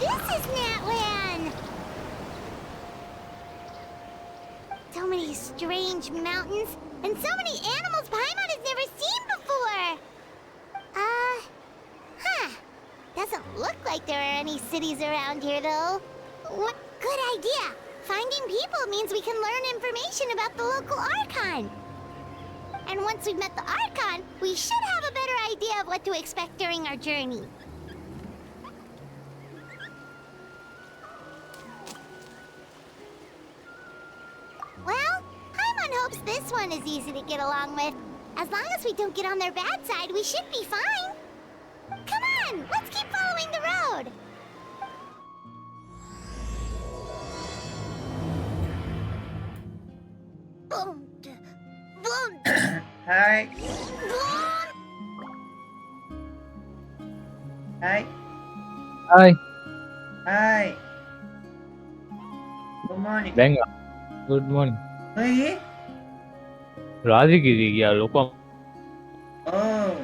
this is Natlan! So many strange mountains, and so many animals Paimon has never seen before! Doesn't look like there are any cities around here, though. What good idea! Finding people means we can learn information about the local Archon. And once we've met the Archon, we should have a better idea of what to expect during our journey. Well, Paimon hopes this one is easy to get along with. As long as we don't get on their bad side, we should be fine. Come on, let's keep following the road. Hi. Hi. Hai, Hi. Good morning. Venga. Good morning. Hey. Radhigiri ગયા લોકો Oh.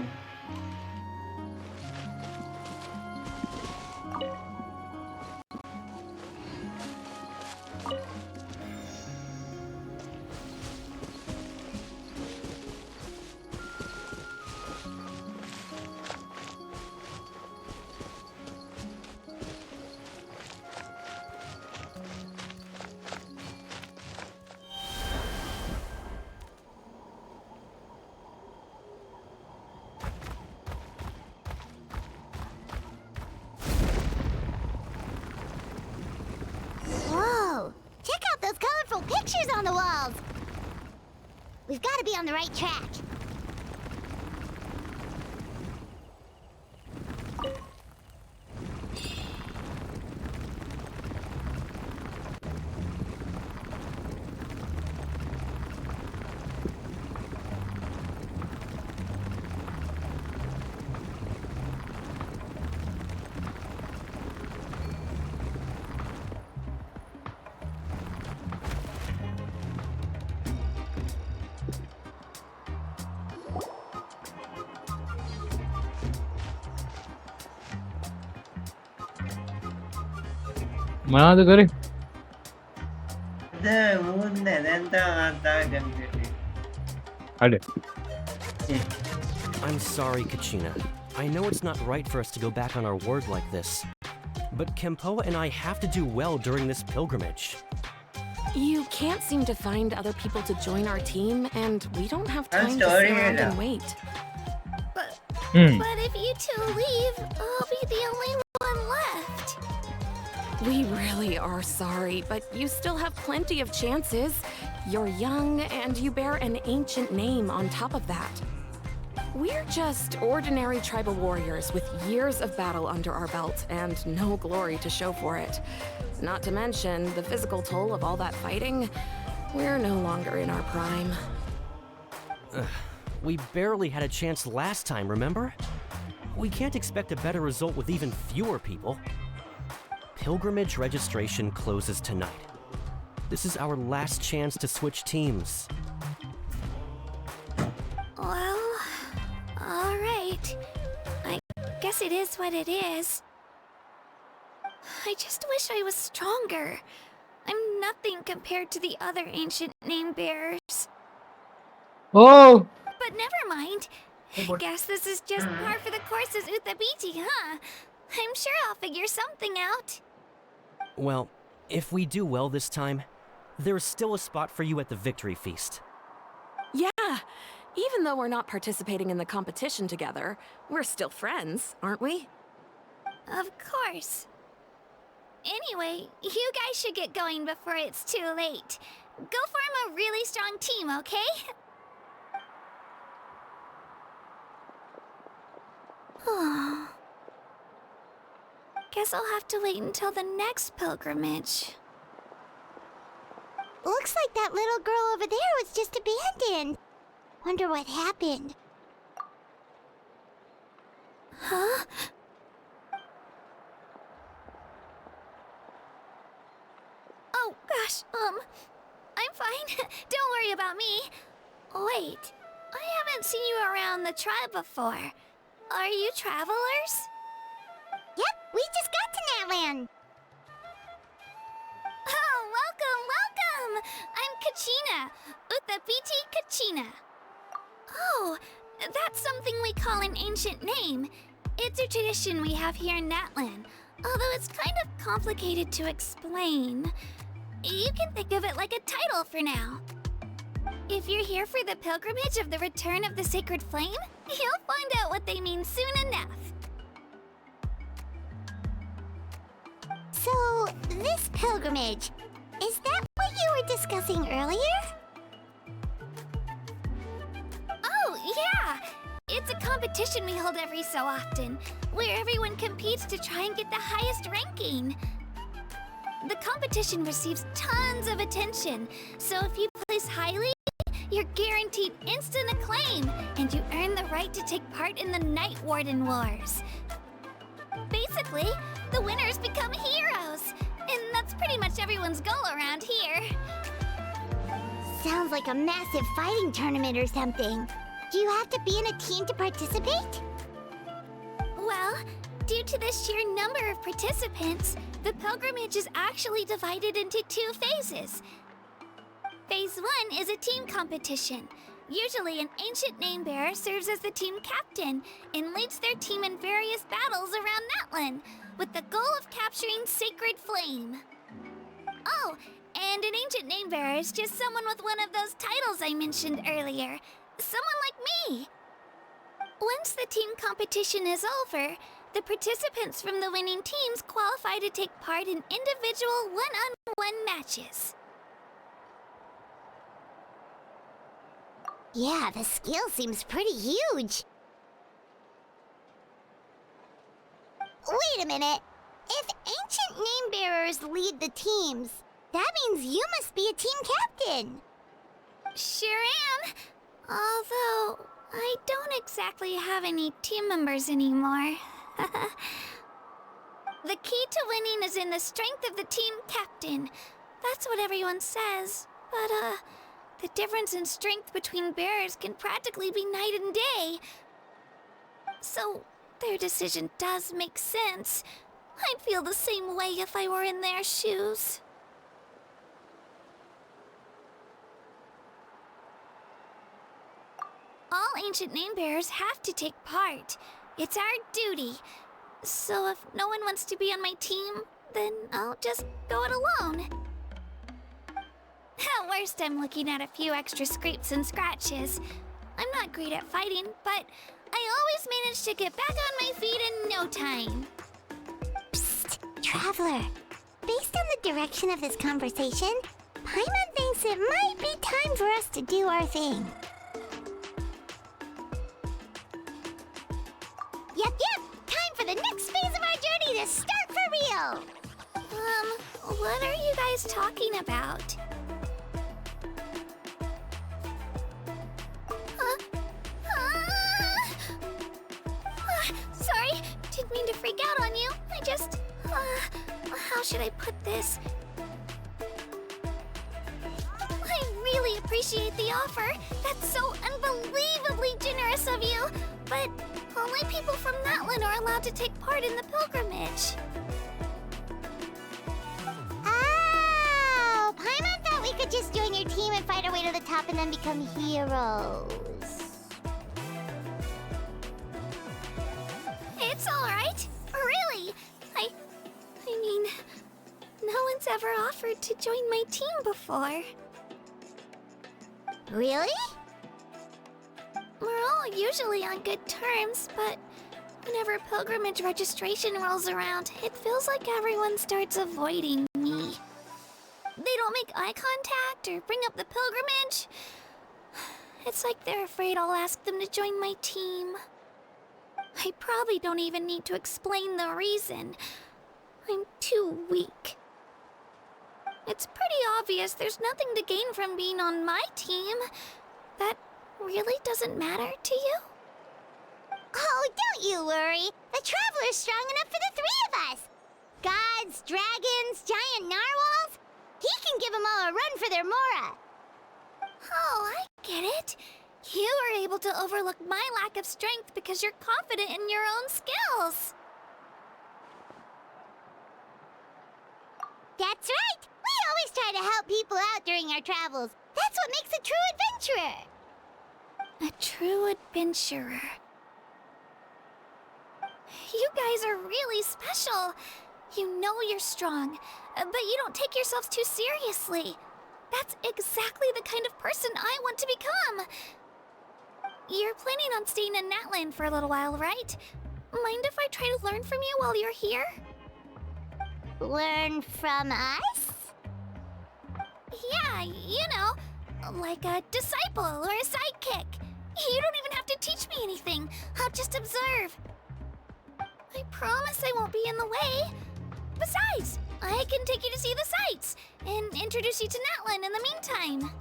Whoa! Check out those colorful pictures on the walls! We've got to be on the right track. મનાતો કરે The moon then અડે I'm sorry, Kachina. I know it's not right for us to go back on our word like this. But Kempoa and I have to do well during this pilgrimage. You can't seem to find other people to join our team, and we don't have time to sorry, sit around Ella. and wait. But if you two leave, I'll be the only one left. We really are sorry, but you still have plenty of chances. You're young, and you bear an ancient name on top of that. We're just ordinary tribal warriors with years of battle under our belt and no glory to show for it. Not to mention the physical toll of all that fighting. We're no longer in our prime. We barely had a chance last time, remember? We can't expect a better result with even fewer people. Pilgrimage registration closes tonight. This is our last chance to switch teams. Well, all right. I guess it is what it is. I just wish I was stronger. I'm nothing compared to the other ancient name bearers. O But never mind. Guess this is just par for the course as Uthabiti, huh? I'm sure I'll figure something out. Well, if we do well this time, there's still a spot for you at the victory feast. Yeah, even though we're not participating in the competition together, we're still friends, aren't we? Of course. Anyway, you guys should get going before it's too late. Go form a really strong team, okay? Guess I'll have to wait until the next pilgrimage. Looks like that little girl over there was just abandoned. Wonder what happened. Huh? Oh, gosh, I'm fine. Don't worry about me. Wait, I haven't seen you around the tribe before. Are you travelers? Yep, we just got to Natlan. call an ancient name. It's a tradition we have here in Natlan, although it's kind of complicated to explain. You can think of it like a title for now. If you're here for the pilgrimage of the return of the sacred flame, you'll find out what they mean soon enough. So, this pilgrimage, is that what you were discussing earlier? Oh, yeah! It's a competition we hold every so often, where everyone competes to try and get the highest ranking. The competition receives tons of attention, so if you place highly, you're guaranteed instant acclaim, and you earn the right to take part in the Night Warden Wars. Basically, the winners become heroes, and that's pretty much everyone's goal around here. Sounds like a massive fighting tournament or something. Do you have to be in a team to participate? Well, due to the sheer number of participants, the pilgrimage is actually divided into 2 phases. Phase 1 is a team competition. Usually, an ancient name bearer serves as the team captain and leads their team in various battles around Natlan, with the goal of capturing Sacred Flame. Oh, and an ancient name bearer is just someone with one of those titles I mentioned earlier. Someone like me. Once the team competition is over, the participants from the winning teams qualify to take part in individual one-on-one matches. Yeah, the scale seems pretty huge. Wait a minute. If ancient name bearers lead the teams, that means you must be a team captain. Sure am. Although, I don't exactly have any team members anymore. The key to winning is in the strength of the team captain. That's what everyone says. But, the difference in strength between bearers can practically be night and day. So, their decision does make sense. I'd feel the same way if I were in their shoes. All ancient name bearers have to take part. It's our duty. So if no one wants to be on my team, then I'll just go it alone. At worst, I'm looking at a few extra scrapes and scratches. I'm not great at fighting, but I always manage to get back on my feet in no time. Psst, Traveler. Based on the direction of this conversation, Paimon thinks it might be time for us to do our thing. Yep, time for the next phase of our journey to start for real! What are you guys talking about? Sorry, didn't mean to freak out on you. I just... how should I put this? I really appreciate the offer. That's so unbelievably generous of you. But only people from Natlan are allowed to take part in the pilgrimage. Oh! Paimon thought we could just join your team and fight our way to the top and then become heroes. It's alright. Really. I mean, no one's ever offered to join my team before. Really? We're all usually on good terms, but whenever pilgrimage registration rolls around, it feels like everyone starts avoiding me. They don't make eye contact or bring up the pilgrimage. It's like they're afraid I'll ask them to join my team. I probably don't even need to explain the reason. I'm too weak. It's pretty obvious there's nothing to gain from being on my team. That really doesn't matter to you? Oh, don't you worry. The Traveler's strong enough for the 3 of us. Gods, dragons, giant narwhals. He can give them all a run for their Mora. Oh, I get it. You were able to overlook my lack of strength because you're confident in your own skills. That's right. We always try to help people out during our travels. That's what makes a true adventurer. A true adventurer. guys are really special. You know you're strong, but you don't take yourselves too seriously. That's exactly the kind of person I want to become. You're planning on staying in Natland for a little while, right? Mind if I try to learn from you while you're here? Learn from us? Yeah, you know, like a disciple or a sidekick. You don't even have to teach me anything. I'll just observe. I promise I won't be in the way. Besides, I can take you to see the sights and introduce you to Natlan in the meantime.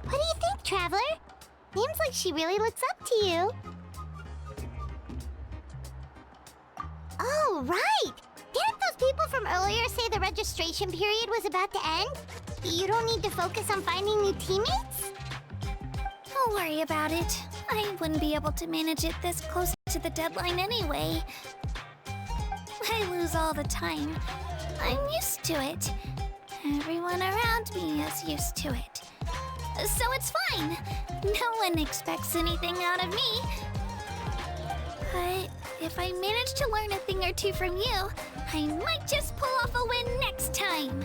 What do you think, Traveler? Seems like she really looks up to you. Oh, right! Didn't those people from earlier say the registration period was about to end? You don't need to focus on finding new teammates? Don't worry about it. I wouldn't be able to manage it this close to the deadline anyway. I lose all the time. I'm used to it. Everyone around me is used to it. So it's fine. No one expects anything out of me. But if I manage to learn a thing or two from you, I might just pull off a win next time.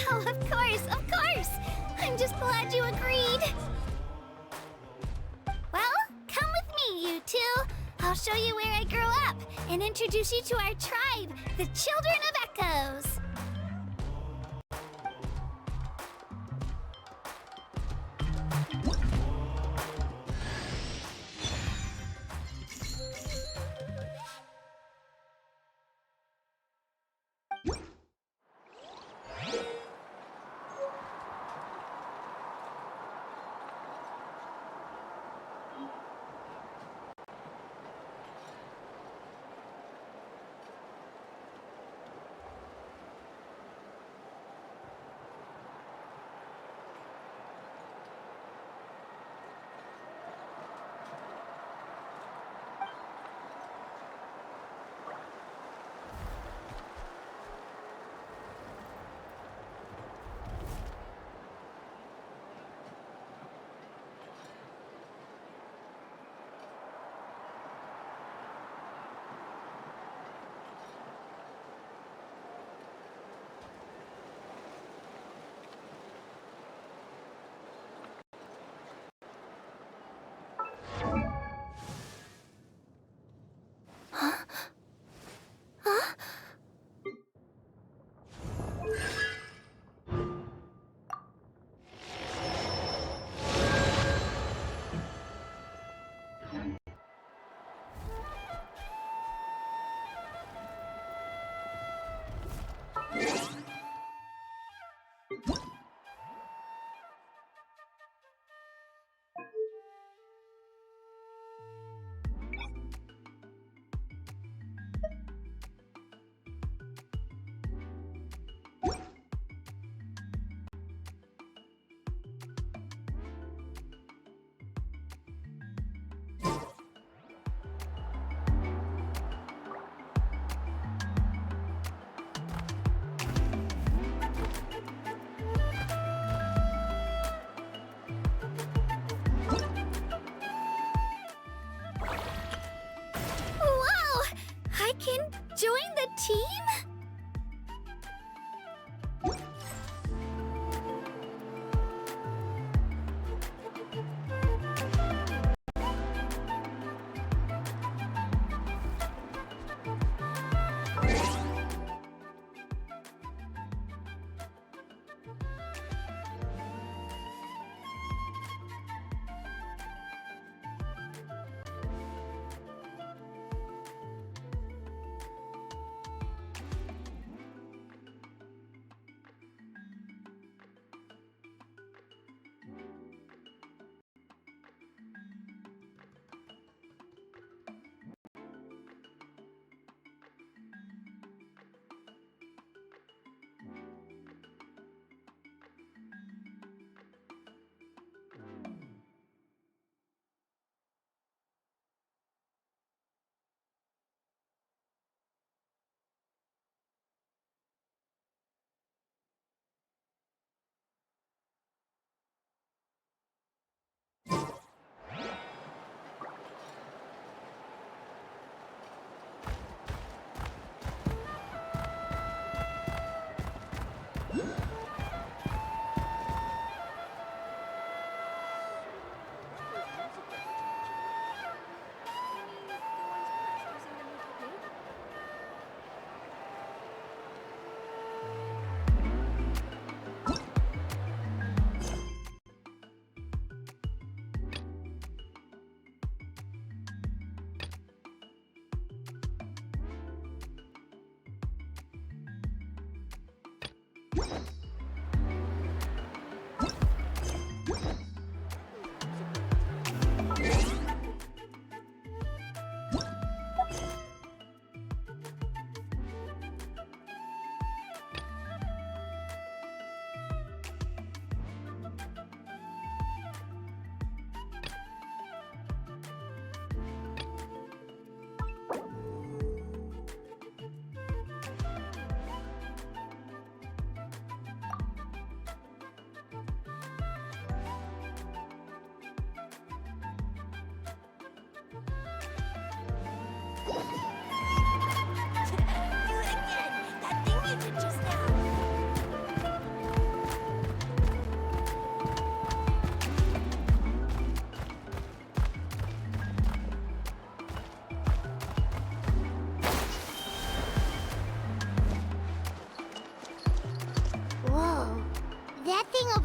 Oh, of course, of course! I'm just glad you agreed. Well, come with me, you two. I'll show you where I grew up and introduce you to our tribe, the Children of Echoes.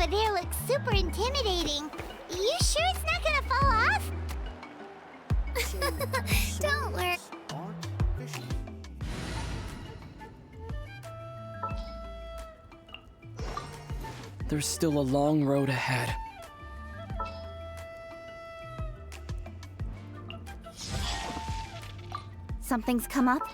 over there looks super intimidating. You sure it's not gonna fall off? Don't worry. There's still a long road ahead. Something's come up?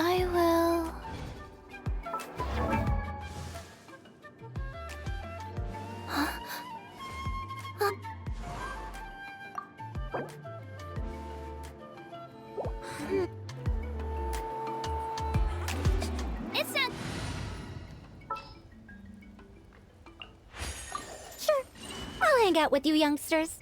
I will... It's not... Sure, I'll hang out with you youngsters.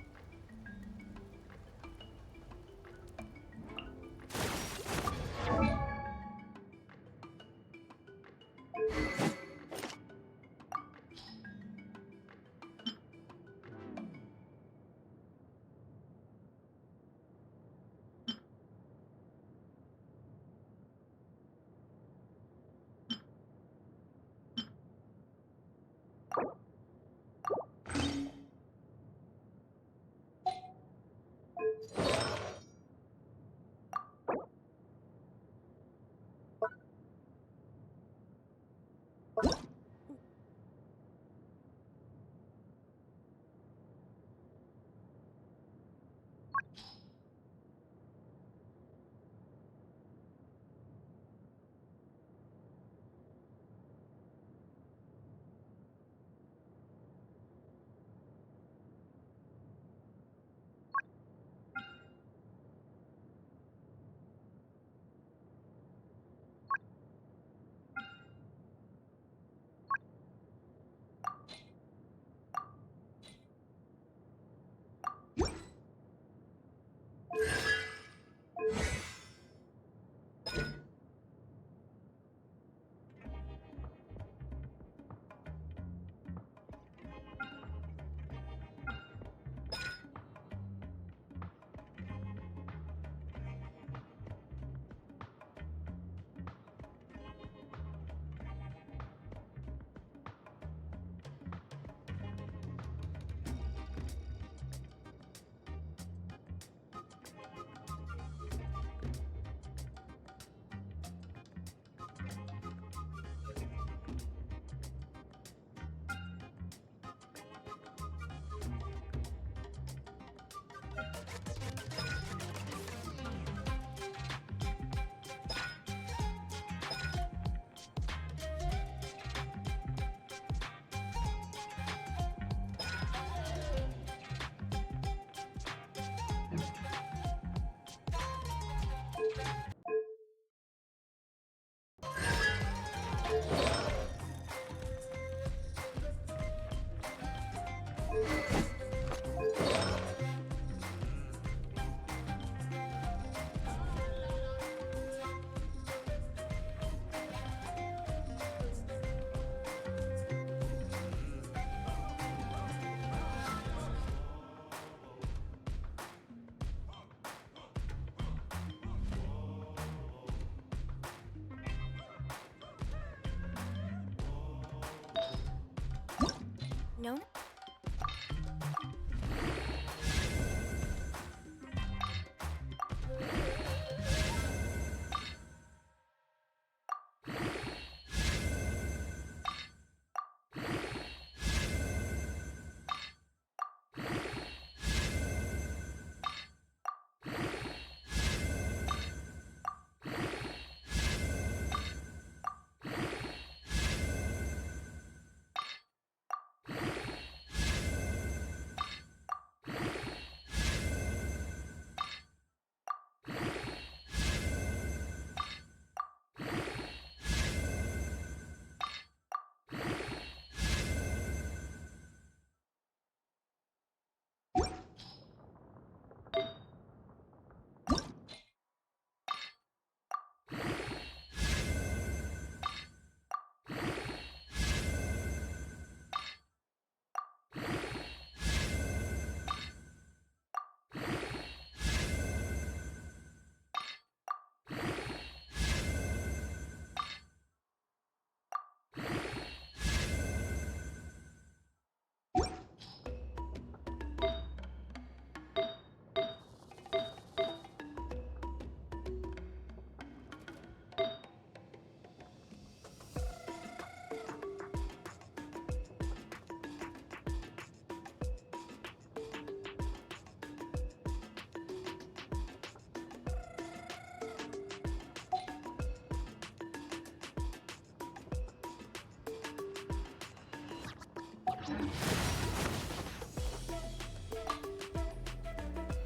No?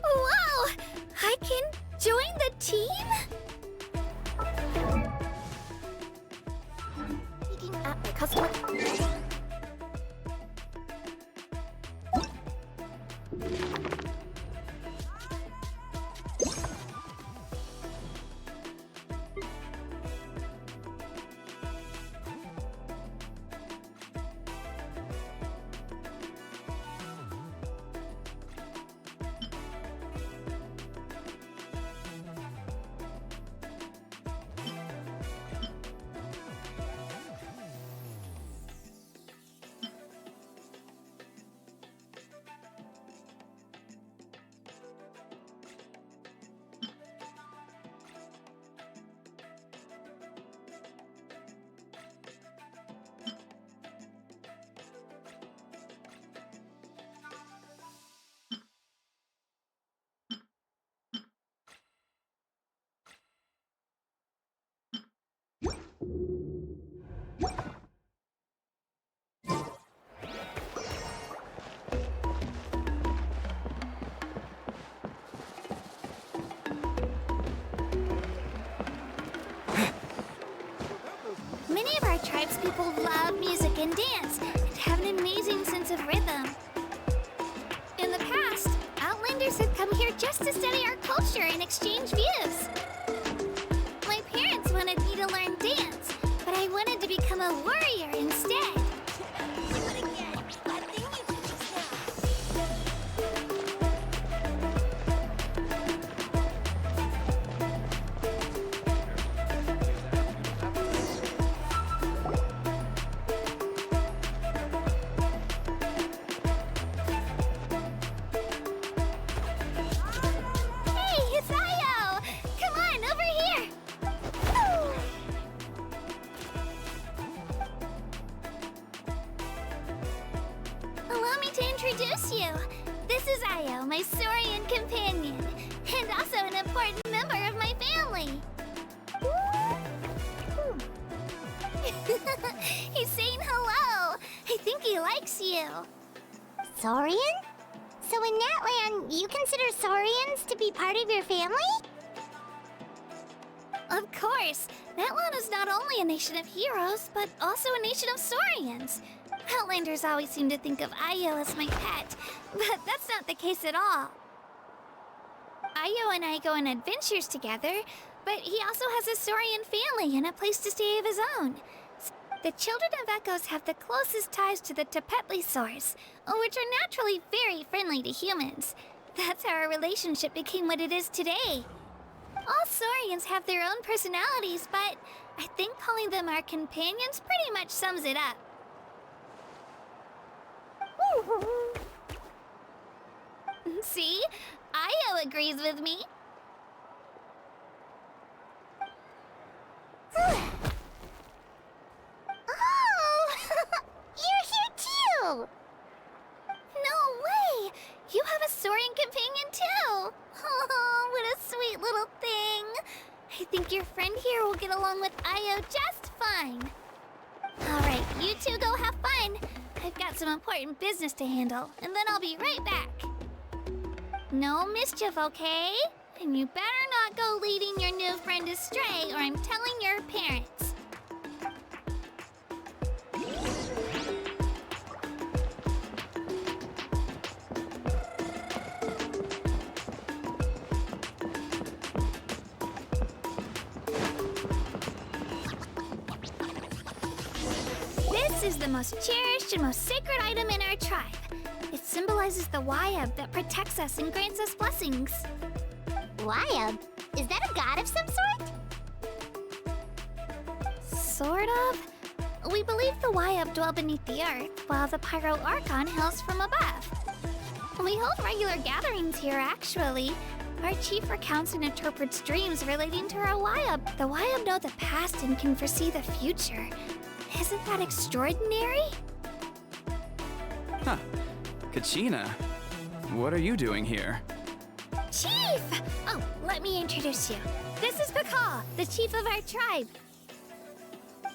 Whoa! I can join the team? Picking up my customer. Many of our tribespeople love music and dance and have an amazing sense of rhythm. In the past, Outlanders have come here just to study our culture and exchange views. My parents wanted me to learn dance, but I wanted to become a warrior instead. Hey, it's Io! Come on, over here! Allow me to introduce you. This is Io, my Saurian companion, and also an important member of my family. He's saying hello. I think he likes you. Saurian? So in that land, you consider Saurians to be part of your family? Of course. Natlan is not only a nation of heroes, but also a nation of Saurians. Outlanders always seem to think of Io as my pet, but that's not the case at all. Io and I go on adventures together, but he also has a Saurian family and a place to stay of his own. The children of Echoes have the closest ties to the Tepetli source, which are naturally very friendly to humans. That's how our relationship became what it is today. All Saurians have their own personalities, but I think calling them our companions pretty much sums it up. See? Io agrees with me. Oh! You're here too! No way! You have a Saurian companion too! Oh, what a sweet little thing! I think your friend here will get along with Io just fine. Alright, you two go have fun. I've got some important business to handle, and then I'll be right back. No mischief, okay? And you better not go leading your new friend astray, or I'm telling your parents. This is the most cherished and most sacred item in our tribe. It symbolizes the Wyab that protects us and grants us blessings. Wyab? Is that a god of some sort? Sort of. We believe the Wyab dwell beneath the earth, while the Pyro Archon hails from above. We hold regular gatherings here, actually. Our chief recounts and interprets dreams relating to our Wyab. The Wyab know the past and can foresee the future. Isn't that extraordinary? Huh. Kachina, what are you doing here? Chief! Oh, let me introduce you. This is Pakal, the chief of our tribe.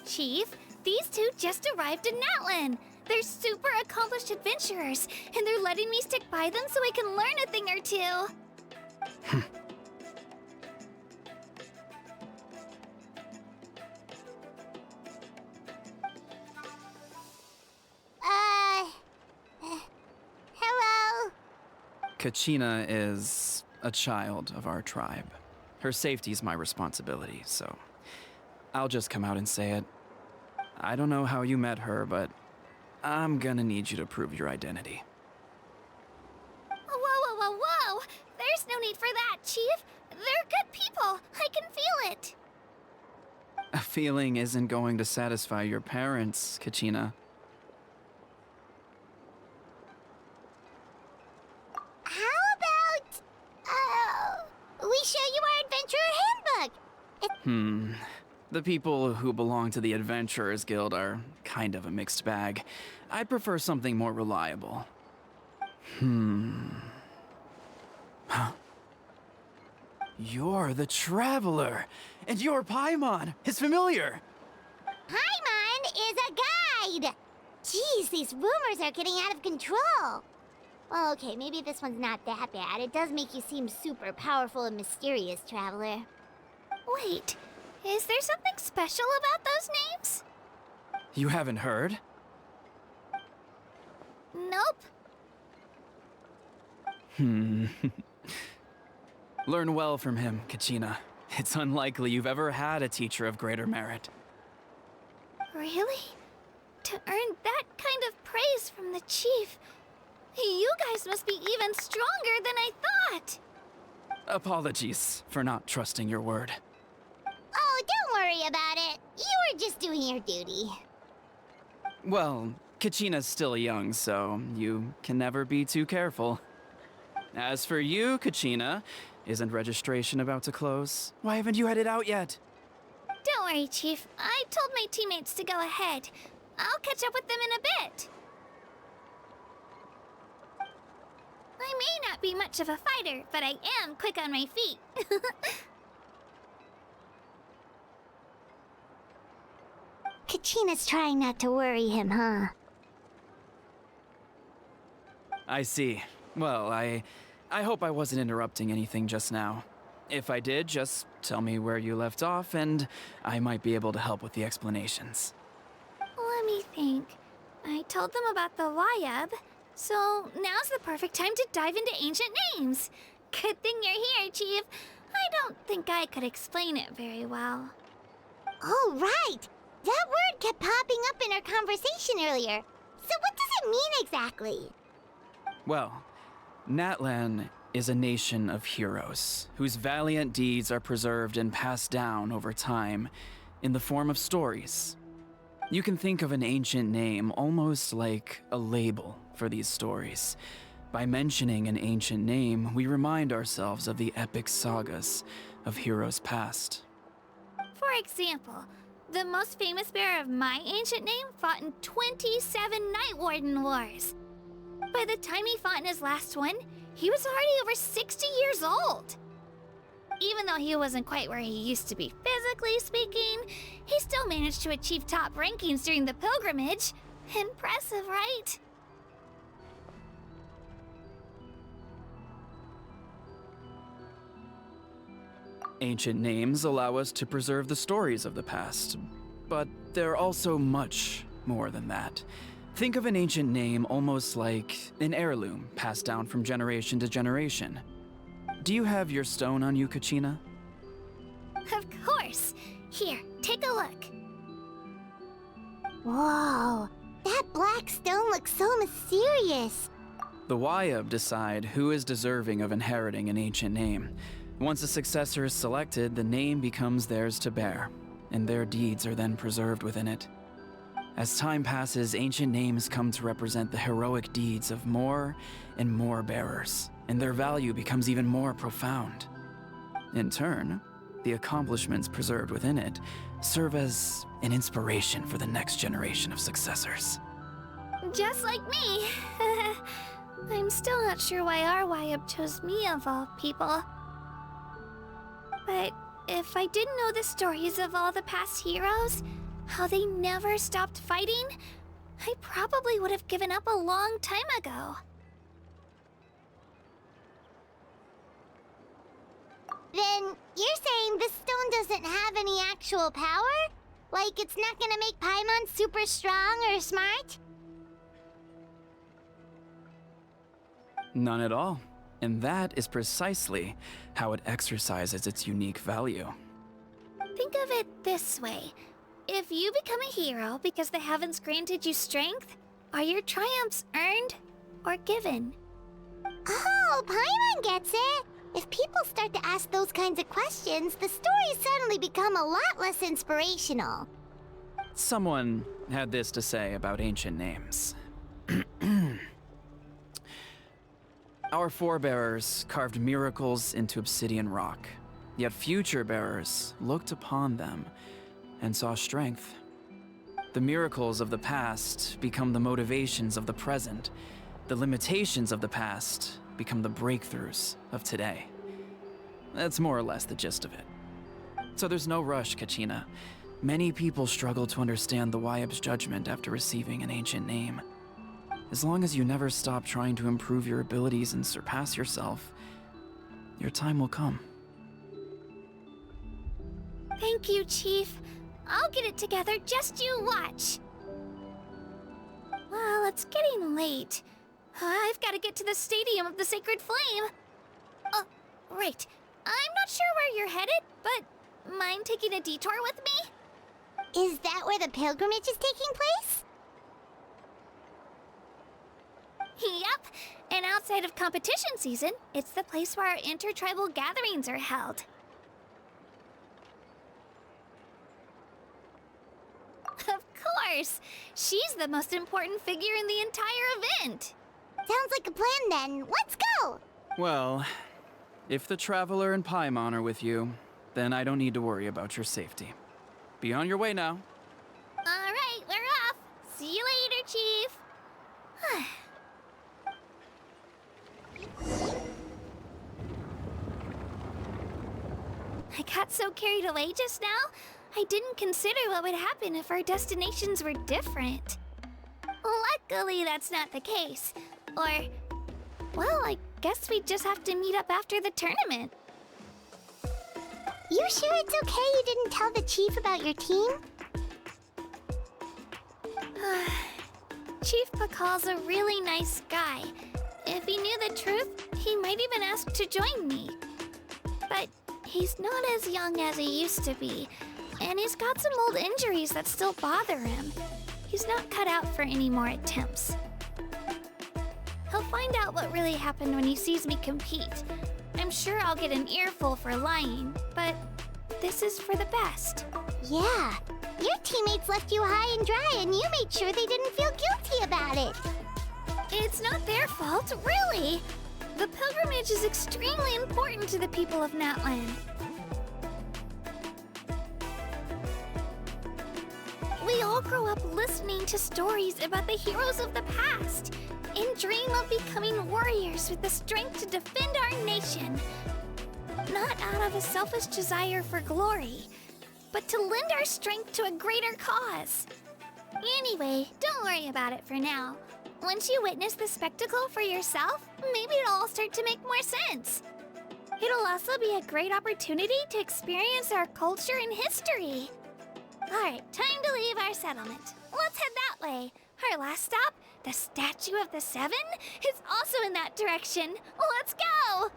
Chief, these two just arrived in Natlan. They're super accomplished adventurers, and they're letting me stick by them so I can learn a thing or two. Hello? Kachina is a child of our tribe. Her safety's my responsibility, so I'll just come out and say it. I don't know how you met her, but I'm gonna need you to prove your identity. Whoa. There's no need for that, Chief. They're good people. I can feel it. A feeling isn't going to satisfy your parents, Kachina. How about, we show you our adventurer handbook? The people who belong to the Adventurers Guild are kind of a mixed bag. I'd prefer something more reliable. Huh. You're the Traveler, and you're Paimon, his familiar. Paimon is a guide. Jeez, these rumors are getting out of control. Well, okay, maybe this one's not that bad. It does make you seem super powerful and mysterious, Traveler. Wait, is there something special about those names? You haven't heard? Nope. Learn well from him, Kachina. It's unlikely you've ever had a teacher of greater merit. Really? To earn that kind of praise from the Chief, you guys must be even stronger than I thought. Apologies for not trusting your word. Oh, don't worry about it. You were just doing your duty. Well, Kachina's still young, so you can never be too careful. As for you, Kachina, isn't registration about to close? Why haven't you headed out yet? Don't worry, Chief. I told my teammates to go ahead. I'll catch up with them in a bit. I may not be much of a fighter, but I am quick on my feet. Kachina's trying not to worry him, huh? I see. Well, I hope I wasn't interrupting anything just now. If I did, just tell me where you left off, and I might be able to help with the explanations. Let me think. I told them about the Wayab, so now's the perfect time to dive into ancient names. Good thing you're here, Chief. I don't think I could explain it very well. Oh, right! That word kept popping up in our conversation earlier. So what does it mean exactly? Well, Natlan is a nation of heroes whose valiant deeds are preserved and passed down over time in the form of stories. You can think of an ancient name almost like a label for these stories. By mentioning an ancient name, we remind ourselves of the epic sagas of heroes past. For example, the most famous bearer of my ancient name fought in 27 Night Warden Wars. By the time he fought in his last one, he was already over 60 years old. Even though he wasn't quite where he used to be physically speaking, he still managed to achieve top rankings during the pilgrimage. Impressive, right? Ancient names allow us to preserve the stories of the past, but they're also much more than that. Think of an ancient name almost like an heirloom passed down from generation to generation. Do you have your stone on you, Kachina? Of course. Here, take a look. Whoa, that black stone looks so mysterious. The Wayab decide who is deserving of inheriting an ancient name. Once a successor is selected, the name becomes theirs to bear, and their deeds are then preserved within it. As time passes, ancient names come to represent the heroic deeds of more and more bearers, and their value becomes even more profound. In turn, the accomplishments preserved within it serve as an inspiration for the next generation of successors. Just like me. I'm still not sure why our Wayab chose me of all people. But if I didn't know the stories of all the past heroes, how they never stopped fighting, I probably would have given up a long time ago. Then, you're saying this stone doesn't have any actual power? Like it's not gonna make Paimon super strong or smart? None at all. And that is precisely how it exercises its unique value. Think of it this way. If you become a hero because the heavens granted you strength, are your triumphs earned or given? Oh, Paimon gets it! If people start to ask those kinds of questions, the stories suddenly become a lot less inspirational. Someone had this to say about ancient names. Our forebears carved miracles into obsidian rock, yet future bearers looked upon them and saw strength. The miracles of the past become the motivations of the present. The limitations of the past become the breakthroughs of today. That's more or less the gist of it. So there's no rush, Kachina. Many people struggle to understand the Wyab's judgment after receiving an ancient name. As long as you never stop trying to improve your abilities and surpass yourself, your time will come. Thank you, Chief. I'll get it together, just you watch. Well, it's getting late. I've got to get to the Stadium of the Sacred Flame. Oh, right. I'm not sure where you're headed, but mind taking a detour with me? Is that where the pilgrimage is taking place? Yep, and outside of competition season, it's the place where our intertribal gatherings are held. Of course! She's the most important figure in the entire event! Sounds like a plan then. Let's go! Well, if the Traveler and Paimon are with you, then I don't need to worry about your safety. Be on your way now. Alright, we're off! See you later, Chief! I got so carried away just now, I didn't consider what would happen if our destinations were different. Luckily, that's not the case. Or, well, I guess we just have to meet up after the tournament. You sure it's okay you didn't tell the Chief about your team? Chief Pakal's a really nice guy. If he knew the truth, he might even ask to join me. But he's not as young as he used to be, and he's got some old injuries that still bother him. He's not cut out for any more attempts. He'll find out what really happened when he sees me compete. I'm sure I'll get an earful for lying, but this is for the best. Yeah, your teammates left you high and dry and you made sure they didn't feel guilty about it. It's not their fault, really. The pilgrimage is extremely important to the people of Natland. We all grow up listening to stories about the heroes of the past and dream of becoming warriors with the strength to defend our nation. Not out of a selfish desire for glory, but to lend our strength to a greater cause. Anyway, don't worry about it for now. Once you witness the spectacle for yourself, maybe it'll all start to make more sense. It'll also be a great opportunity to experience our culture and history. Alright, time to leave our settlement. Let's head that way. Our last stop, the Statue of the Seven, is also in that direction. Let's go!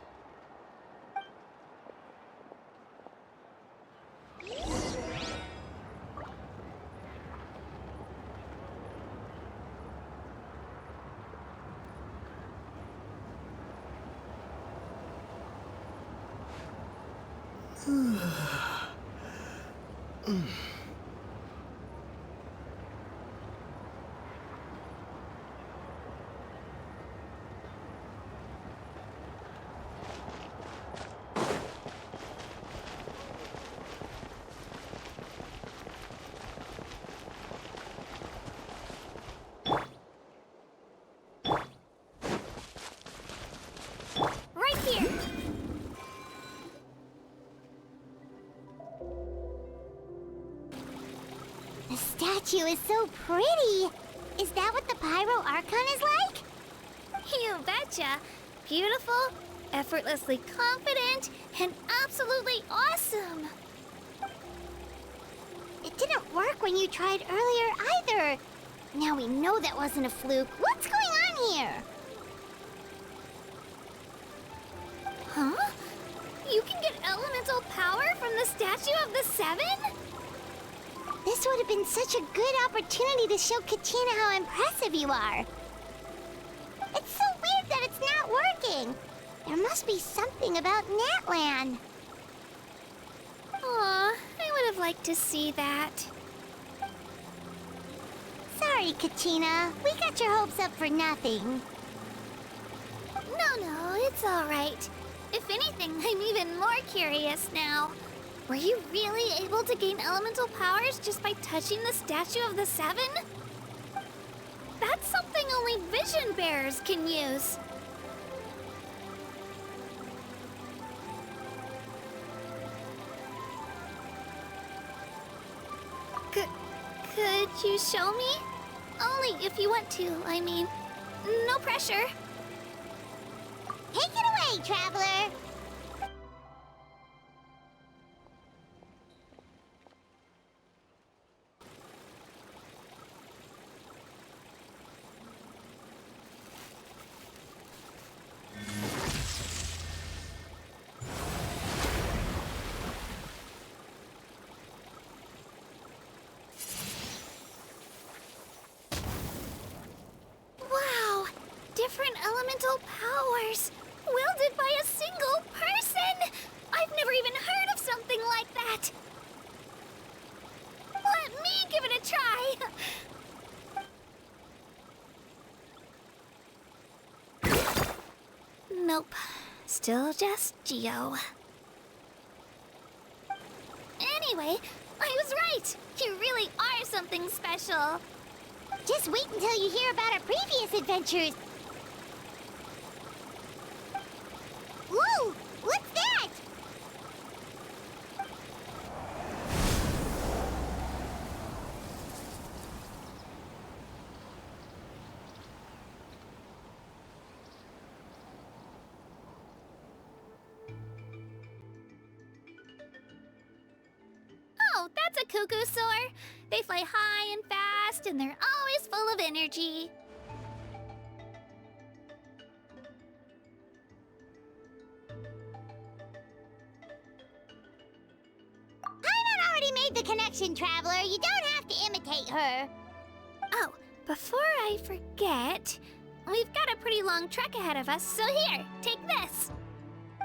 Right here! The statue is so pretty! Is that what the Pyro Archon is like? You betcha. Beautiful, effortlessly confident, and absolutely awesome. It didn't work when you tried earlier either. Now we know that wasn't a fluke. What's going on here? Huh? You can get elemental power from the Statue of the Seven? This would have been such a good opportunity to show Katina how impressive you are. It's so weird that it's not working. There must be something about Natlan. Aw, I would have liked to see that. Sorry, Katina. We got your hopes up for nothing. No, it's all right. If anything, I'm even more curious now. Were you really able to gain elemental powers just by touching the Statue of the Seven? That's something only vision bearers can use. Could you show me? Only if you want to, I mean. No pressure. Take it away, traveler! Wow! Different elemental powers! Wielded by a single person! I've never even heard of something like that! Let me give it a try! Nope. Still just Geo. Anyway, I was right! You really are something special! Just wait until you hear about our previous adventures! Ooh! What's that? Oh, that's a cuckoo soar. They fly high and fast, and they're always full of energy. Paimon already made the connection, traveler. You don't have to imitate her. Oh, before I forget, we've got a pretty long trek ahead of us, so here, take this.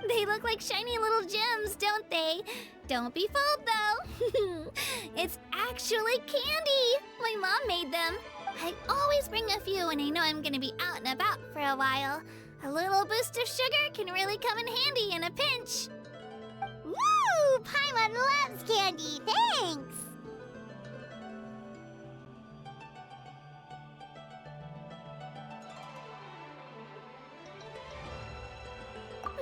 They look like shiny little gems, don't they? Don't be fooled, though. It's actually candy. My mom made them. I always bring a few when I know I'm gonna be out and about for a while. A little boost of sugar can really come in handy in a pinch. Woo! Paimon loves candy. Thanks.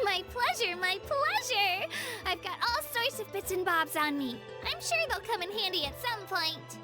My pleasure, my pleasure! I've got all sorts of bits and bobs on me. I'm sure they'll come in handy at some point.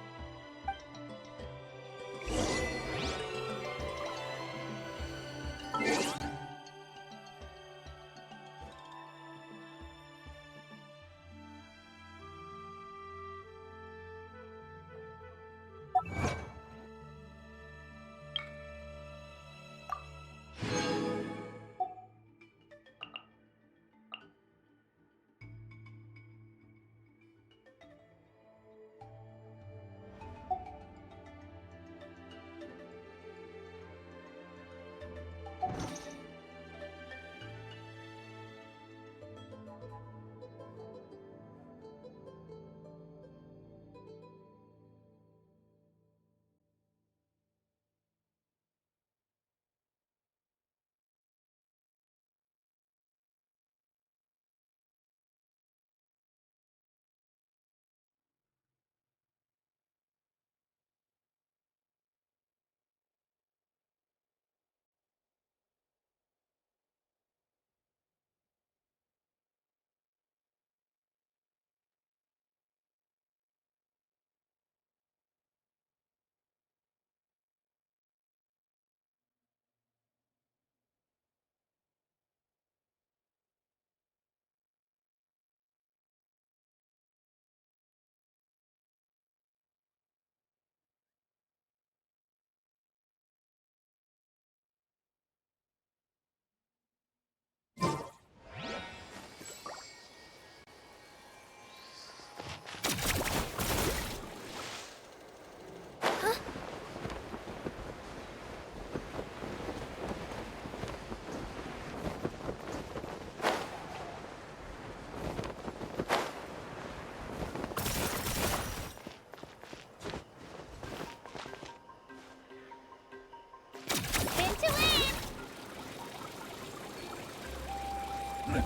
Dare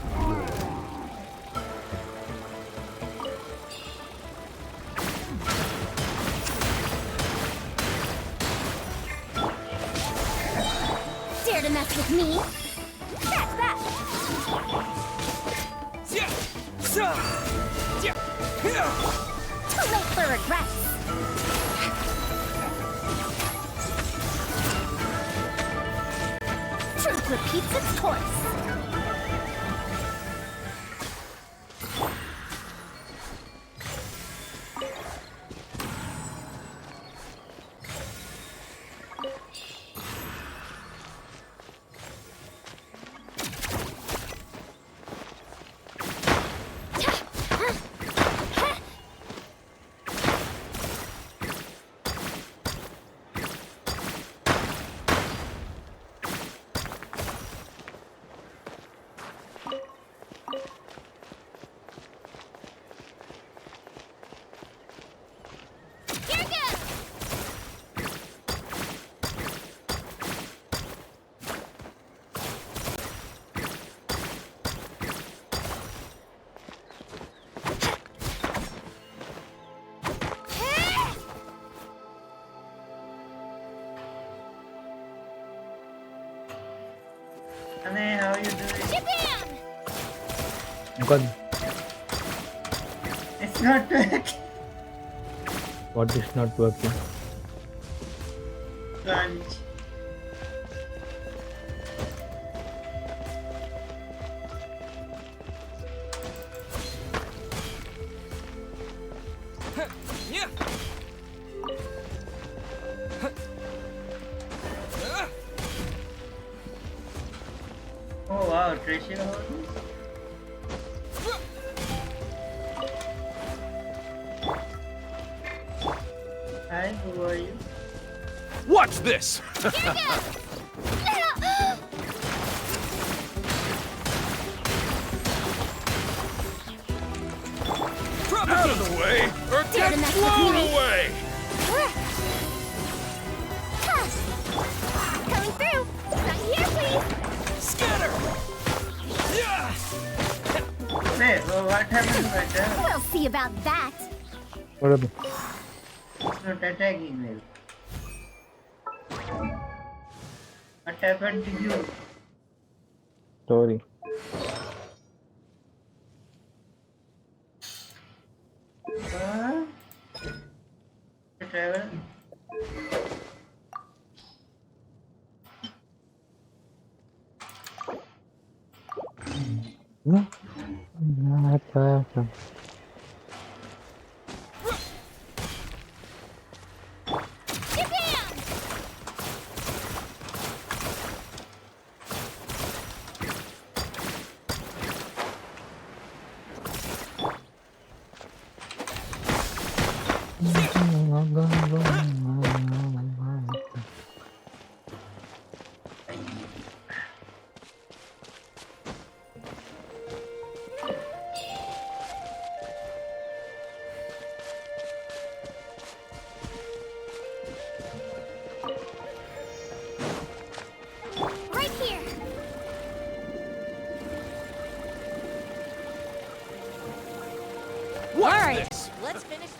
to mess with me? That's that! Too late for regrets! Truth repeats its course. Here goes! Honey, how you doing? Japan! Good. It's not working. What is not working? Lunch. Oh wow, treasure houses. Hi, who are you? Watch this! Here goes! Drop out of the way, or Dare get to mess with blown me? away! Coming through! Right here, please! Scatter! Yeah! Wait, well, what happened right there? We'll see about that! What happened? It's not attacking me. What happened to you? Story. Huh? The travel? No. Not happened. Japan! Right here! Watch this! Let's finish this.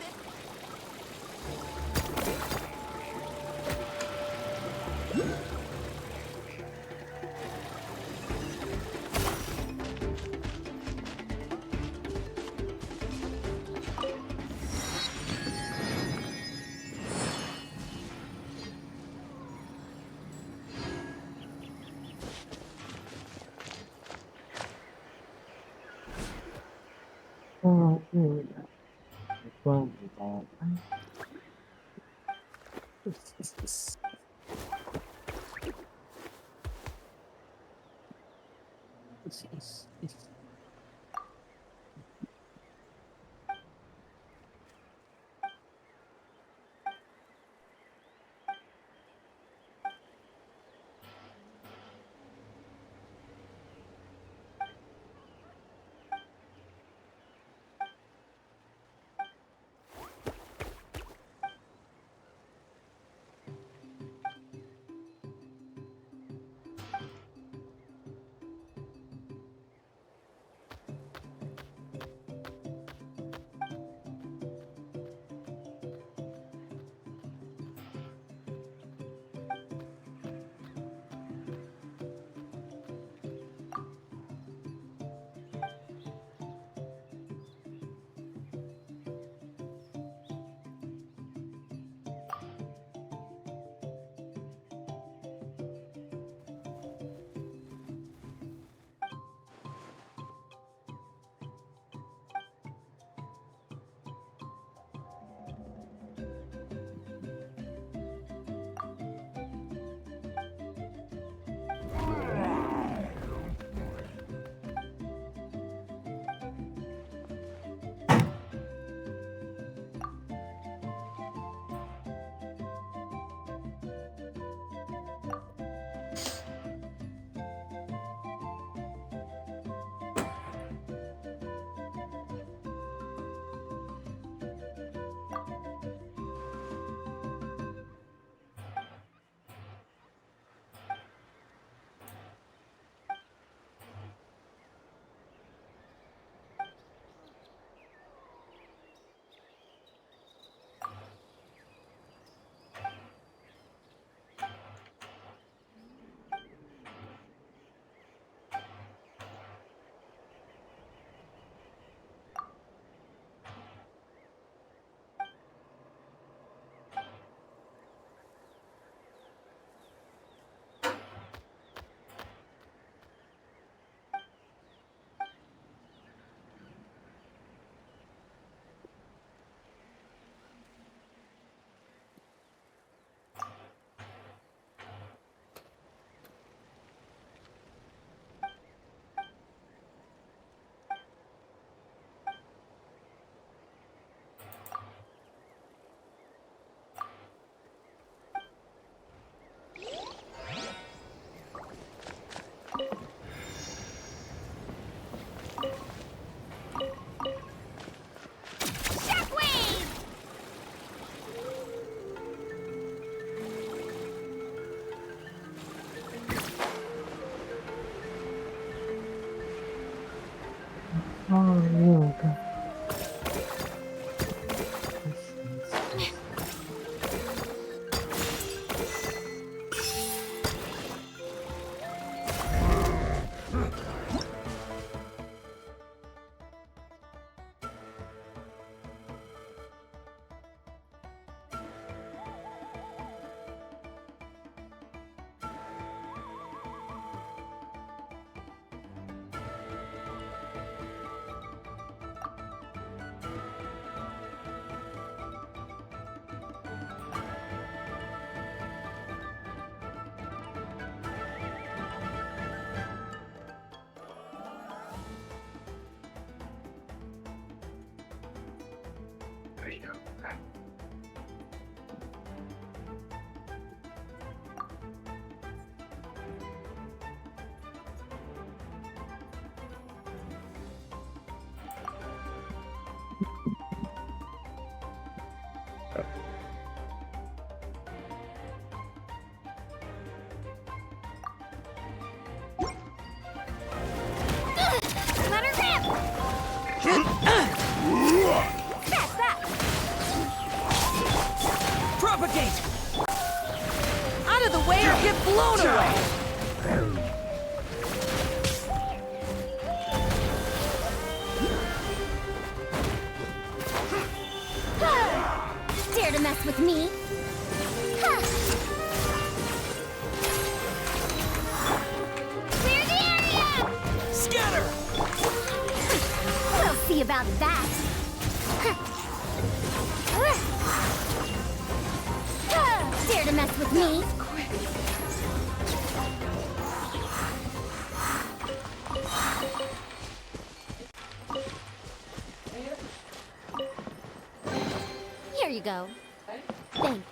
Oh, yeah. Let her rip! That's that! Propagate! Out of the way or get blown away! Dare to mess with me? Huh. Clear the area! Scatter! We'll see about that. Dare to mess with me? Here you go. Thanks.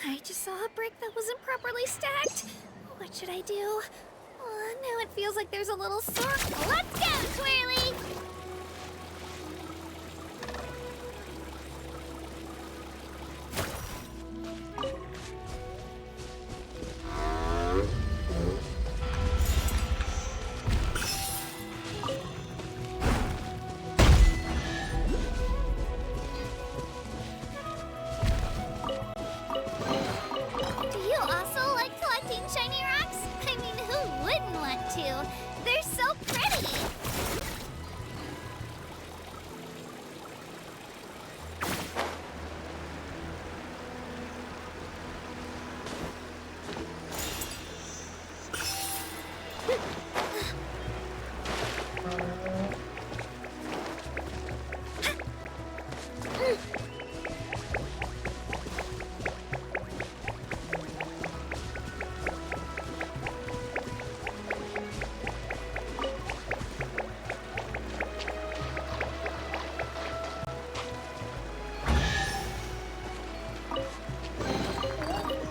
I just saw a brick that wasn't properly stacked. What should I do? Now it feels like there's a little circle. Let's go, Twirly! Do you also like collecting shiny rocks? I mean, who wouldn't want to? They're so pretty!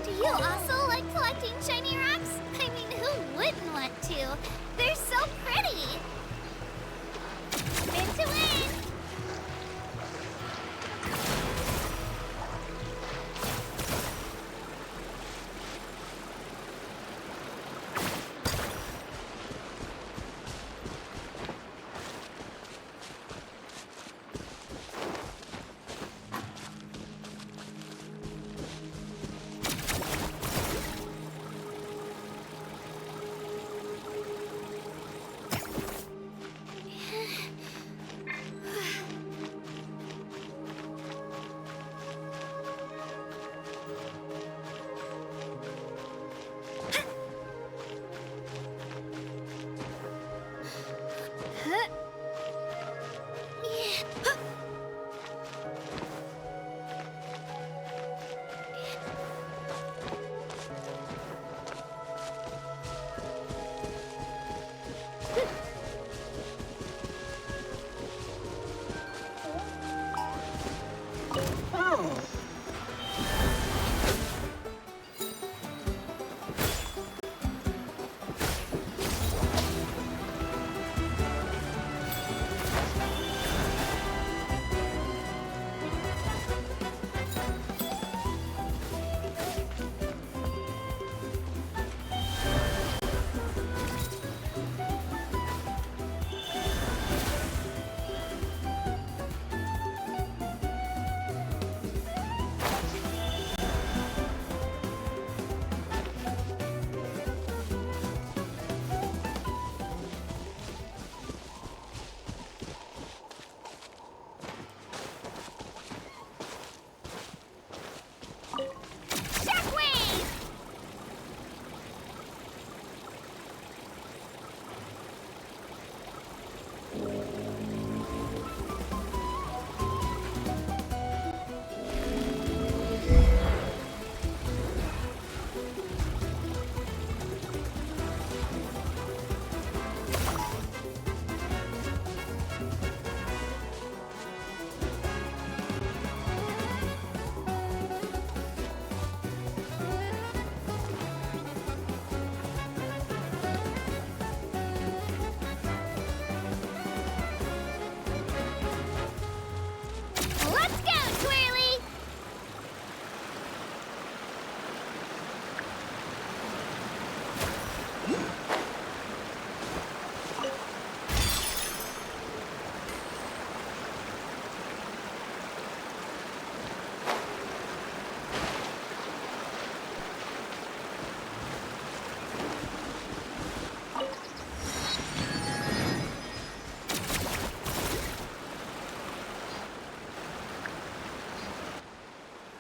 Do you also like collecting shiny rocks? I mean, who wouldn't want to? They're so pretty! Spin to win!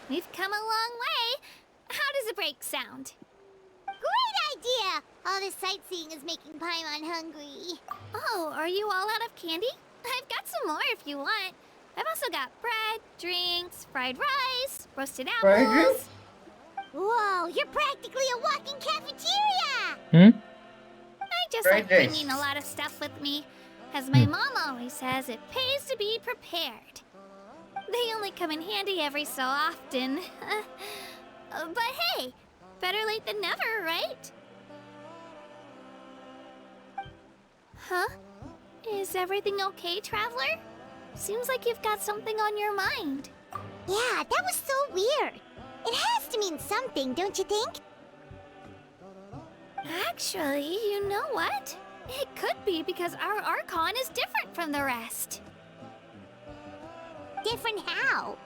We've come a long way. How does a break sound? Great idea! All this sightseeing is making Paimon hungry. Oh, are you all out of candy? I've got some more if you want. I've also got bread, drinks, fried rice, roasted Fried apples. rice? Whoa, you're practically a walking cafeteria! Hmm? I just Fried like rice. bringing a lot of stuff with me. As my mom always says, it pays to be prepared. They only come in handy every so often. But hey, better late than never, right? Huh? Is everything okay, Traveler? Seems like you've got something on your mind. Yeah, that was so weird. It has to mean something, don't you think? Actually, you know what? It could be because our Archon is different from the rest. Different how?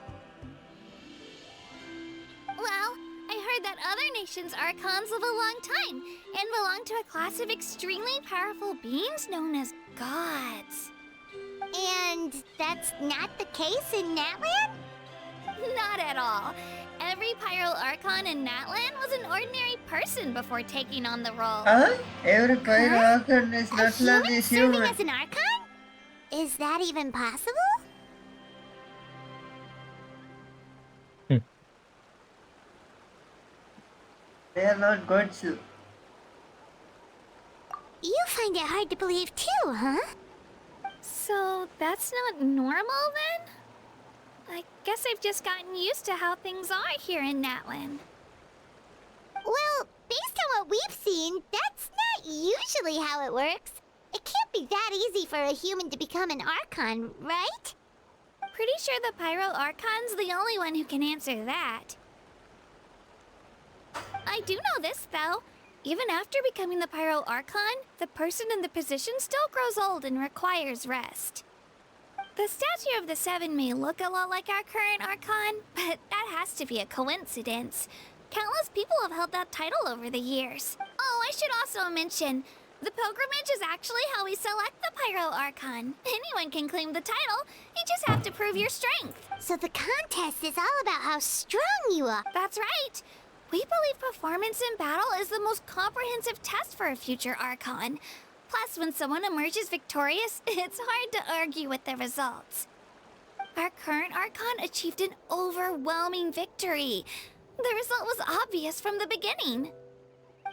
Well, I heard that other nations' Archons live a long time and belong to a class of extremely powerful beings known as gods. And that's not the case in Natlan? Not at all. Every Pyro Archon in Natlan was an ordinary person before taking on the role. Huh? Every Pyro Archon is A not human is serving human. as an Archon? Is that even possible? They are not gods. You find it hard to believe too, huh? So that's not normal then? I guess I've just gotten used to how things are here in Natlan. Well, based on what we've seen, that's not usually how it works. It can't be that easy for a human to become an Archon, right? Pretty sure the Pyro Archon's the only one who can answer that. I do know this, though. Even after becoming the Pyro Archon, the person in the position still grows old and requires rest. The statue of the Seven may look a lot like our current Archon, but that has to be a coincidence. Countless people have held that title over the years. Oh, I should also mention, the pilgrimage is actually how we select the Pyro Archon. Anyone can claim the title, you just have to prove your strength. So the contest is all about how strong you are. That's right. We believe performance in battle is the most comprehensive test for a future Archon. Plus, when someone emerges victorious, it's hard to argue with the results. Our current Archon achieved an overwhelming victory. The result was obvious from the beginning.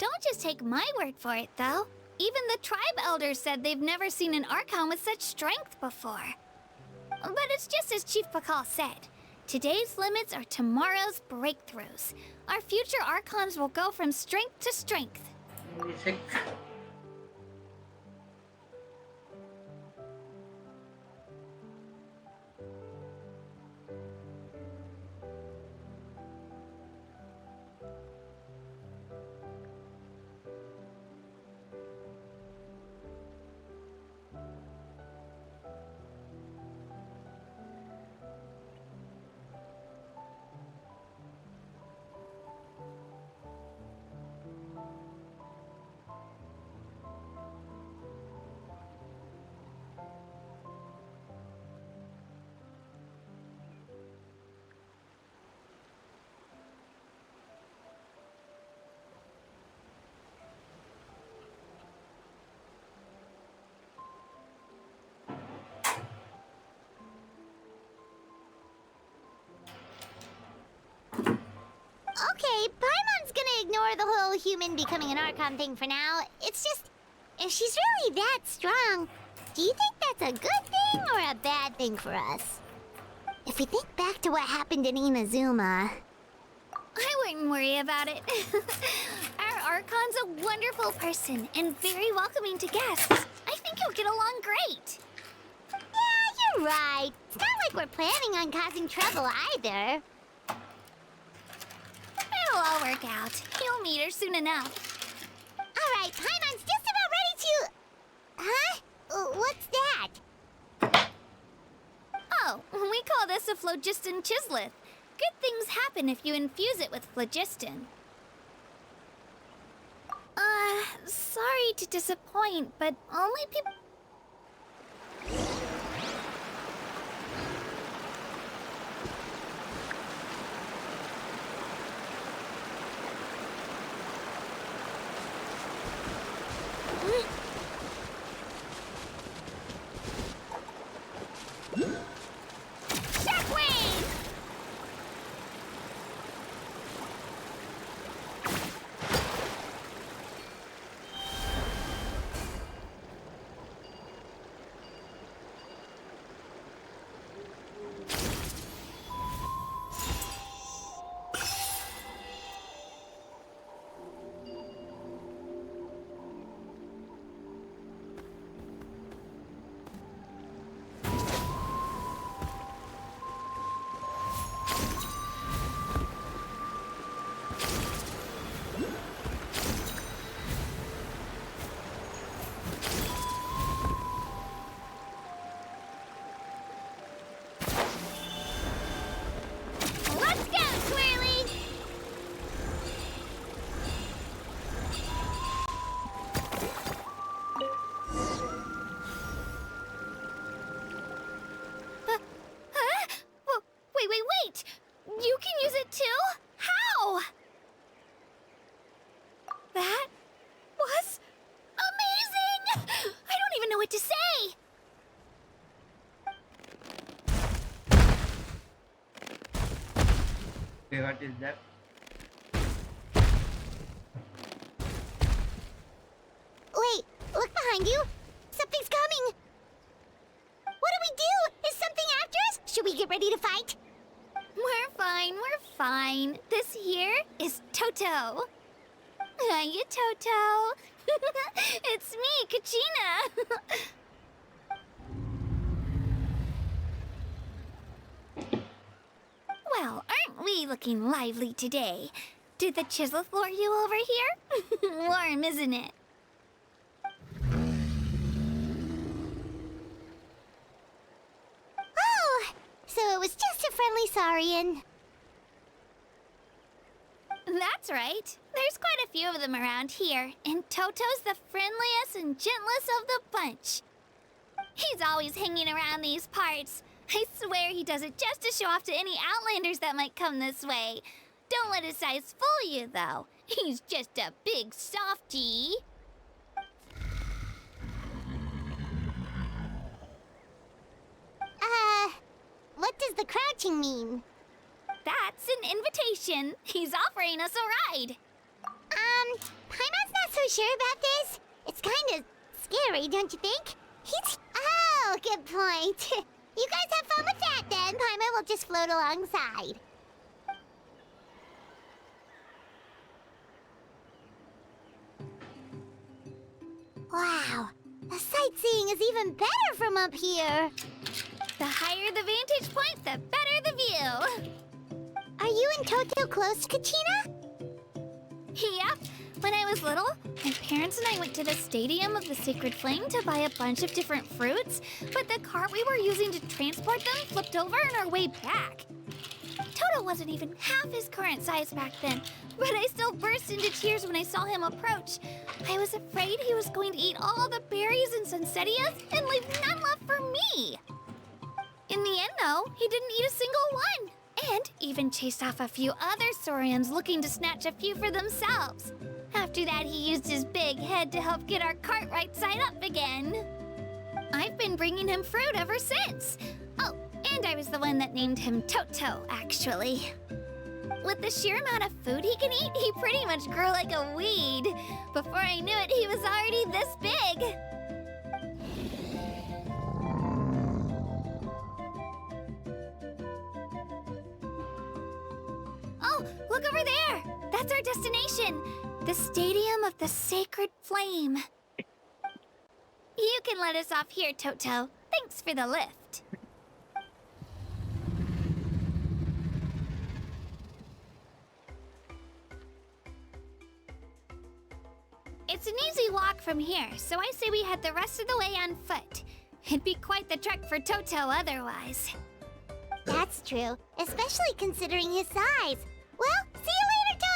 Don't just take my word for it, though. Even the tribe elders said they've never seen an Archon with such strength before. But it's just as Chief Pakal said. Today's limits are tomorrow's breakthroughs. Our future Archons will go from strength to strength. Music. Okay, Paimon's gonna ignore the whole human becoming an Archon thing for now. It's just, if she's really that strong, do you think that's a good thing or a bad thing for us? If we think back to what happened in Inazuma, I wouldn't worry about it. Our Archon's a wonderful person and very welcoming to guests. I think he'll get along great. Yeah, you're right. It's not like we're planning on causing trouble either. It'll all work out. You'll meet her soon enough. All right, Paimon's just about ready to... Huh? What's that? Oh, we call this a phlogiston chisleth. Good things happen if you infuse it with phlogiston. Sorry to disappoint, but only people... Okay, what is that? Wait, look behind you. Something's coming. What do we do? Is something after us? Should we get ready to fight? We're fine. This here is Toto. Hiya, Toto. It's me, Kachina. Well, aren't we looking lively today? Did the chisel floor you over here? Warm, isn't it? Oh, so it was just a friendly saurian. That's right. There's quite a few of them around here, and Toto's the friendliest and gentlest of the bunch. He's always hanging around these parts. I swear he does it just to show off to any outlanders that might come this way. Don't let his size fool you, though. He's just a big softie. What does the crouching mean? That's an invitation. He's offering us a ride. Paimon's not so sure about this. It's kind of scary, don't you think? Oh, good point. You guys have fun with that, then. Paimon will just float alongside. Wow, the sightseeing is even better from up here. The higher the vantage point, the better the view. Are you and Toto close, Kachina? Yep. When I was little, my parents and I went to the Stadium of the Sacred Flame to buy a bunch of different fruits, but the cart we were using to transport them flipped over on our way back. Toto wasn't even half his current size back then, but I still burst into tears when I saw him approach. I was afraid he was going to eat all the berries and sunsettias and leave none left for me. In the end, though, he didn't eat a single one, and even chased off a few other saurians looking to snatch a few for themselves. After that, he used his big head to help get our cart right side up again. I've been bringing him fruit ever since. Oh, and I was the one that named him Toto, actually. With the sheer amount of food he can eat, he pretty much grew like a weed. Before I knew it, he was already this big. Oh, look over there! That's our destination! The Stadium of the Sacred Flame. You can let us off here, Toto. Thanks for the lift. It's an easy walk from here, so I say we head the rest of the way on foot. It'd be quite the trek for Toto otherwise. That's true, especially considering his size. Well, see you later, Toto!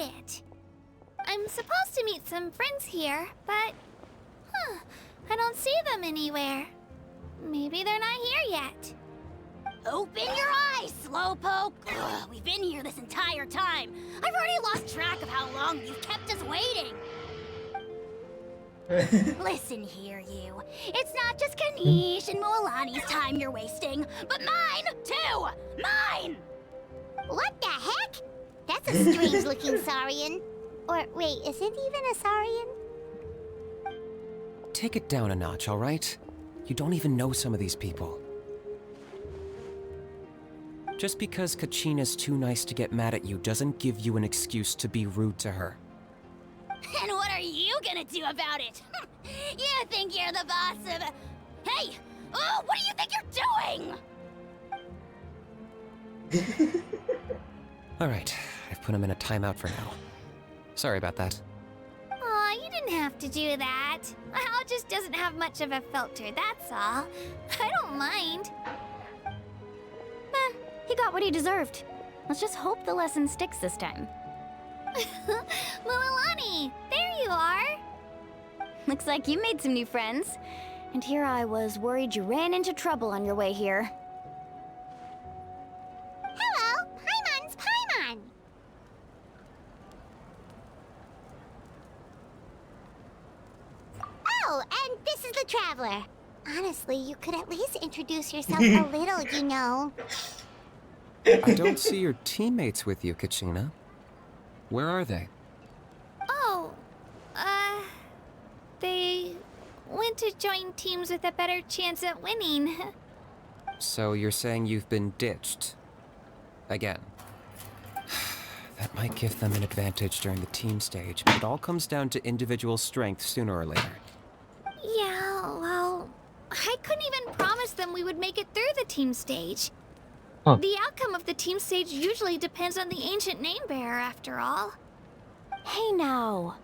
it. I'm supposed to meet some friends here, but... I don't see them anywhere. Maybe they're not here yet. Open your eyes, Slowpoke! Ugh, we've been here this entire time. I've already lost track of how long you've kept us waiting. Listen here, you. It's not just Kanish and Moalani's time you're wasting, but mine, too! Mine! What the heck? That's a strange-looking Saurian. Or, wait, is it even a Saurian? Take it down a notch, all right? You don't even know some of these people. Just because Kachina's too nice to get mad at you doesn't give you an excuse to be rude to her. And what are you gonna do about it? You think you're the boss of... Hey! Oh, what do you think you're doing? All right, I've put him in a timeout for now. Sorry about that. Aw, you didn't have to do that. Hal just doesn't have much of a filter, that's all. I don't mind. He got what he deserved. Let's just hope the lesson sticks this time. Moalani, there you are. Looks like you made some new friends. And here I was worried you ran into trouble on your way here. Hello, Paimon's Paimon. Oh, and this is the Traveler. Honestly, you could at least introduce yourself a little, you know. I don't see your teammates with you, Kachina. Where are they? Oh, they went to join teams with a better chance at winning. So you're saying you've been ditched? Again. That might give them an advantage during the team stage, but it all comes down to individual strength sooner or later. Yeah, well, I couldn't even promise them we would make it through the team stage. Huh. The outcome of the team stage usually depends on the ancient name bearer, after all. Hey now.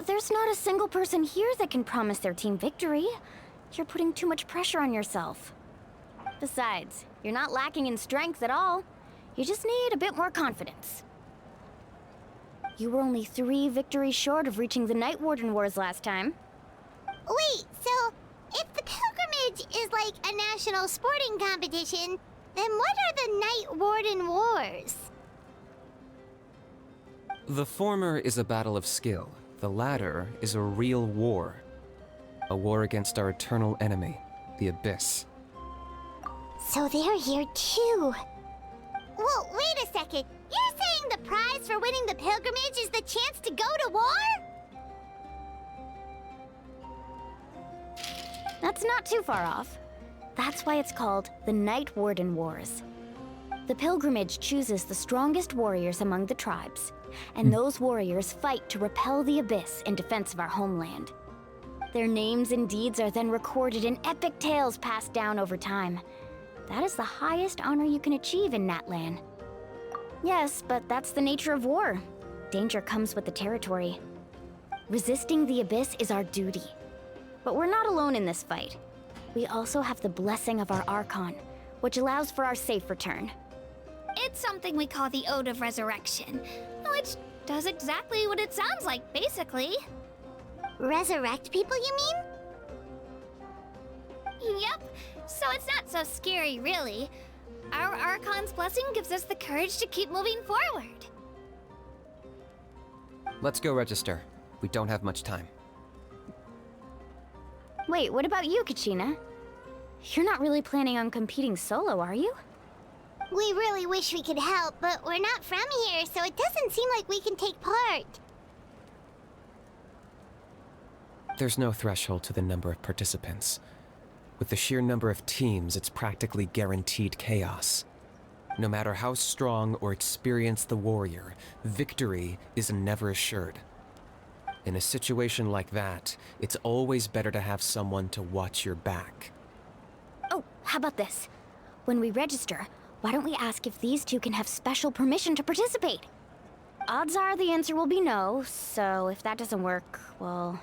There's not a single person here that can promise their team victory. You're putting too much pressure on yourself. Besides, you're not lacking in strength at all. You just need a bit more confidence. You were only 3 victories short of reaching the Night Warden Wars last time. Wait, so if the pilgrimage is like a national sporting competition, then what are the Night Warden Wars? The former is a battle of skill. The latter is a real war. A war against our eternal enemy, the Abyss. So they're here too. Well, wait a second. You're saying the prize for winning the pilgrimage is the chance to go to war? That's not too far off. That's why it's called the Night Warden Wars. The pilgrimage chooses the strongest warriors among the tribes, and those warriors fight to repel the Abyss in defense of our homeland. Their names and deeds are then recorded in epic tales passed down over time. That is the highest honor you can achieve in Natlan. Yes, but that's the nature of war. Danger comes with the territory. Resisting the Abyss is our duty. But we're not alone in this fight. We also have the blessing of our Archon, which allows for our safe return. It's something we call the Ode of Resurrection, which does exactly what it sounds like, basically. Resurrect people, you mean? Yep, so it's not so scary, really. Our Archon's blessing gives us the courage to keep moving forward. Let's go register. We don't have much time. Wait, what about you, Kachina? You're not really planning on competing solo, are you? We really wish we could help, but we're not from here, so it doesn't seem like we can take part. There's no threshold to the number of participants. With the sheer number of teams, it's practically guaranteed chaos. No matter how strong or experienced the warrior, victory is never assured. In a situation like that, it's always better to have someone to watch your back. Oh, how about this? When we register, why don't we ask if these two can have special permission to participate? Odds are the answer will be no, so if that doesn't work, well...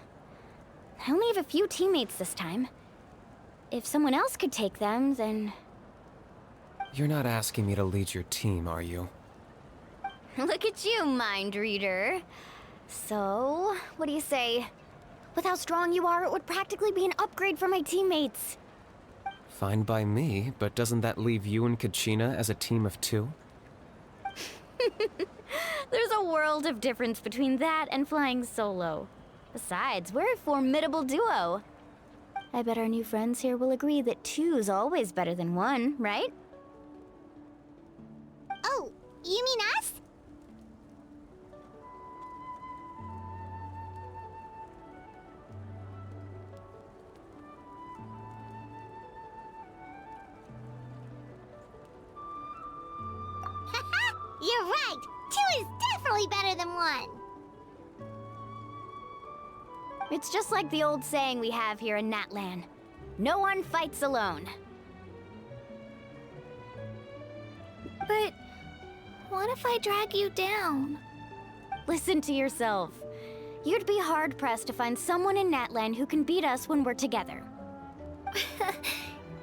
I only have a few teammates this time. If someone else could take them, then... You're not asking me to lead your team, are you? Look at you, mind reader. So, what do you say? With how strong you are, it would practically be an upgrade for my teammates. Fine by me, but doesn't that leave you and Kachina as a team of 2? There's a world of difference between that and flying solo. Besides, we're a formidable duo. I bet our new friends here will agree that 2's always better than 1, right? Oh, you mean us? You're right! 2 is definitely better than 1! It's just like the old saying we have here in Natlan. No one fights alone. But what if I drag you down? Listen to yourself. You'd be hard-pressed to find someone in Natlan who can beat us when we're together.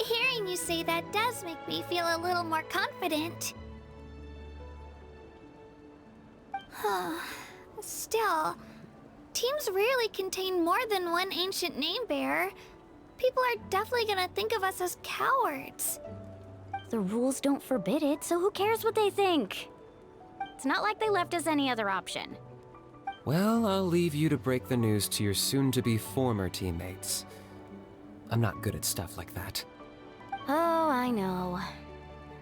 Hearing you say that does make me feel a little more confident. Still, teams rarely contain more than one ancient name bearer. People are definitely gonna think of us as cowards. The rules don't forbid it, so who cares what they think? It's not like they left us any other option. Well, I'll leave you to break the news to your soon-to-be former teammates. I'm not good at stuff like that. Oh, I know.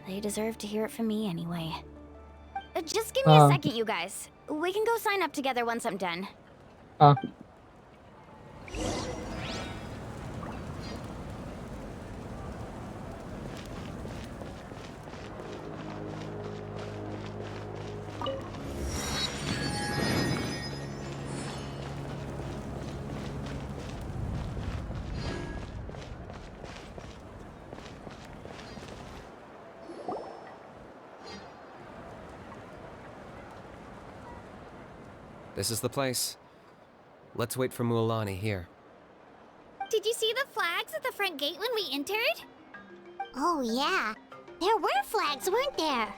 They deserve to hear it from me anyway. Just give me a second, you guys. We can go sign up together once I'm done. This is the place. Let's wait for Mualani here. Did you see the flags at the front gate when we entered? Oh, yeah. There were flags, weren't there?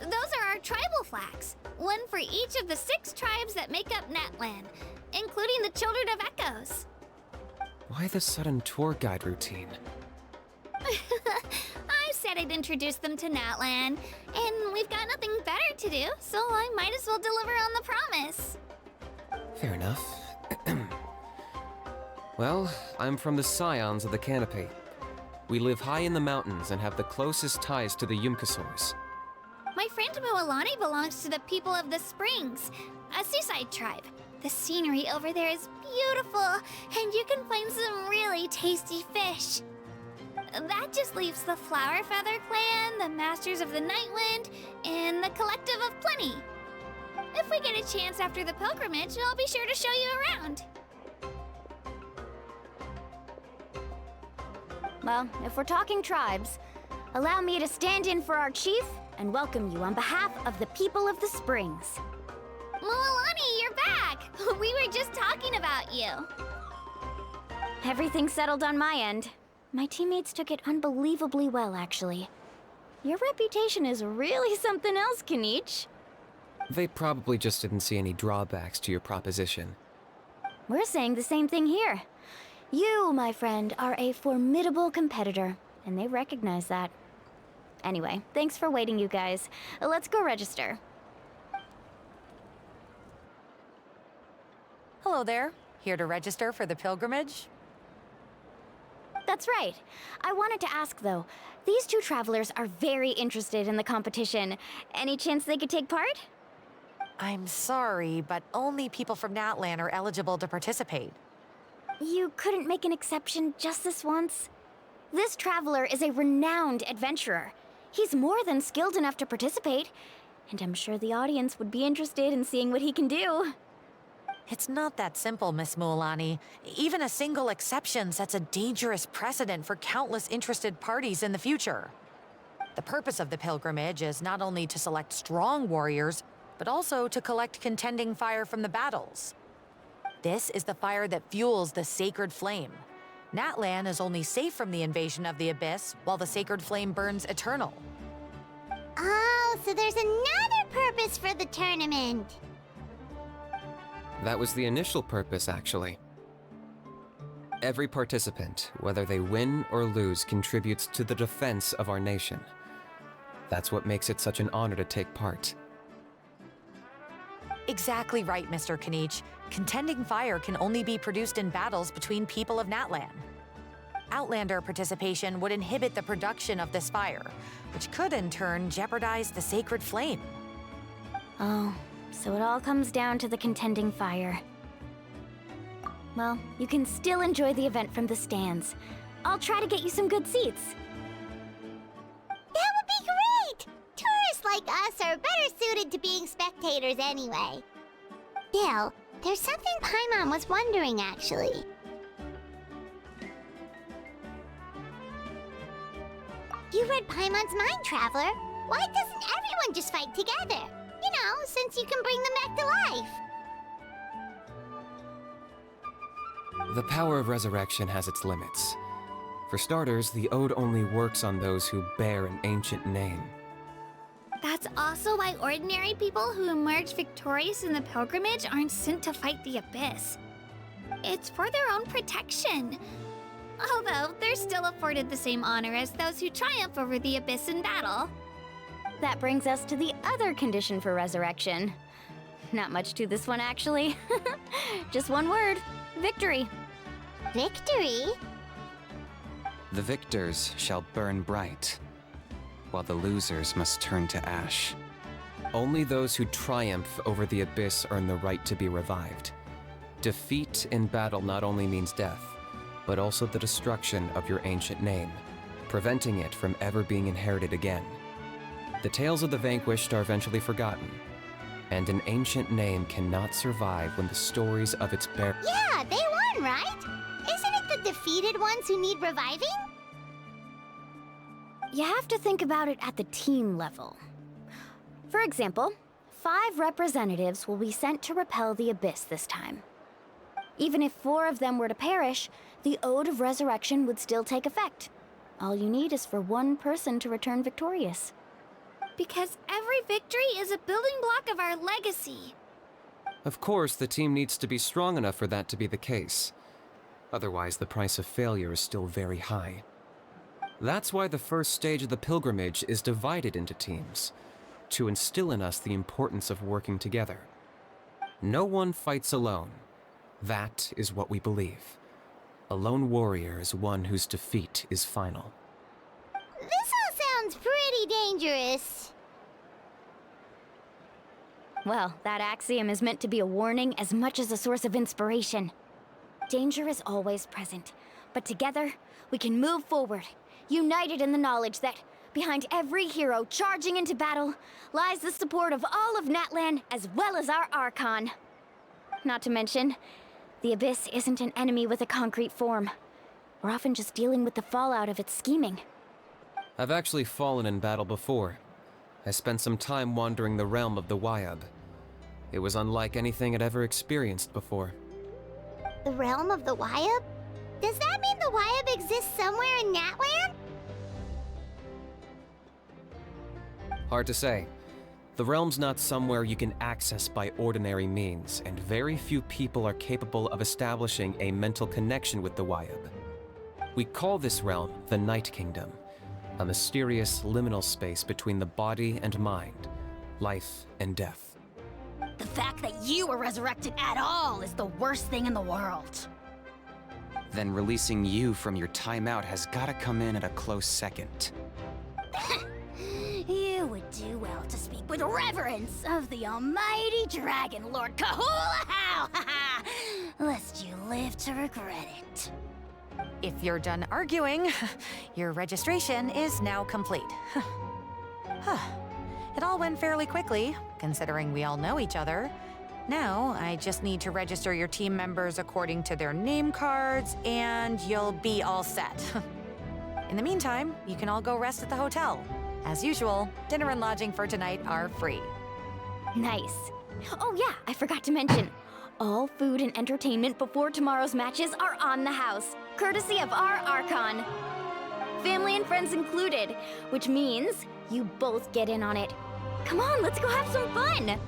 Those are our tribal flags. One for each of the 6 tribes that make up Natlan, including the Children of Echoes. Why the sudden tour guide routine? I said I'd introduce them to Natlan, and we've got nothing better to do, so I might as well deliver on the promise. Fair enough. Well, I'm from the Scions of the Canopy. We live high in the mountains and have the closest ties to the Yumkasaurs. My friend Mualani belongs to the people of the Springs, a seaside tribe. The scenery over there is beautiful, and you can find some really tasty fish. That just leaves the Flower Feather Clan, the Masters of the Nightwind, and the Collective of Plenty. If we get a chance after the pilgrimage, I'll be sure to show you around. Well, if we're talking tribes, allow me to stand in for our chief and welcome you on behalf of the people of the Springs. Mualani, you're back! We were just talking about you. Everything's settled on my end. My teammates took it unbelievably well, actually. Your reputation is really something else, Kanich. They probably just didn't see any drawbacks to your proposition. We're saying the same thing here. You, my friend, are a formidable competitor, and they recognize that. Anyway, thanks for waiting, you guys. Let's go register. Hello there. Here to register for the pilgrimage? That's right. I wanted to ask, though. These 2 travelers are very interested in the competition. Any chance they could take part? I'm sorry, but only people from Natlan are eligible to participate. You couldn't make an exception just this once? This traveler is a renowned adventurer. He's more than skilled enough to participate, and I'm sure the audience would be interested in seeing what he can do. It's not that simple, Miss Mualani. Even a single exception sets a dangerous precedent for countless interested parties in the future. The purpose of the pilgrimage is not only to select strong warriors, but also to collect contending fire from the battles. This is the fire that fuels the sacred flame. Natlan is only safe from the invasion of the Abyss, while the sacred flame burns eternal. Oh, Oh, so there's another purpose for the tournament. That was the initial purpose, actually. Every participant, whether they win or lose, contributes to the defense of our nation. That's what makes it such an honor to take part. Exactly right, Mr. Kanich. Contending fire can only be produced in battles between people of Natlan. Outlander participation would inhibit the production of this fire, which could in turn jeopardize the sacred flame. Oh, so it all comes down to the contending fire. Well, you can still enjoy the event from the stands. I'll try to get you some good seats. That would be great! Tourists like us are better suited to being spectators anyway. Bill, there's something Paimon was wondering, actually. You read Paimon's Mind Traveler. Why doesn't everyone just fight together? You know, since you can bring them back to life. The power of resurrection has its limits. For starters, the Ode only works on those who bear an ancient name. That's also why ordinary people who emerge victorious in the pilgrimage aren't sent to fight the Abyss. It's for their own protection. Although, they're still afforded the same honor as those who triumph over the Abyss in battle. That brings us to the other condition for resurrection. Not much to this one, actually. Just one word: victory. Victory? The victors shall burn bright, while the losers must turn to ash. Only those who triumph over the Abyss earn the right to be revived. Defeat in battle not only means death, but also the destruction of your ancient name, preventing it from ever being inherited again. The tales of the vanquished are eventually forgotten, and an ancient name cannot survive when the stories of its Yeah, they won, right? Isn't it the defeated ones who need reviving? You have to think about it at the team level. For example, 5 representatives will be sent to repel the Abyss this time. Even if 4 of them were to perish, the Ode of Resurrection would still take effect. All you need is for one person to return victorious. Because every victory is a building block of our legacy. Of course, the team needs to be strong enough for that to be the case. Otherwise, the price of failure is still very high. That's why the first stage of the pilgrimage is divided into teams, to instill in us the importance of working together. No one fights alone. That is what we believe. A lone warrior is one whose defeat is final. This all sounds pretty dangerous. Well, that axiom is meant to be a warning as much as a source of inspiration. Danger is always present, but together, we can move forward, united in the knowledge that behind every hero charging into battle lies the support of all of Natlan as well as our Archon. Not to mention, the Abyss isn't an enemy with a concrete form. We're often just dealing with the fallout of its scheming. I've actually fallen in battle before. I spent some time wandering the realm of the Wyab. It was unlike anything I'd ever experienced before. The realm of the Wyab? Does that mean the Wyab exists somewhere in Natlan? Hard to say. The realm's not somewhere you can access by ordinary means, and very few people are capable of establishing a mental connection with the Wyab. We call this realm the Night Kingdom, a mysterious liminal space between the body and mind, life and death. The fact that you were resurrected at all is the worst thing in the world. Then releasing you from your timeout has gotta come in at a close second. You would do well to speak with reverence of the almighty Dragon Lord Kahula-How! Lest you live to regret it. If you're done arguing, your registration is now complete. It all went fairly quickly, considering we all know each other. Now, I just need to register your team members according to their name cards, and you'll be all set. In the meantime, you can all go rest at the hotel. As usual, dinner and lodging for tonight are free. Nice. Oh yeah, I forgot to mention. All food and entertainment before tomorrow's matches are on the house, courtesy of our Archon. Family and friends included, which means you both get in on it. Come on, let's go have some fun!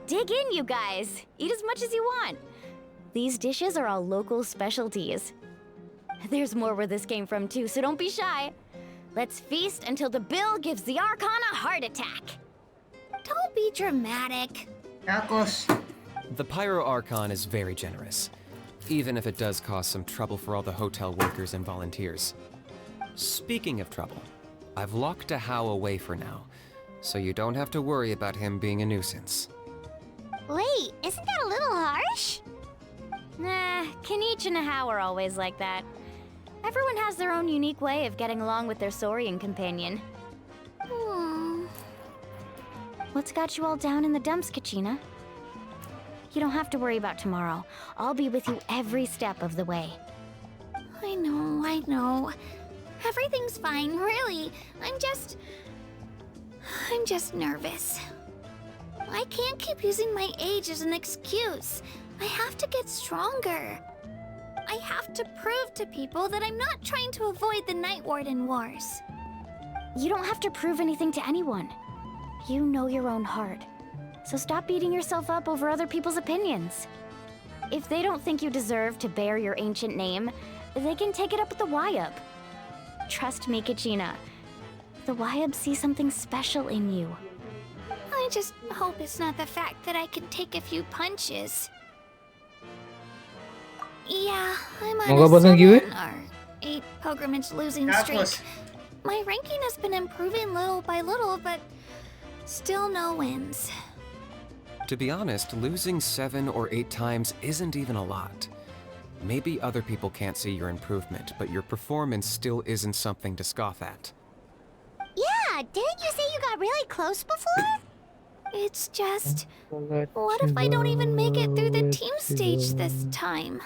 Dig in, you guys! Eat as much as you want! These dishes are all local specialties. There's more where this came from too, so don't be shy. Let's feast until the bill gives the Archon a heart attack. Don't be dramatic. Tacos. The Pyro Archon is very generous, even if it does cause some trouble for all the hotel workers and volunteers. Speaking of trouble, I've locked a How away for now, so you don't have to worry about him being a nuisance. Wait, isn't that a little harsh? Nah, Kanich and How are always like that. Everyone has their own unique way of getting along with their Saurian companion. What's got you all down in the dumps, Kachina? You don't have to worry about tomorrow. I'll be with you every step of the way. I know. Everything's fine, really. I'm just nervous. I can't keep using my age as an excuse. I have to get stronger. I have to prove to people that I'm not trying to avoid the Night Warden Wars. You don't have to prove anything to anyone. You know your own heart. So stop beating yourself up over other people's opinions. If they don't think you deserve to bear your ancient name, they can take it up with the Wyab. Trust me, Kachina. The Wyab see something special in you. I just hope it's not the fact that I can take a few punches. Yeah, I'm on Moga a bosan give 7 or 8 pilgrimage losing streak. Tacos. My ranking has been improving little by little, but still no wins. To be honest, losing 7 or 8 times isn't even a lot. Maybe other people can't see your improvement, but your performance still isn't something to scoff at. Yeah, didn't you say you got really close before? It's just, what if I don't even make it through the team stage this time?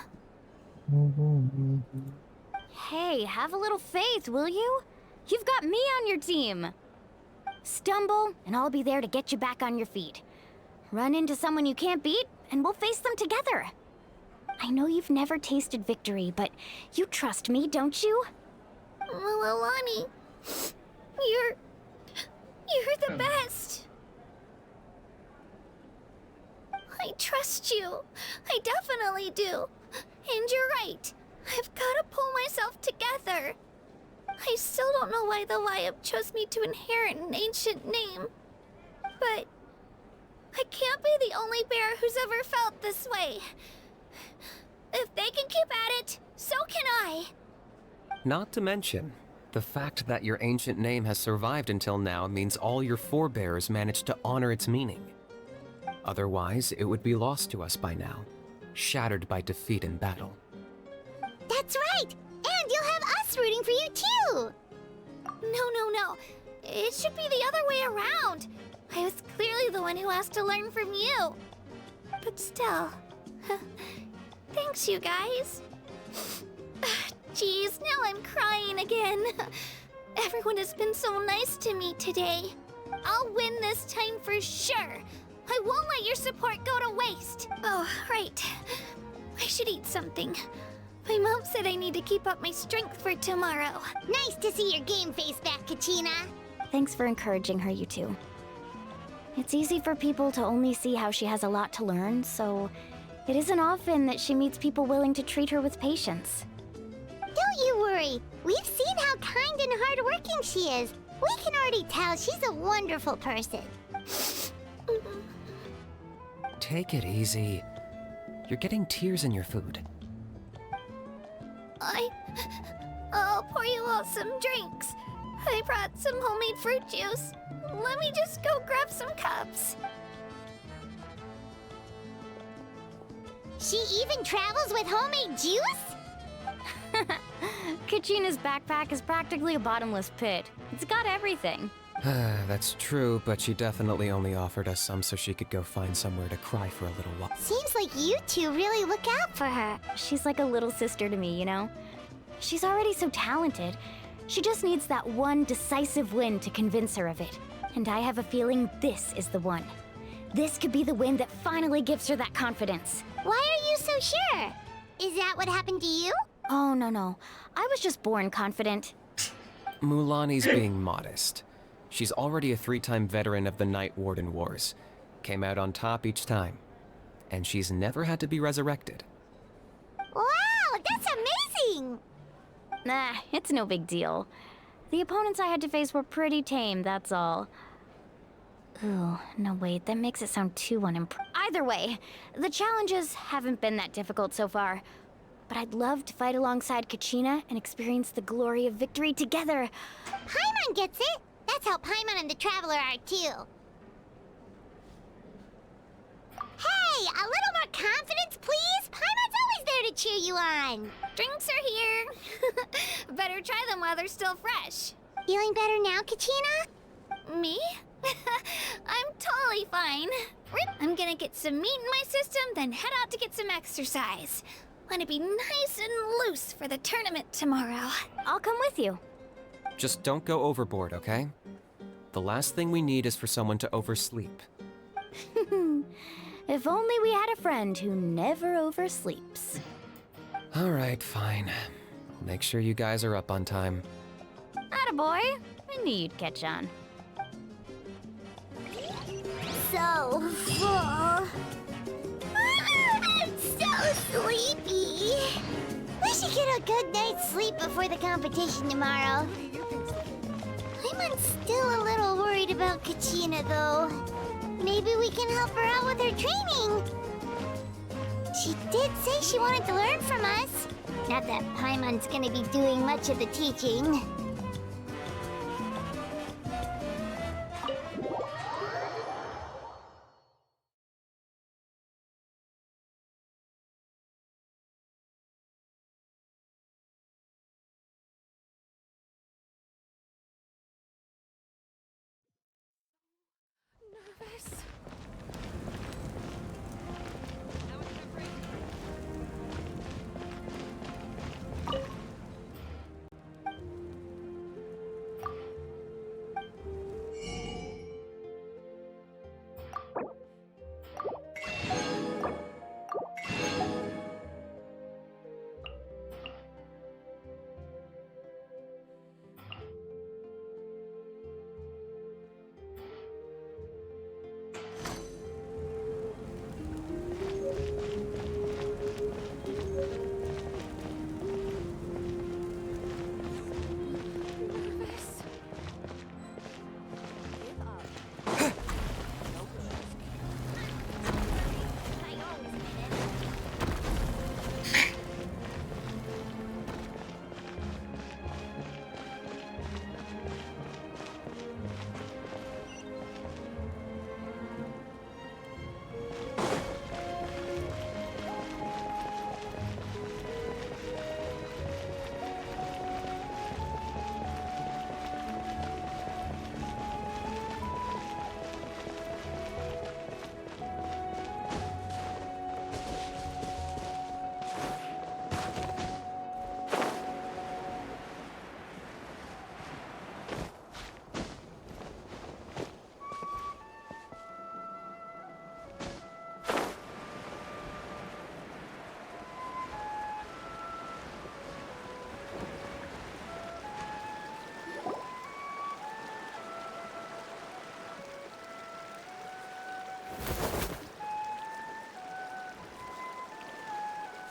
Hey, have a little faith, will you? You've got me on your team. Stumble, and I'll be there to get you back on your feet. Run into someone you can't beat, and we'll face them together. I know you've never tasted victory, but you trust me, don't you? Alani, you're the best. I trust you. I definitely do. And you're right. I've got to pull myself together. I still don't know why the Wyab chose me to inherit an ancient name. But I can't be the only bear who's ever felt this way. If they can keep at it, so can I. Not to mention, the fact that your ancient name has survived until now means all your forebears managed to honor its meaning. Otherwise, it would be lost to us by now, shattered by defeat in battle. That's right! And you'll have us rooting for you too! No. It should be the other way around. I was clearly the one who asked to learn from you. But still, thanks you guys. Geez, now I'm crying again. Everyone has been so nice to me today. I'll win this time for sure. I won't let your support go to waste. Oh, right. I should eat something. My mom said I need to keep up my strength for tomorrow. Nice to see your game face back, Kachina. Thanks for encouraging her, you two. It's easy for people to only see how she has a lot to learn, so it isn't often that she meets people willing to treat her with patience. Don't you worry. We've seen how kind and hardworking she is. We can already tell she's a wonderful person. Take it easy. You're getting tears in your food. I'll pour you all some drinks. I brought some homemade fruit juice. Let me just go grab some cups. She even travels with homemade juice? Kachina's backpack is practically a bottomless pit. It's got everything. That's true, but she definitely only offered us some so she could go find somewhere to cry for a little while. Seems like you two really look out for her. She's like a little sister to me, you know? She's already so talented. She just needs that one decisive win to convince her of it. And I have a feeling this is the one. This could be the win that finally gives her that confidence. Why are you so sure? Is that what happened to you? Oh, no. I was just born confident. Mulaney's being modest. She's already a 3-time veteran of the Night Warden Wars. Came out on top each time. And she's never had to be resurrected. Wow, that's amazing! Nah, it's no big deal. The opponents I had to face were pretty tame, that's all. Ooh, no wait, that makes it sound too Either way, the challenges haven't been that difficult so far. But I'd love to fight alongside Kachina and experience the glory of victory together. Paimon gets it! That's how Paimon and the Traveler are too. Hey, a little more confidence, please! Paimon's always there to cheer you on! Drinks are here. Better try them while they're still fresh. Feeling better now, Kachina? Me? I'm totally fine. I'm gonna get some meat in my system, then head out to get some exercise. Want to be nice and loose for the tournament tomorrow. I'll come with you. Just don't go overboard, okay? The last thing we need is for someone to oversleep. If only we had a friend who never oversleeps. Alright, fine. I'll make sure you guys are up on time. Attaboy! I knew you'd catch on. So full. I'm so sleepy. We should get a good night's sleep before the competition tomorrow. I'm still a little worried about Kachina, though. Maybe we can help her out with her training. She did say she wanted to learn from us. Not that Paimon's gonna be doing much of the teaching.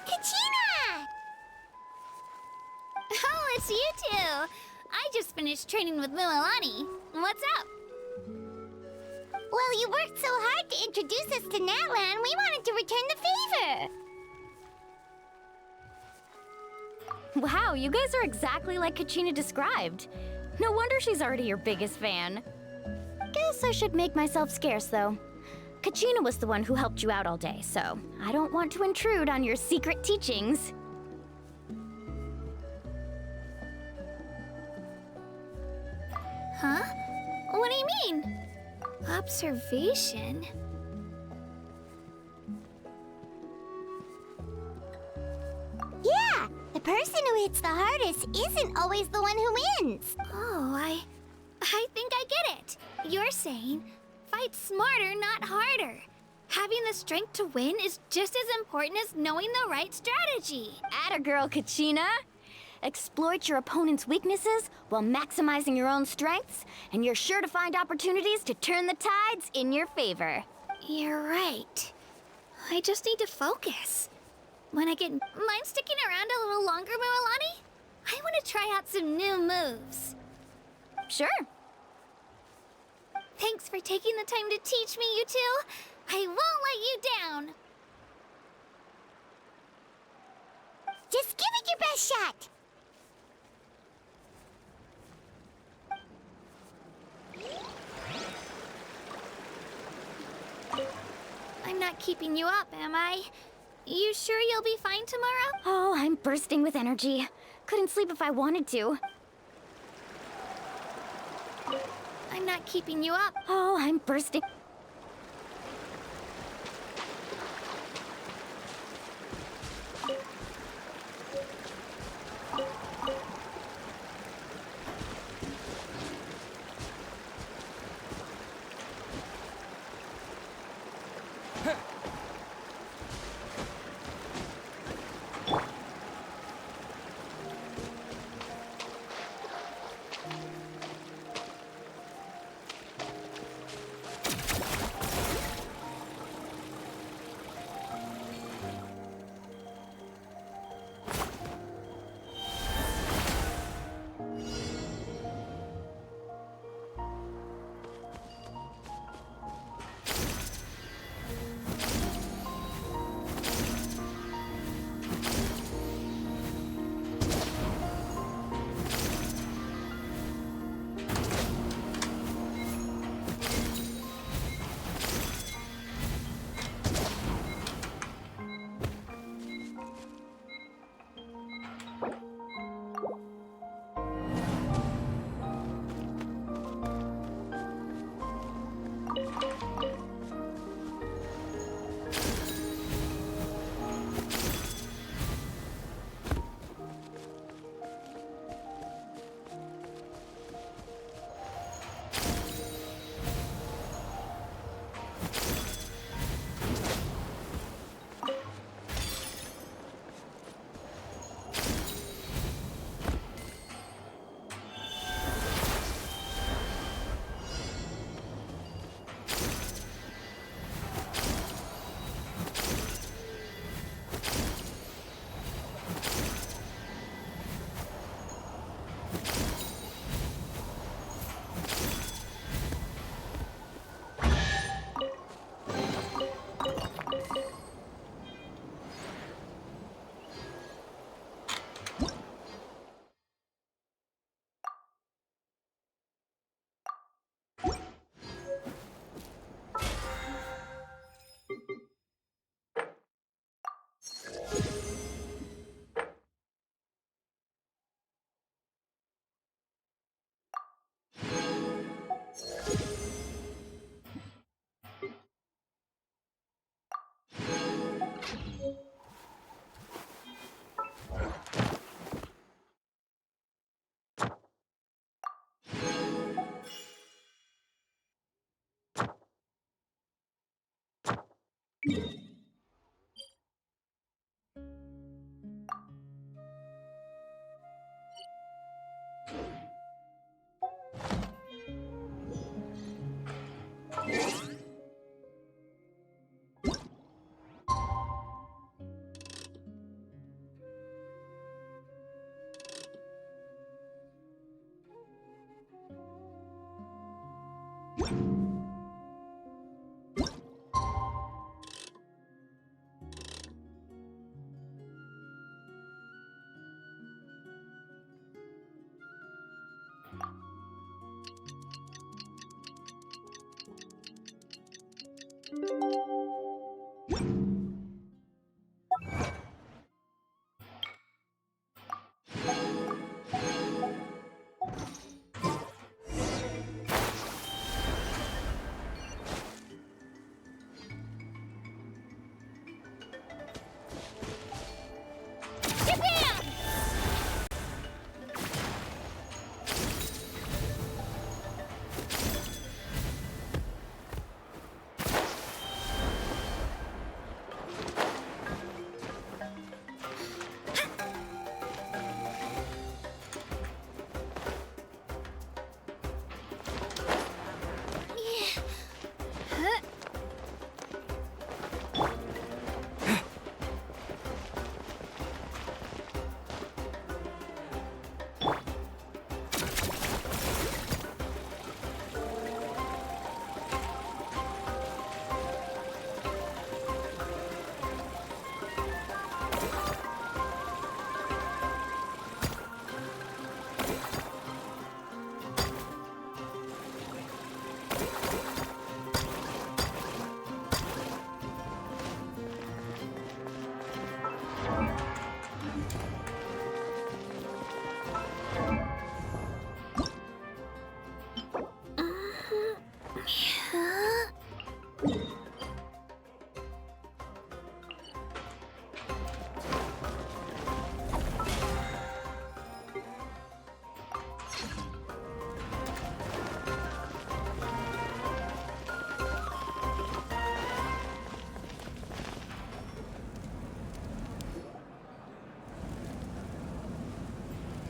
Kachina! Oh, it's you two. I just finished training with Mililani. What's up? Well, you worked so hard to introduce us to Natlan, we wanted to return the favor. Wow, you guys are exactly like Kachina described. No wonder she's already your biggest fan. Guess I should make myself scarce, though. Kachina was the one who helped you out all day, so I don't want to intrude on your secret teachings. Huh? What do you mean? Observation? Yeah, the person who hits the hardest isn't always the one who wins. Oh, I think I get it. You're saying fight smarter, not harder. Having the strength to win is just as important as knowing the right strategy. Atta girl, Kachina! Exploit your opponent's weaknesses while maximizing your own strengths, and you're sure to find opportunities to turn the tides in your favor. You're right. I just need to focus. When I get... Mind sticking around a little longer, Mualani? I want to try out some new moves. Sure. Thanks for taking the time to teach me, you two. I won't let you down. Just give it your best shot. I'm not keeping you up, am I? You sure you'll be fine tomorrow? Oh, I'm bursting with energy. Couldn't sleep if I wanted to. I'm not keeping you up. Oh, I'm bursting.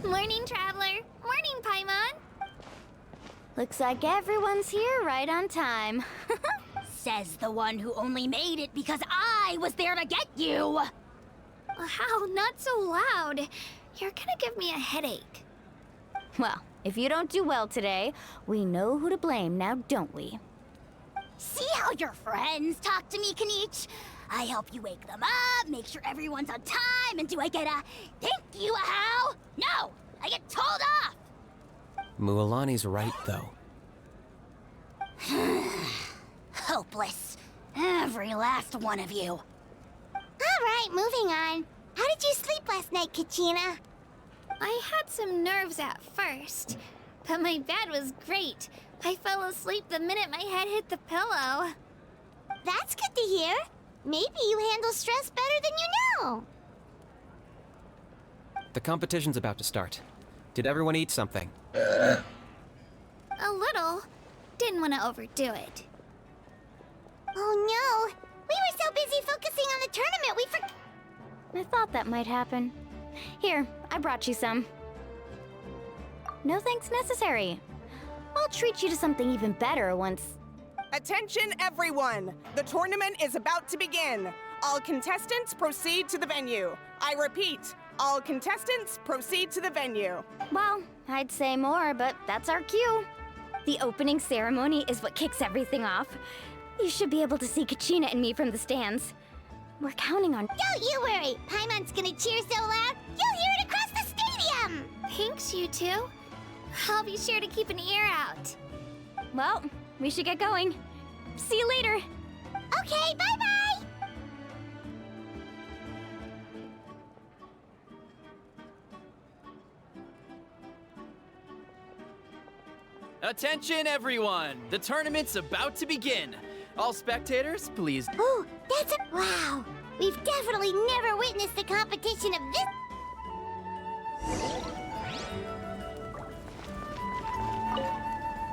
Morning, Traveler. Morning, Paimon. Looks like everyone's here right on time. Says the one who only made it because I was there to get you! Wow, not so loud. You're gonna give me a headache. Well, if you don't do well today, we know who to blame now, don't we? See how your friends talk to me, Kanich? I help you wake them up, make sure everyone's on time, and do I get a thank you, how? No! I get told off! Mualani's right, though. Hopeless. Every last one of you. Alright, moving on. How did you sleep last night, Kachina? I had some nerves at first, but my bed was great. I fell asleep the minute my head hit the pillow. That's good to hear. Maybe you handle stress better than you know. The competition's about to start. Did everyone eat something? A little. Didn't want to overdo it. Oh no! We were so busy focusing on the tournament, we forgot. I thought that might happen. Here, I brought you some. No thanks necessary. I'll treat you to something even better once... Attention everyone! The tournament is about to begin. All contestants proceed to the venue. I repeat, all contestants proceed to the venue. Well, I'd say more, but that's our cue. The opening ceremony is what kicks everything off. You should be able to see Kachina and me from the stands. We're counting on... Don't you worry! Paimon's gonna cheer so loud, you'll hear it across the stadium! Thanks, you two. I'll be sure to keep an ear out. Well, we should get going. See you later. Okay, bye-bye! Attention, everyone! The tournament's about to begin. All spectators, please. Ooh, that's a... Wow! We've definitely never witnessed a competition of this...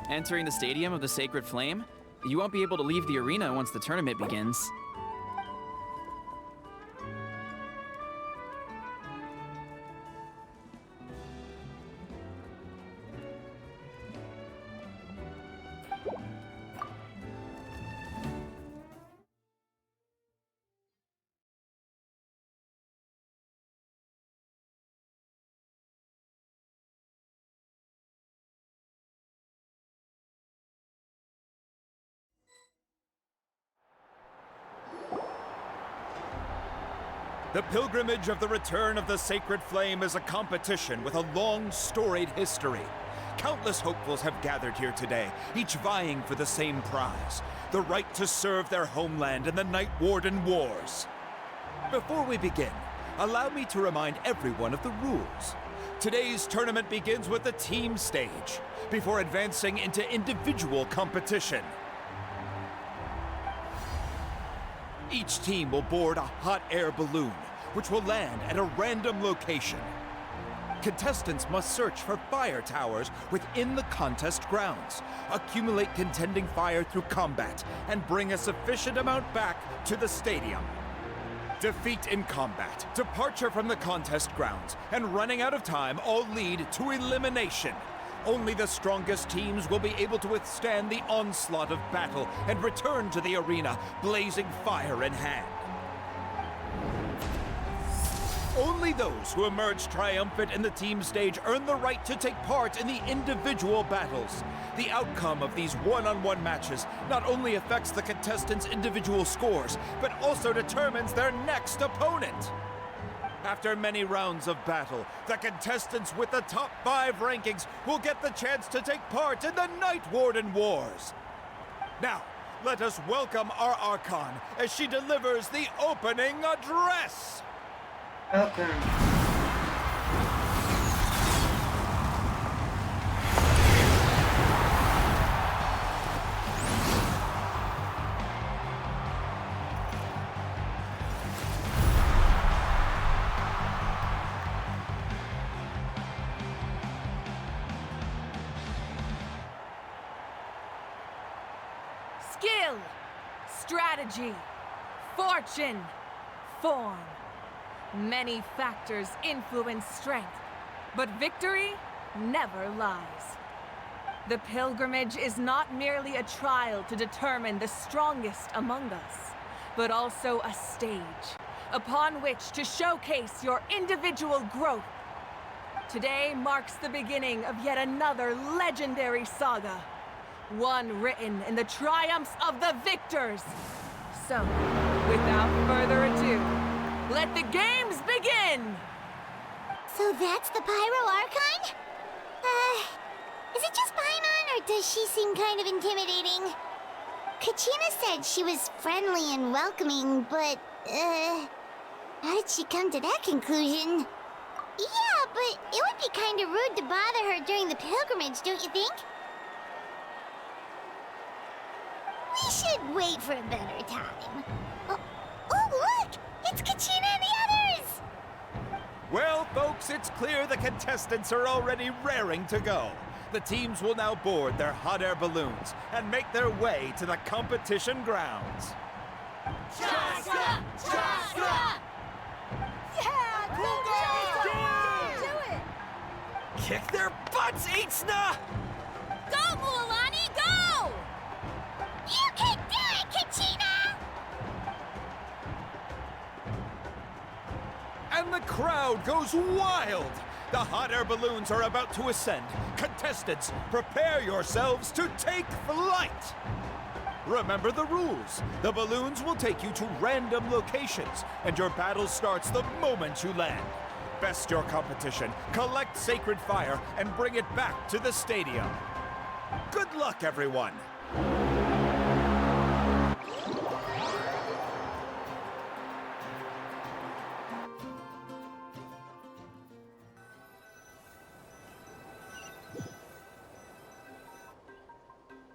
Entering the Stadium of the Sacred Flame, you won't be able to leave the arena once the tournament begins. The pilgrimage of the return of the Sacred Flame is a competition with a long, storied history. Countless hopefuls have gathered here today, each vying for the same prize, the right to serve their homeland in the Night Warden Wars. Before we begin, allow me to remind everyone of the rules. Today's tournament begins with the team stage, before advancing into individual competition. Each team will board a hot air balloon, which will land at a random location. Contestants must search for fire towers within the contest grounds, accumulate contending fire through combat, and bring a sufficient amount back to the stadium. Defeat in combat, departure from the contest grounds, and running out of time all lead to elimination. Only the strongest teams will be able to withstand the onslaught of battle and return to the arena, blazing fire in hand. Only those who emerge triumphant in the team stage earn the right to take part in the individual battles. The outcome of these one-on-one matches not only affects the contestants' individual scores, but also determines their next opponent. After many rounds of battle, the contestants with the top 5 rankings will get the chance to take part in the Night Warden Wars. Now, let us welcome our Archon as she delivers the opening address. Welcome. Skill, strategy, fortune, form. Many factors influence strength, but victory never lies. The pilgrimage is not merely a trial to determine the strongest among us, but also a stage upon which to showcase your individual growth. Today marks the beginning of yet another legendary saga, one written in the triumphs of the victors. So, without further ado, let the games begin! So that's the Pyro Archon? Is it just Paimon, or does she seem kind of intimidating? Kachina said she was friendly and welcoming, but, how did she come to that conclusion? Yeah, but it would be kind of rude to bother her during the pilgrimage, don't you think? We should wait for a better time. Oh, look! It's Kachina and the others! Well, folks, it's clear the contestants are already raring to go. The teams will now board their hot air balloons and make their way to the competition grounds. Chaska! Chaska! Yeah! Cool! Do it! Kick their butts, Itzna! Go, Mualani, go! You can do it, Kachina! And the crowd goes wild! The hot air balloons are about to ascend. Contestants, prepare yourselves to take flight! Remember the rules. The balloons will take you to random locations, and your battle starts the moment you land. Best your competition, collect sacred fire, and bring it back to the stadium. Good luck, everyone!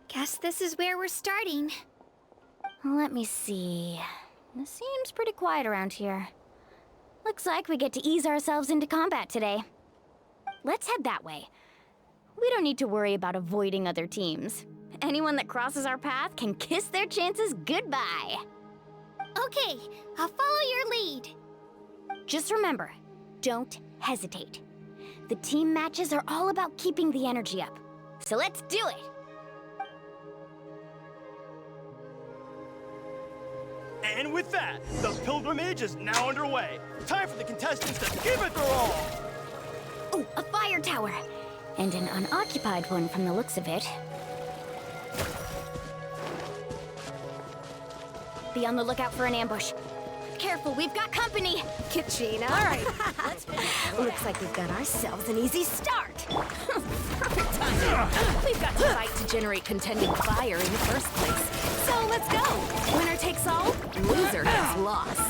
Guess this is where we're starting. Let me see. It seems pretty quiet around here. Looks like we get to ease ourselves into combat today. Let's head that way. We don't need to worry about avoiding other teams. Anyone that crosses our path can kiss their chances goodbye. Okay, I'll follow your lead. Just remember, don't hesitate. The team matches are all about keeping the energy up. So let's do it! And with that, the pilgrimage is now underway. Time for the contestants to give it their all! Oh, a fire tower! And an unoccupied one from the looks of it. Be on the lookout for an ambush. Careful, we've got company! Kachina. All right, let's finish. Looks like we've got ourselves an easy start. Perfect timing. We've got to fight to generate contending fire in the first place. So let's go. Winner takes all, loser gets lost.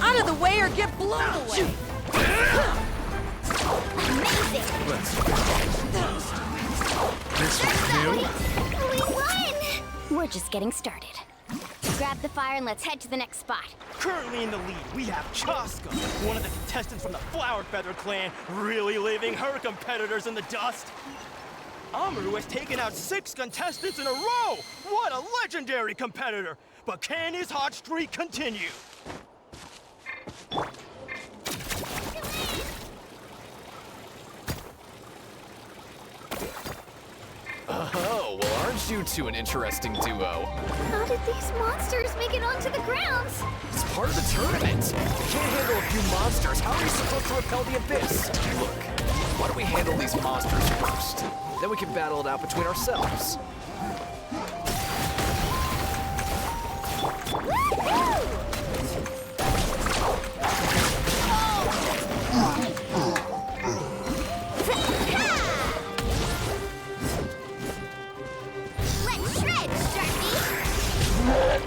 Out of the way or get blown away! Amazing! This is new. We won! We're just getting started. Grab the fire and let's head to the next spot. Currently in the lead, we have Chaska, one of the contestants from the Flower Feather clan, really leaving her competitors in the dust. Amaru has taken out 6 contestants in a row! What a legendary competitor! But can his hot streak continue? Oh, well, aren't you two an interesting duo? How did these monsters make it onto the grounds? It's part of the tournament. If you can't handle a few monsters, how are you supposed to repel the abyss? Look, why don't we handle these monsters first? Then we can battle it out between ourselves. Let's shred, Sharpie!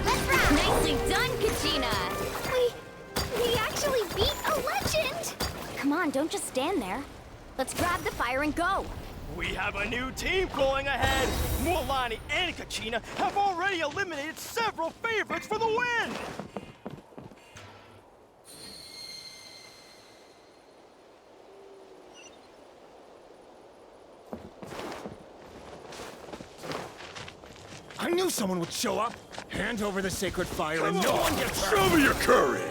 Let's rock! Nicely done, Kachina! We actually beat a legend! Come on, don't just stand there. Let's grab the fire and go. We have a new team going ahead. Mualani and Kachina have already eliminated several favorites for the win. I knew someone would show up. Hand over the sacred fire and no one gets hurt. Show me your courage.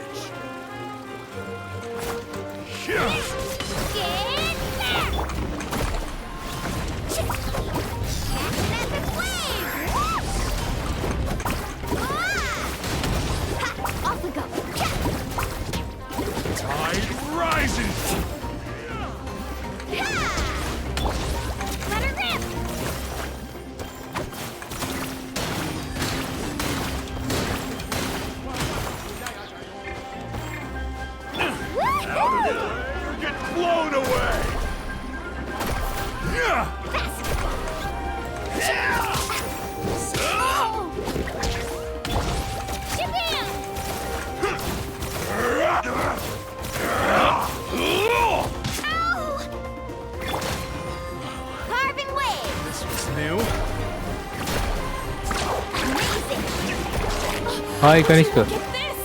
Off we go. Tide rises. Let her rip! Out of the way or get blown away. Carving wave! This was new. Hi, Kanishka. Get this!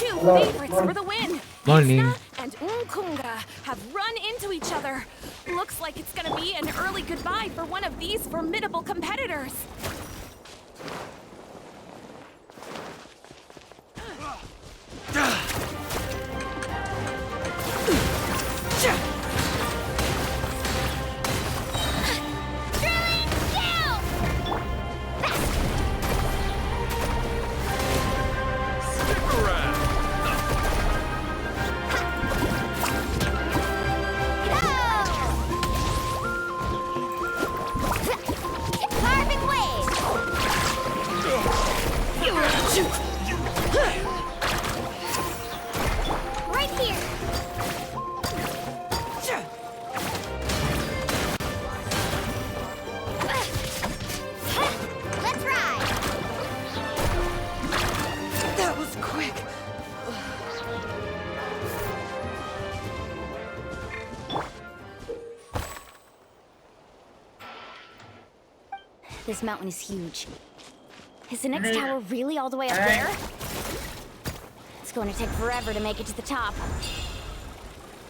2 favorites for the win! Morning. Isna and Unkunga have run into each other. Looks like it's gonna be an early goodbye for one of these formidable competitors. Carving wave! Right here! Let's ride! That was quick. This mountain is huge. Is the next tower really all the way up there? It's going to take forever to make it to the top.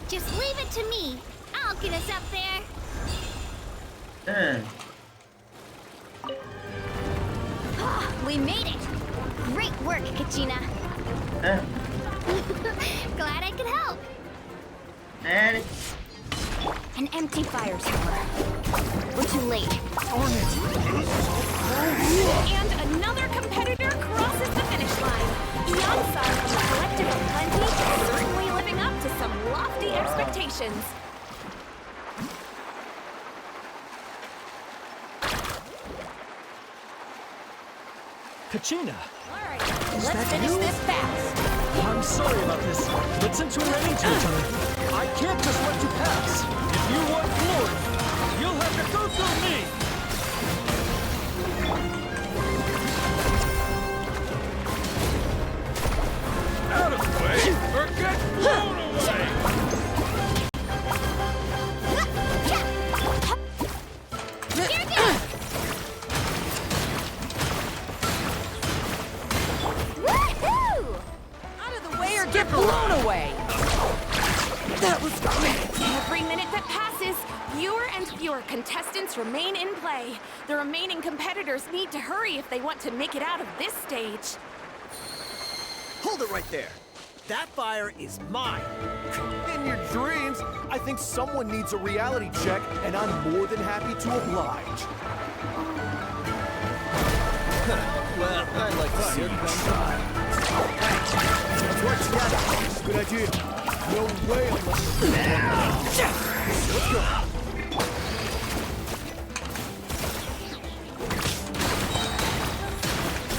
Just leave it to me. I'll get us up there. We made it! Great work, Kachina. Glad I could help. An empty fire tower. We're too late. And congratulations. Kachina! Alright, let's finish this fast. I'm sorry about this. Listen to an angel, Johnny. I can't just let you pass. If you want glory, you'll have to go through me. Out of the way, or get blown away! Get blown away! That was great! Every minute that passes, fewer and fewer contestants remain in play. The remaining competitors need to hurry if they want to make it out of this stage. Hold it right there. That fire is mine. In your dreams, I think someone needs a reality check, and I'm more than happy to oblige. Well, I'd like to see you try. Let's work together. Good idea. No way I'm letting you. Let's go.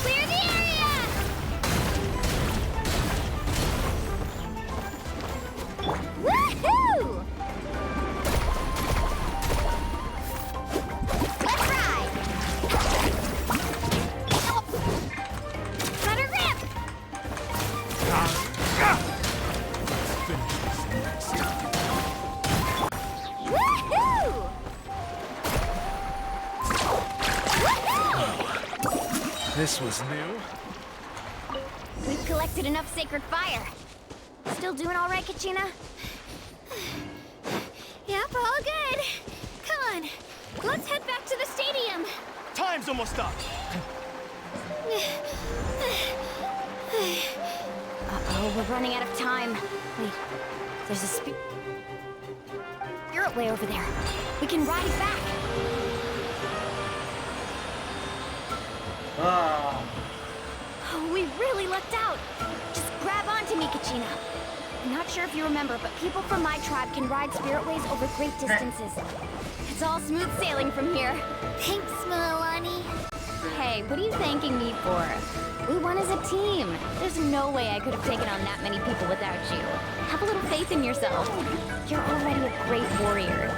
Clear the area! Woohoo! Let's ride! Let her rip! Woohoo! This was new. We've collected enough sacred fire. Still doing all right, Kachina? Yep, all good. Come on, let's head back to the stadium. Time's almost up. Uh-oh, we're running out of time. Wait, there's a spirit way over there. We can ride it back. Oh. Oh, we really lucked out. Just grab onto me, Kachina. I'm not sure if you remember, but people from my tribe can ride spiritways over great distances. It's all smooth sailing from here. Thanks, Milani. Hey, what are you thanking me for? We won as a team. There's no way I could have taken on that many people without you. Have a little faith in yourself. You're already a great warrior.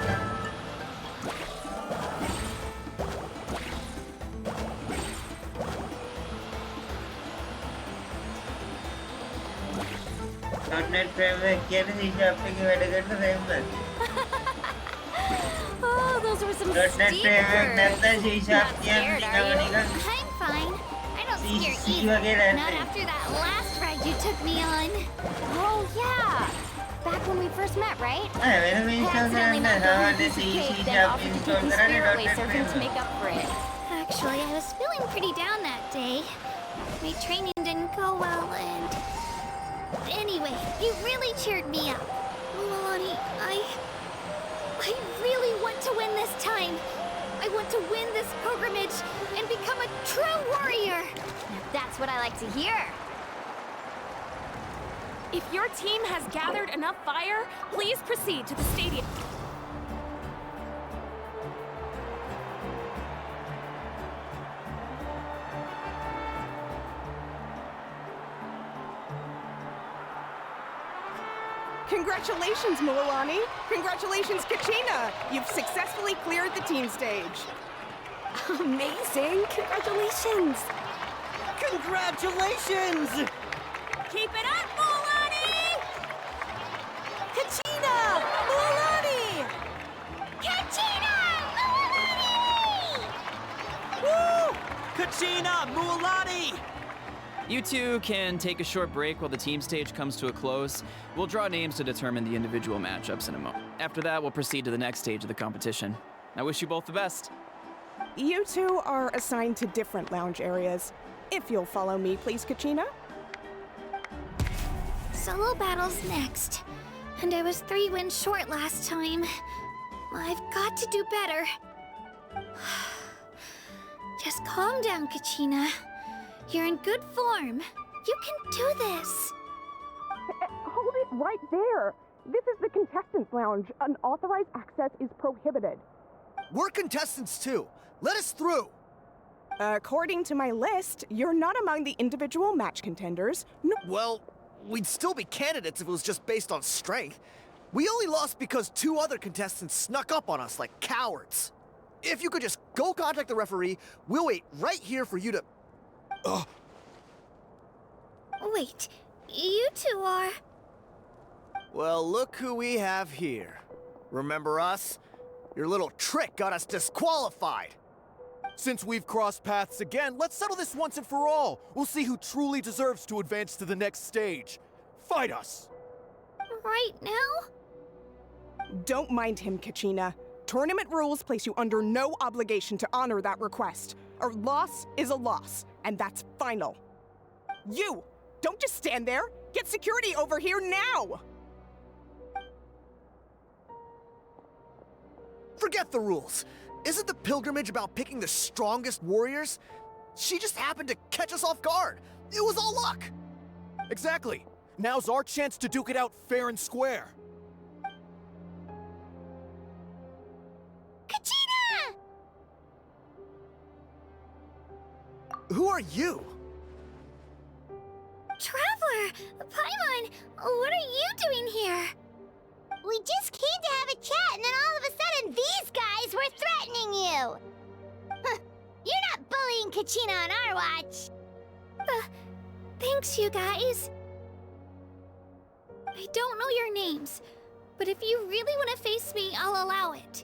Oh, those were some steep curves. Not scared, are you? I'm fine. I don't scare either. Not after that last ride you took me on. Oh, yeah. Back when we first met, right? I accidentally knocked over a piece of cake, then offered to take me spiritway surfing to make up for it. Actually, I was feeling pretty down that day. My training didn't go well, and... Anyway, you really cheered me up. Milani, I really want to win this time. I want to win this pilgrimage and become a true warrior. Now that's what I like to hear. If your team has gathered enough fire, please proceed to the stadium. Congratulations, Milani. Congratulations, Kachina. You've successfully cleared the team stage. Amazing. Congratulations. Congratulations! Keep it up, Milani! Kachina! Milani! Kachina! Milani! Woo! Kachina! Mualani! You two can take a short break while the team stage comes to a close. We'll draw names to determine the individual matchups in a moment. After that, we'll proceed to the next stage of the competition. I wish you both the best. You two are assigned to different lounge areas. If you'll follow me, please, Kachina. Solo battle's next. And I was 3 wins short last time. I've got to do better. Just calm down, Kachina. You're in good form. You can do this. Hold it right there. This is the contestants' lounge. Unauthorized access is prohibited. We're contestants too. Let us through. According to my list, you're not among the individual match contenders. No. Well, we'd still be candidates if it was just based on strength. We only lost because 2 other contestants snuck up on us like cowards. If you could just go contact the referee, we'll wait right here for you to... Wait, you two are... Well, look who we have here. Remember us? Your little trick got us disqualified. Since we've crossed paths again, let's settle this once and for all. We'll see who truly deserves to advance to the next stage. Fight us! Right now? Don't mind him, Kachina. Tournament rules place you under no obligation to honor that request. A loss is a loss, and that's final. You! Don't just stand there! Get security over here now! Forget the rules. Isn't the pilgrimage about picking the strongest warriors? She just happened to catch us off guard. It was all luck. Exactly. Now's our chance to duke it out fair and square. Kachina! Who are you? Traveler! Paimon! What are you doing here? We just came to have a chat, and then all of a sudden these guys were threatening you! Huh, you're not bullying Kachina on our watch! Thanks, you guys. I don't know your names, but if you really want to face me, I'll allow it.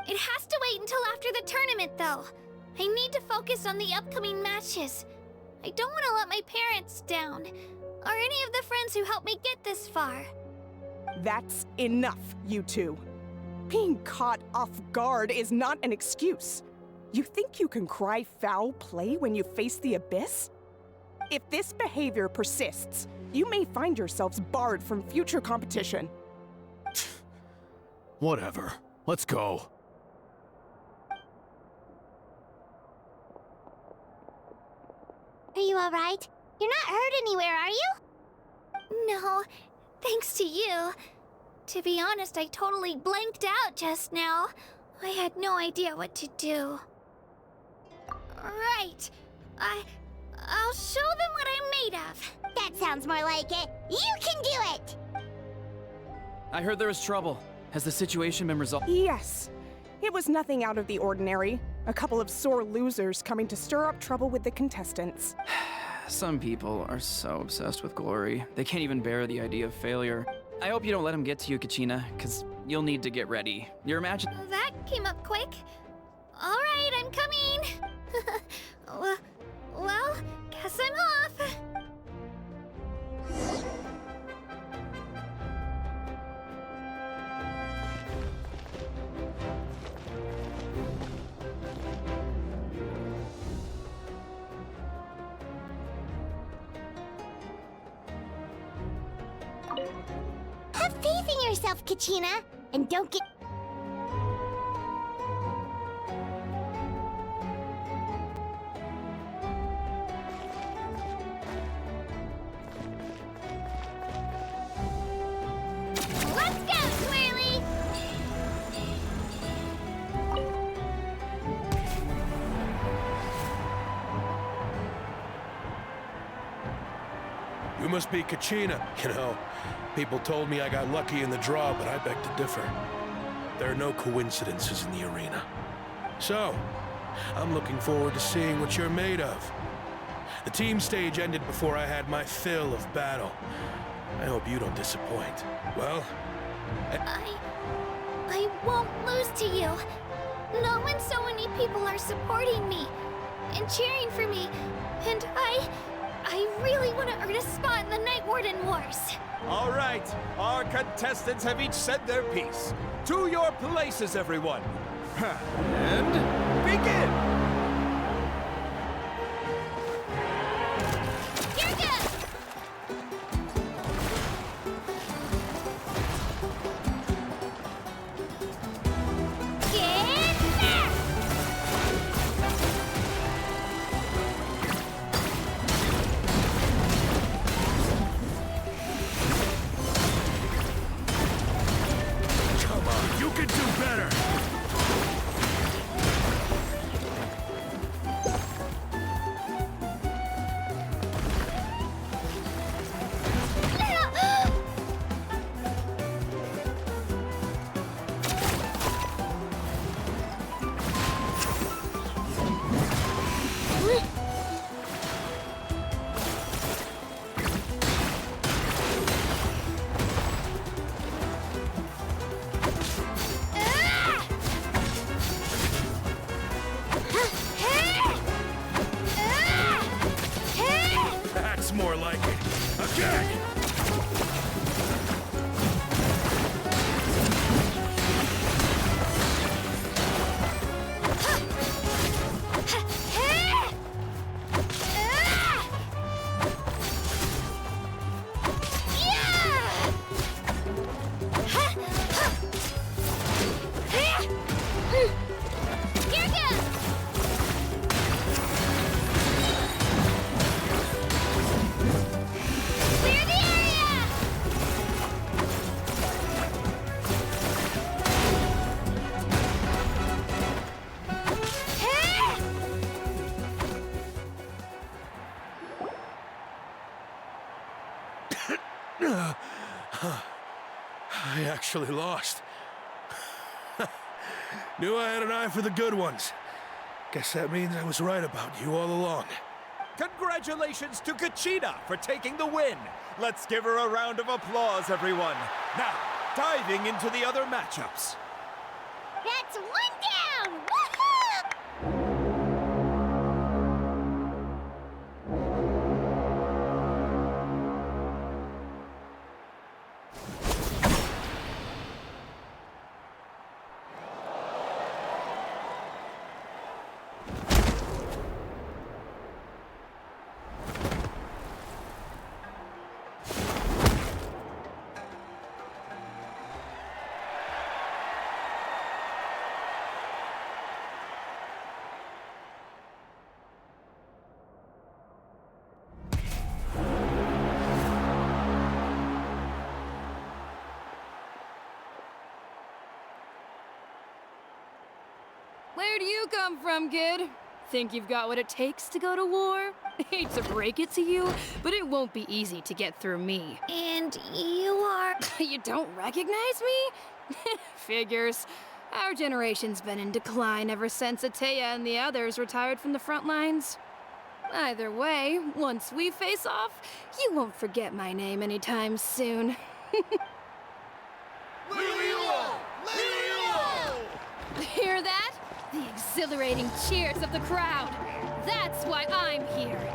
It has to wait until after the tournament, though. I need to focus on the upcoming matches. I don't want to let my parents down, or any of the friends who helped me get this far. That's enough, you two. Being caught off guard is not an excuse. You think you can cry foul play when you face the abyss? If this behavior persists, you may find yourselves barred from future competition. Whatever. Let's go. Are you alright? You're not hurt anywhere, are you? No, thanks to you. To be honest, I totally blanked out just now. I had no idea what to do. Right. I'll show them what I'm made of. That sounds more like it. You can do it! I heard there was trouble. Has the situation been resolved? Yes. It was nothing out of the ordinary. A couple of sore losers coming to stir up trouble with the contestants. Some people are so obsessed with glory, they can't even bear the idea of failure. I hope you don't let them get to you, Kachina, because you'll need to get ready. Your match... That came up quick. All right, I'm coming. Well, guess I'm off. Have faith in yourself, Kachina, and don't get... Let's go, Swirly! You must be Kachina. You know, people told me I got lucky in the draw, but I beg to differ. There are no coincidences in the arena. So, I'm looking forward to seeing what you're made of. The team stage ended before I had my fill of battle. I hope you don't disappoint. Well, I won't lose to you. Not when so many people are supporting me and cheering for me, and I really want to earn a spot in the Night Warden Wars. All right, our contestants have each said their piece. To your places, everyone. And begin! Here goes! I actually lost. Knew I had an eye for the good ones. Guess that means I was right about you all along. Congratulations to Kachina for taking the win. Let's give her a round of applause, everyone. Now, diving into the other matchups. That's one down! Woohoo! Where do you come from, kid? Think you've got what it takes to go to war? Hate to break it to you, but it won't be easy to get through me. And you are... You don't recognize me? Figures. Our generation's been in decline ever since Ateya and the others retired from the front lines. Either way, once we face off, you won't forget my name anytime soon. Hear that? The exhilarating cheers of the crowd. That's why I'm here.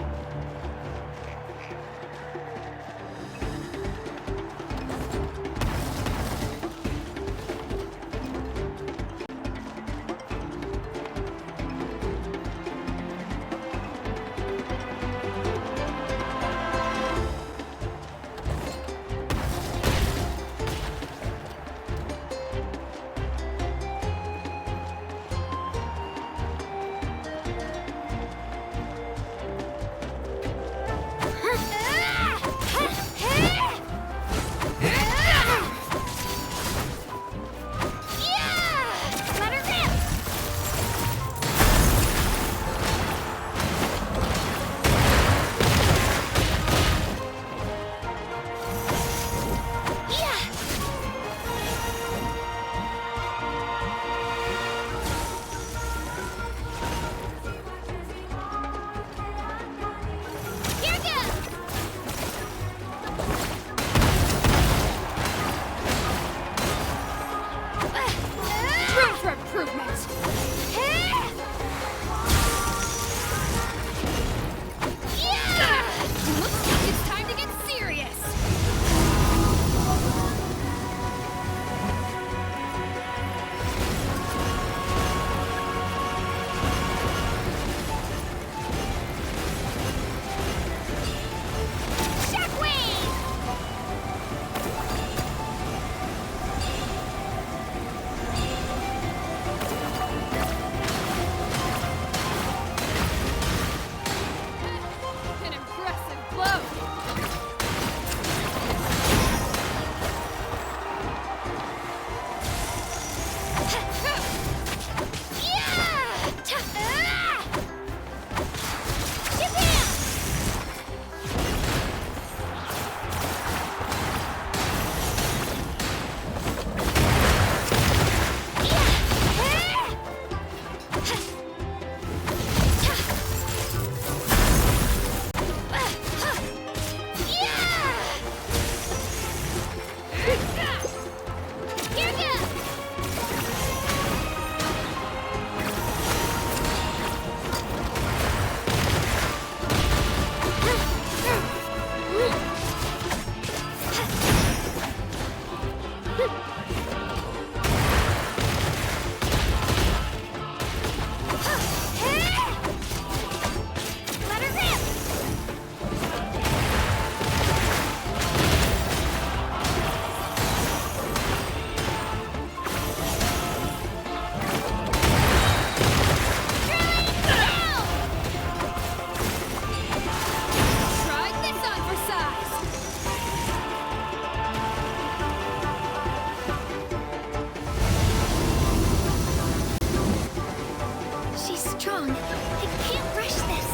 strong. I can't rush this.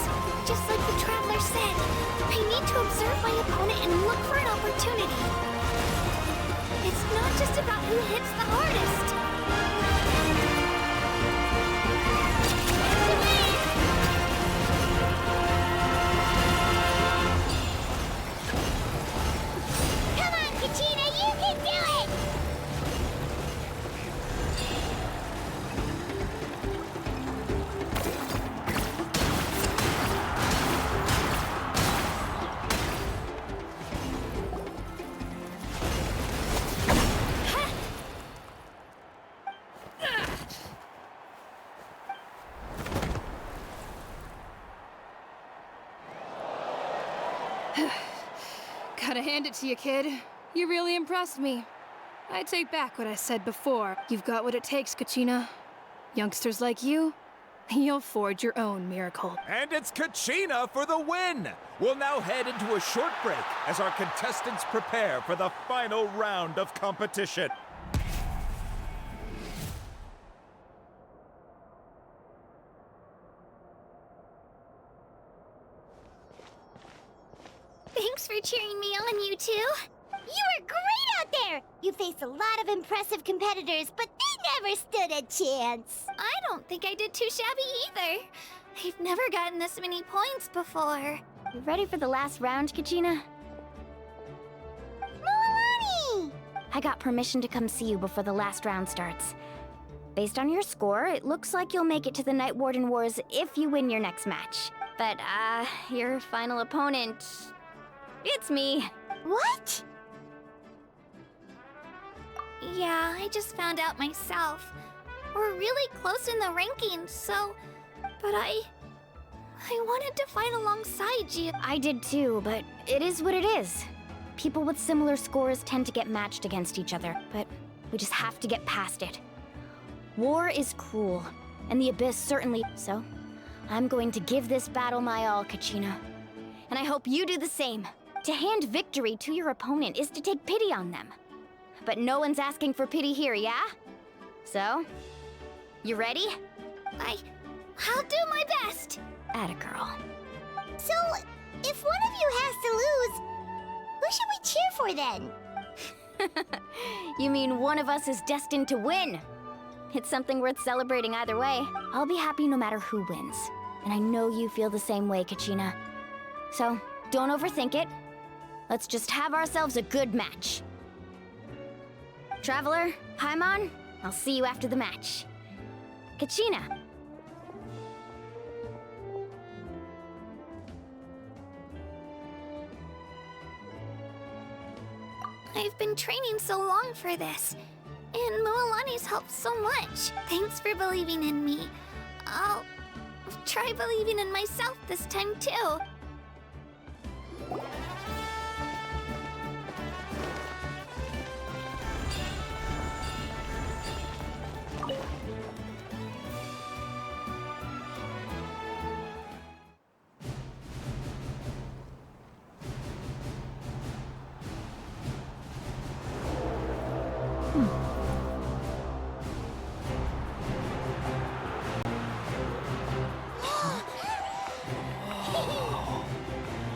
Just like the Traveler said, I need to observe my opponent and look for an opportunity. It's not just about who hits the hardest. Come on, Kachina, you can do it! Gotta hand it to you, kid. You really impressed me. I take back what I said before. You've got what it takes, Kachina. Youngsters like you, you'll forge your own miracle. And it's Kachina for the win! We'll now head into a short break as our contestants prepare for the final round of competition. Thanks for cheering me on, you two. You were great out there! You faced a lot of impressive competitors, but they never stood a chance. I don't think I did too shabby either. I've never gotten this many points before. You ready for the last round, Kachina? Moalani! I got permission to come see you before the last round starts. Based on your score, it looks like you'll make it to the Night Warden Wars if you win your next match. But, your final opponent... it's me. What? Yeah, I just found out myself. We're really close in the rankings, so... But I wanted to fight alongside you. I did too, but it is what it is. People with similar scores tend to get matched against each other, but we just have to get past it. War is cruel, and the Abyss certainly... So, I'm going to give this battle my all, Kachina. And I hope you do the same. To hand victory to your opponent is to take pity on them. But no one's asking for pity here, yeah? So, you ready? I'll do my best. Atta girl. So, if one of you has to lose, who should we cheer for then? You mean one of us is destined to win? It's something worth celebrating either way. I'll be happy no matter who wins. And I know you feel the same way, Kachina. So, don't overthink it. Let's just have ourselves a good match. Traveler, Paimon, I'll see you after the match. Kachina. I've been training so long for this. And Moalani's helped so much. Thanks for believing in me. I'll try believing in myself this time too.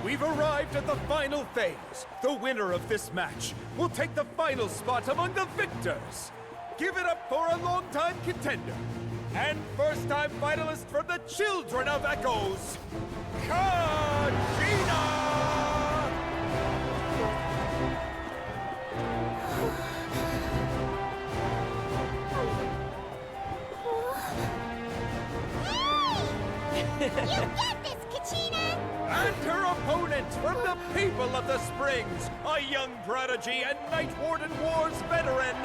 We've arrived at the final phase. The winner of this match will take the final spot among the victors. Give it up for a long-time contender and first-time finalist from the Children of Echoes, Kachina! You get this, Kachina! And her opponent from the people of the Springs, a young prodigy and Night Warden Wars veteran,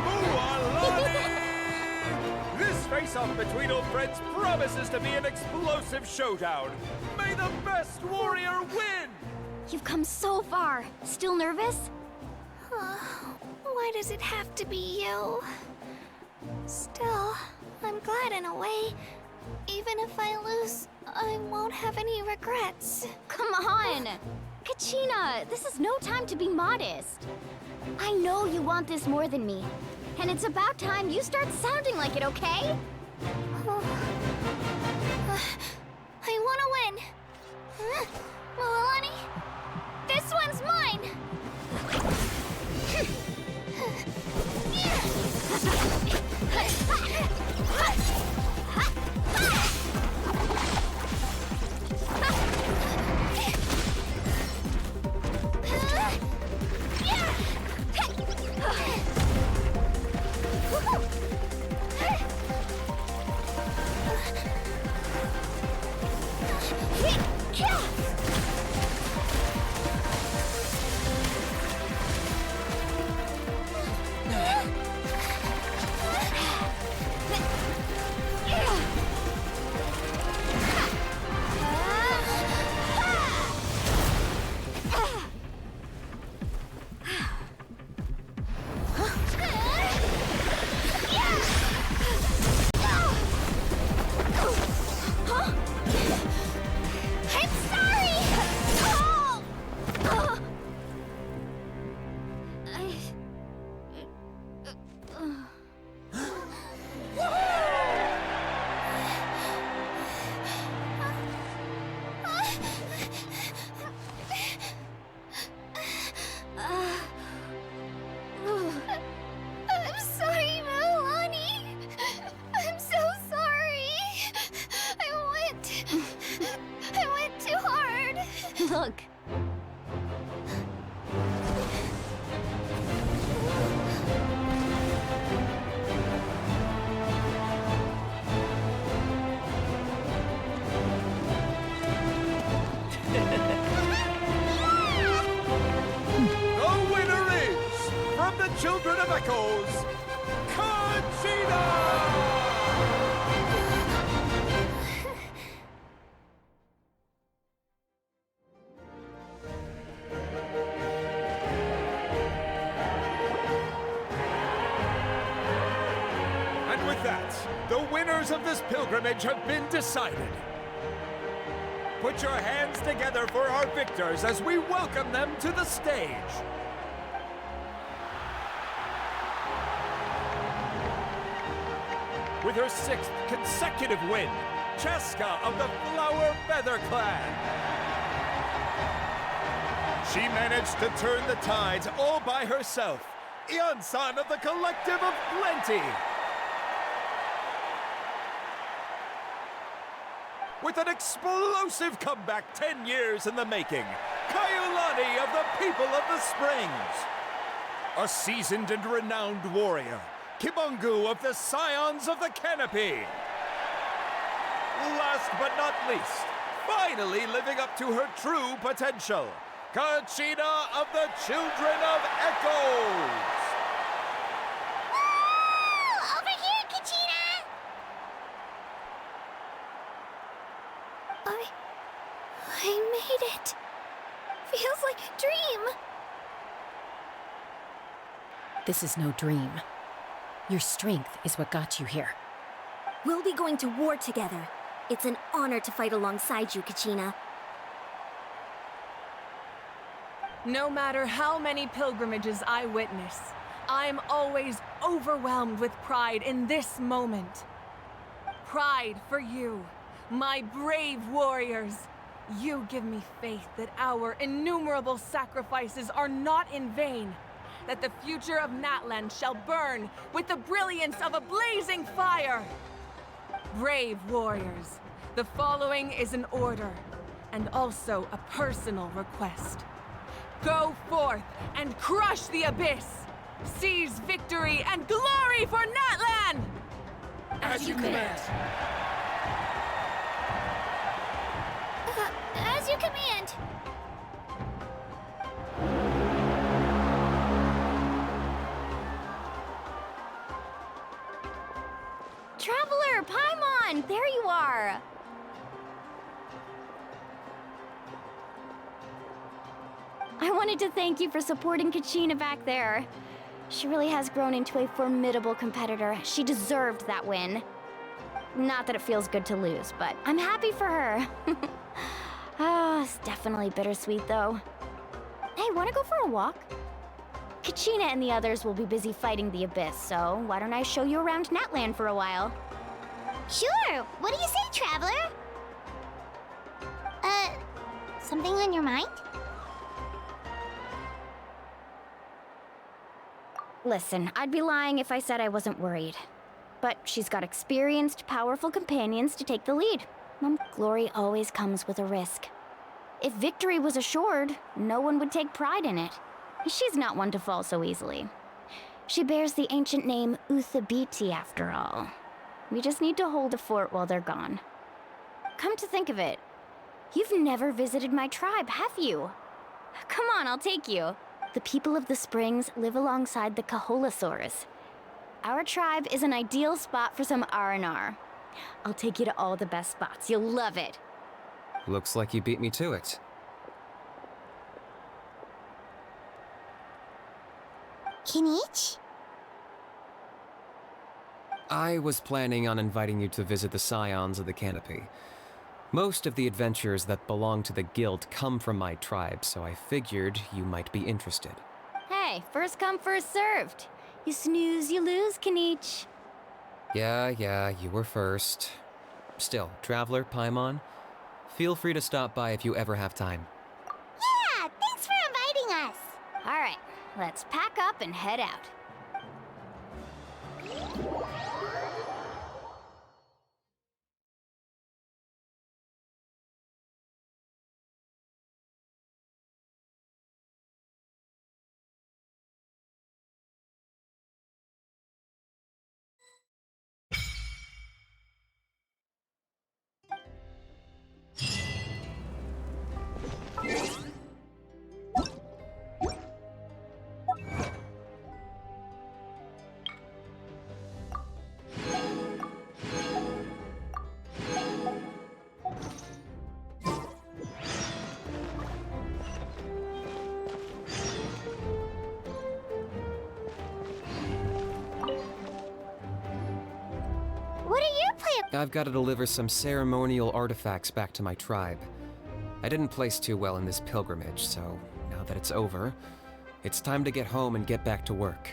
Moalani! This face-off between old friends promises to be an explosive showdown. May the best warrior win! You've come so far. Still nervous? Why does it have to be you? Still, I'm glad in a way. Even if I lose, I won't have any regrets. Come on! Kachina, this is no time to be modest. I know you want this more than me. And it's about time you start sounding like it, okay? Look. The winner is, from the Children of Echoes, Conchita! And with that, the winners of this pilgrimage have been decided. Put your hands together for our victors as we welcome them to the stage. With her 6th consecutive win, Cheska of the Flower Feather Clan. She managed to turn the tides all by herself. Ian-san of the Collective of Plenty. With an explosive comeback 10 years in the making, Kaiulani of the People of the Springs. A seasoned and renowned warrior, Kibangu of the Scions of the Canopy. Last but not least, finally living up to her true potential, Conchita of the Children of Echoes. Woo! Over here, Conchita! I made it. Feels like a dream. This is no dream. Your strength is what got you here. We'll be going to war together. It's an honor to fight alongside you, Kachina. No matter how many pilgrimages I witness, I'm always overwhelmed with pride in this moment. Pride for you, my brave warriors. You give me faith that our innumerable sacrifices are not in vain, that the future of Natland shall burn with the brilliance of a blazing fire. Brave warriors, the following is an order, and also a personal request. Go forth and crush the abyss! Seize victory and glory for Natland! As you command. As you command. Traveler, Paimon, there you are. I wanted to thank you for supporting Kachina back there. She really has grown into a formidable competitor. She deserved that win. Not that it feels good to lose, but I'm happy for her. It's definitely bittersweet, though. Hey, wanna go for a walk? Kachina and the others will be busy fighting the Abyss, so why don't I show you around Natland for a while? Sure. What do you say, Traveler? Something on your mind? Listen, I'd be lying if I said I wasn't worried. But she's got experienced, powerful companions to take the lead. Glory always comes with a risk. If victory was assured, no one would take pride in it. She's not one to fall so easily. She bears the ancient name Uthabiti, after all. We just need to hold the fort while they're gone. Come to think of it, you've never visited my tribe, have you? Come on, I'll take you. The people of the Springs live alongside the Kaholasaurus. Our tribe is an ideal spot for some R&R. I'll take you to all the best spots. You'll love it. Looks like you beat me to it. Kinich? I was planning on inviting you to visit the Scions of the Canopy. Most of the adventures that belong to the Guild come from my tribe, so I figured you might be interested. Hey, first come, first served. You snooze, you lose, Kinich. Yeah, you were first. Still, Traveler, Paimon, feel free to stop by if you ever have time. Yeah, thanks for inviting us. All right, let's pack up and head out. I've got to deliver some ceremonial artifacts back to my tribe. I didn't place too well in this pilgrimage, so now that it's over, it's time to get home and get back to work.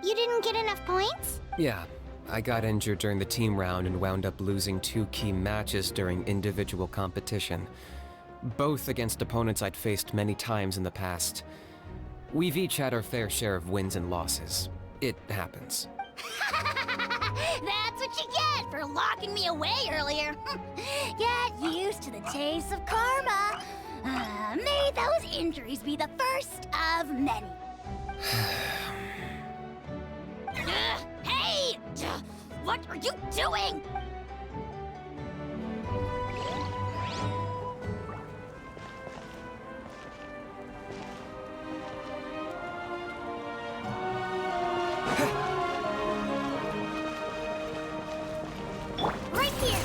You didn't get enough points? Yeah, I got injured during the team round and wound up losing 2 key matches during individual competition, both against opponents I'd faced many times in the past. We've each had our fair share of wins and losses. It happens. That's what you get for locking me away earlier. Get used to the taste of karma. May those injuries be the first of many. Hey! What are you doing? Right here!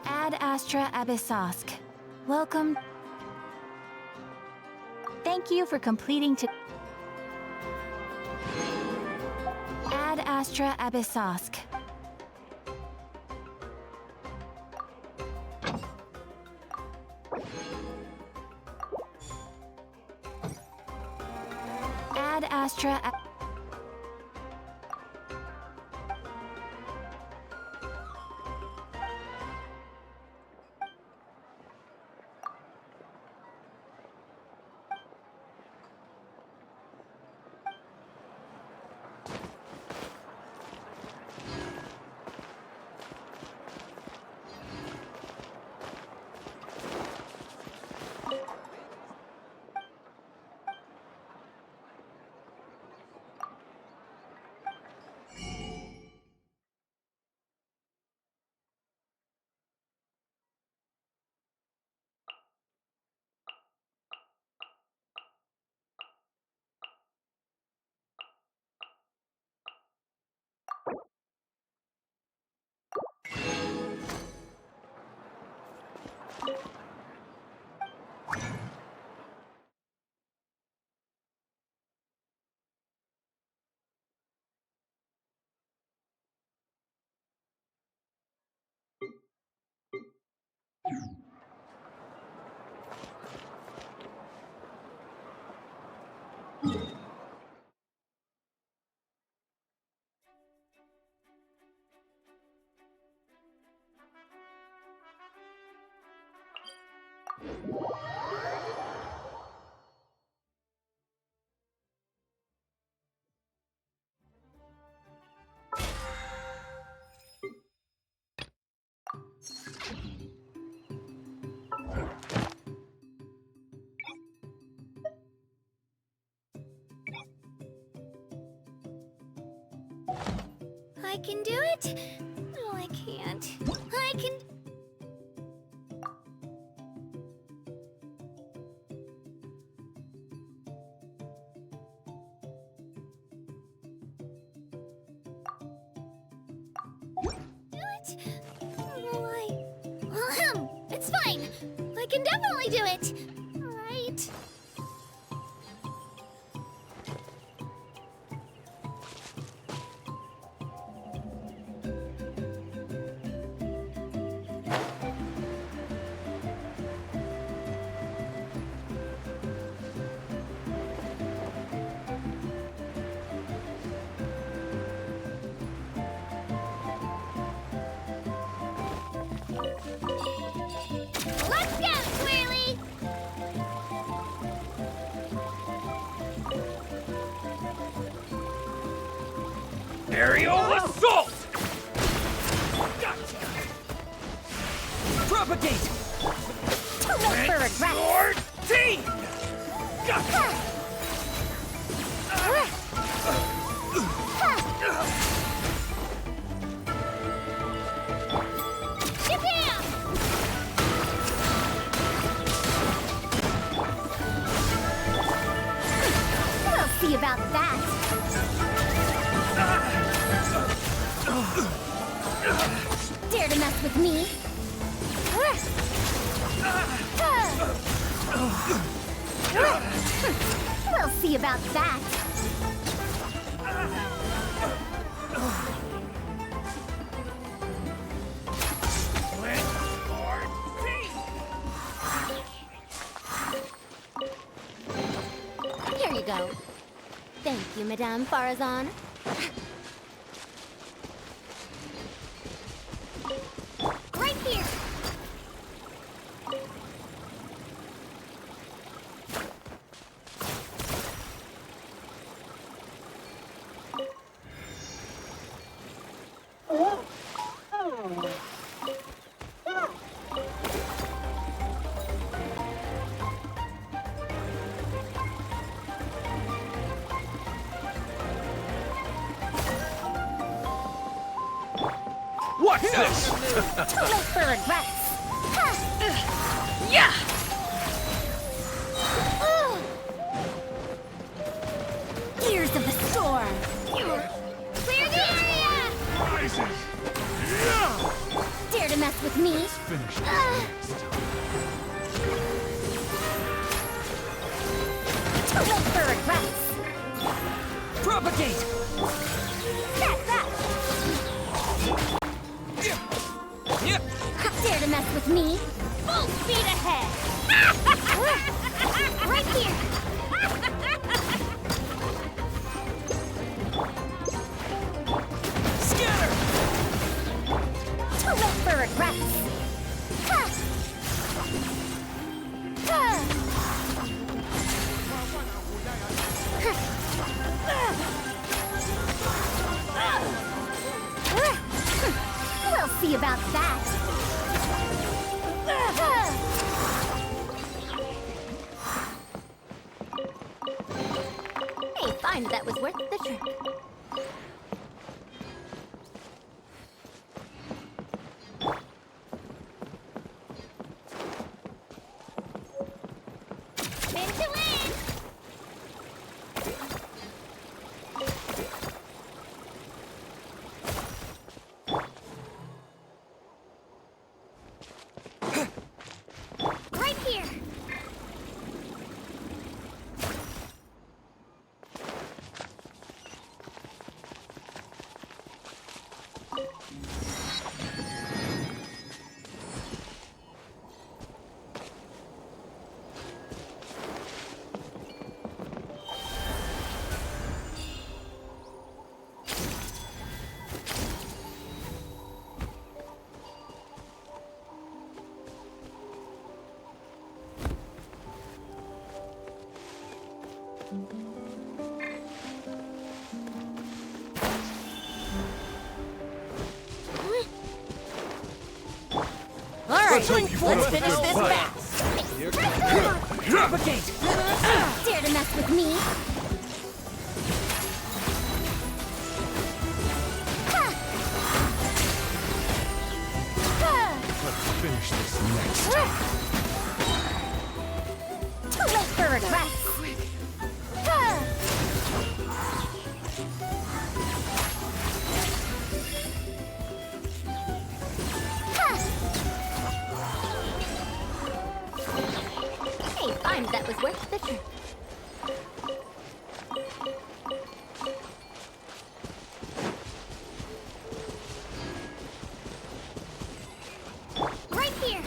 Ad Astra Abyssosk. Welcome. Thank you for completing to Ad Astra Abyssosk. Ad Astra I can do it. No, I can't. I can. Do it. It's fine. I can definitely do it. Right. Aerial assault! Gotcha! Propagate! Sword team! Gotcha! We'll see about that. Dare to mess with me? We'll see about that. Here you go. Thank you, Madame Farazan. Right here. What's this? Too late for regrets. Yeah! Gears of the storm. Clear the area! Rises! Dare to mess with me? Too late for regrets. Propagate! That. Dare to mess with me? Full speed ahead! Right here! Scatter! Too late for regrets! We'll see about that! Hey, fine, that was worth the trip. Spin to win! Right here! All right, let's finish this fast. Propagate! Dare to mess with me? Let's finish this next. Too late for regrets. Hey, fine, that was worth the trip. Right here.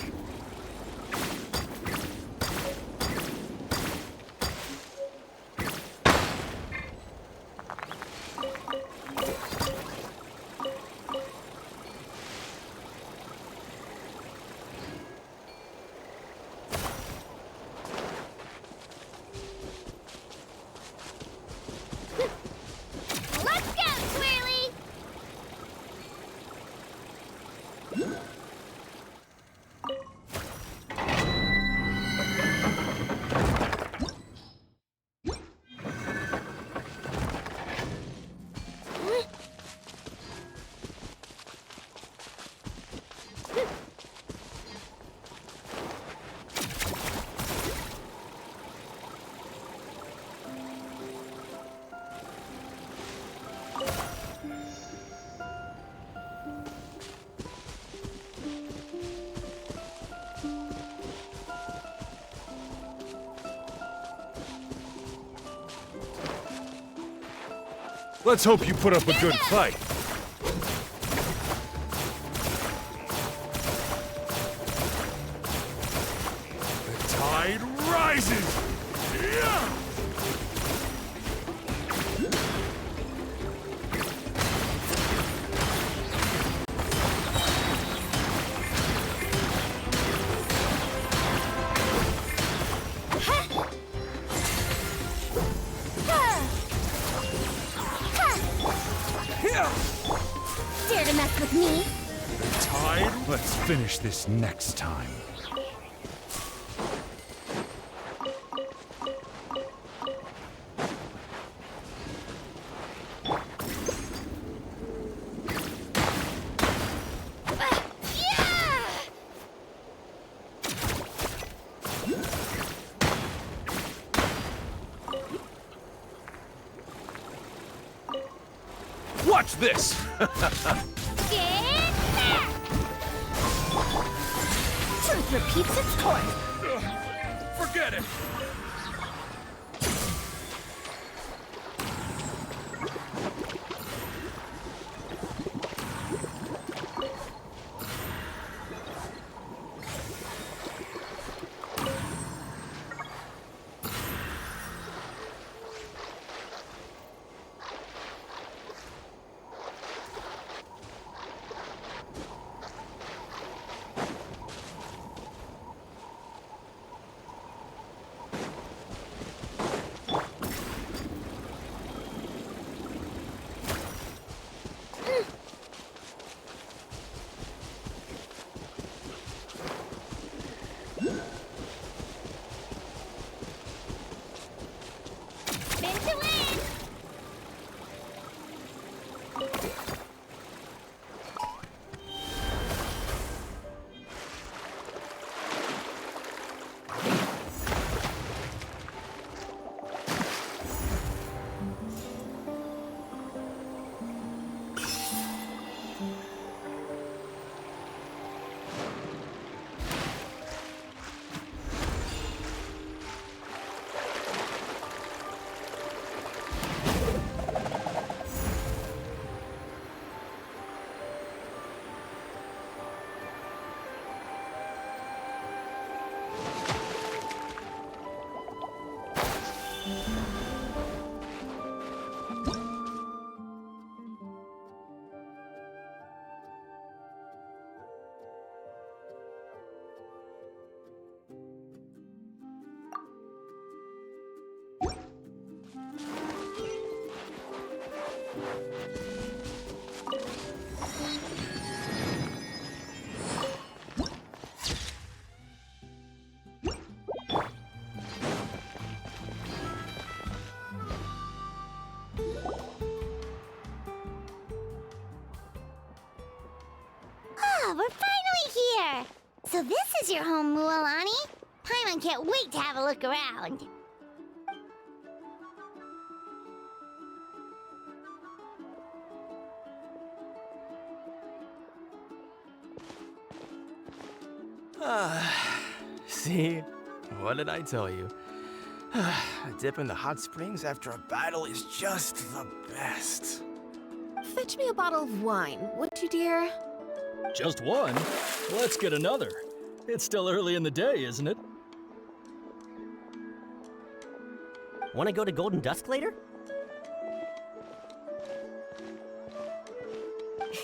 Let's hope you put up a good fight. The tide rises! Yeah! Dare to mess with me? The tide? Let's finish this next time. Watch this! Truth repeats its course. Forget it! Ah, we're finally here! So this is your home, Mualani? Paimon can't wait to have a look around. See? What did I tell you? A dip in the hot springs after a battle is just the best. Fetch me a bottle of wine, would you, dear? Just one? Let's get another. It's still early in the day, isn't it? Want to go to Golden Dusk later?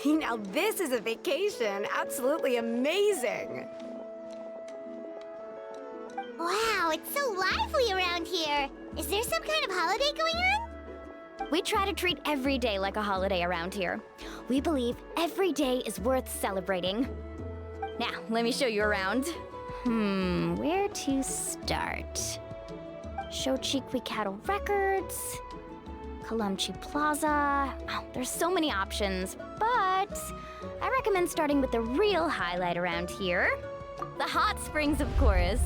Now this is a vacation. Absolutely amazing. Wow, it's so lively around here. Is there some kind of holiday going on? We try to treat every day like a holiday around here. We believe every day is worth celebrating. Now, let me show you around. Where to start? Shochiqui Cattle Records, Kalamchi Plaza. Oh, there's so many options, but I recommend starting with the real highlight around here. The hot springs, of course.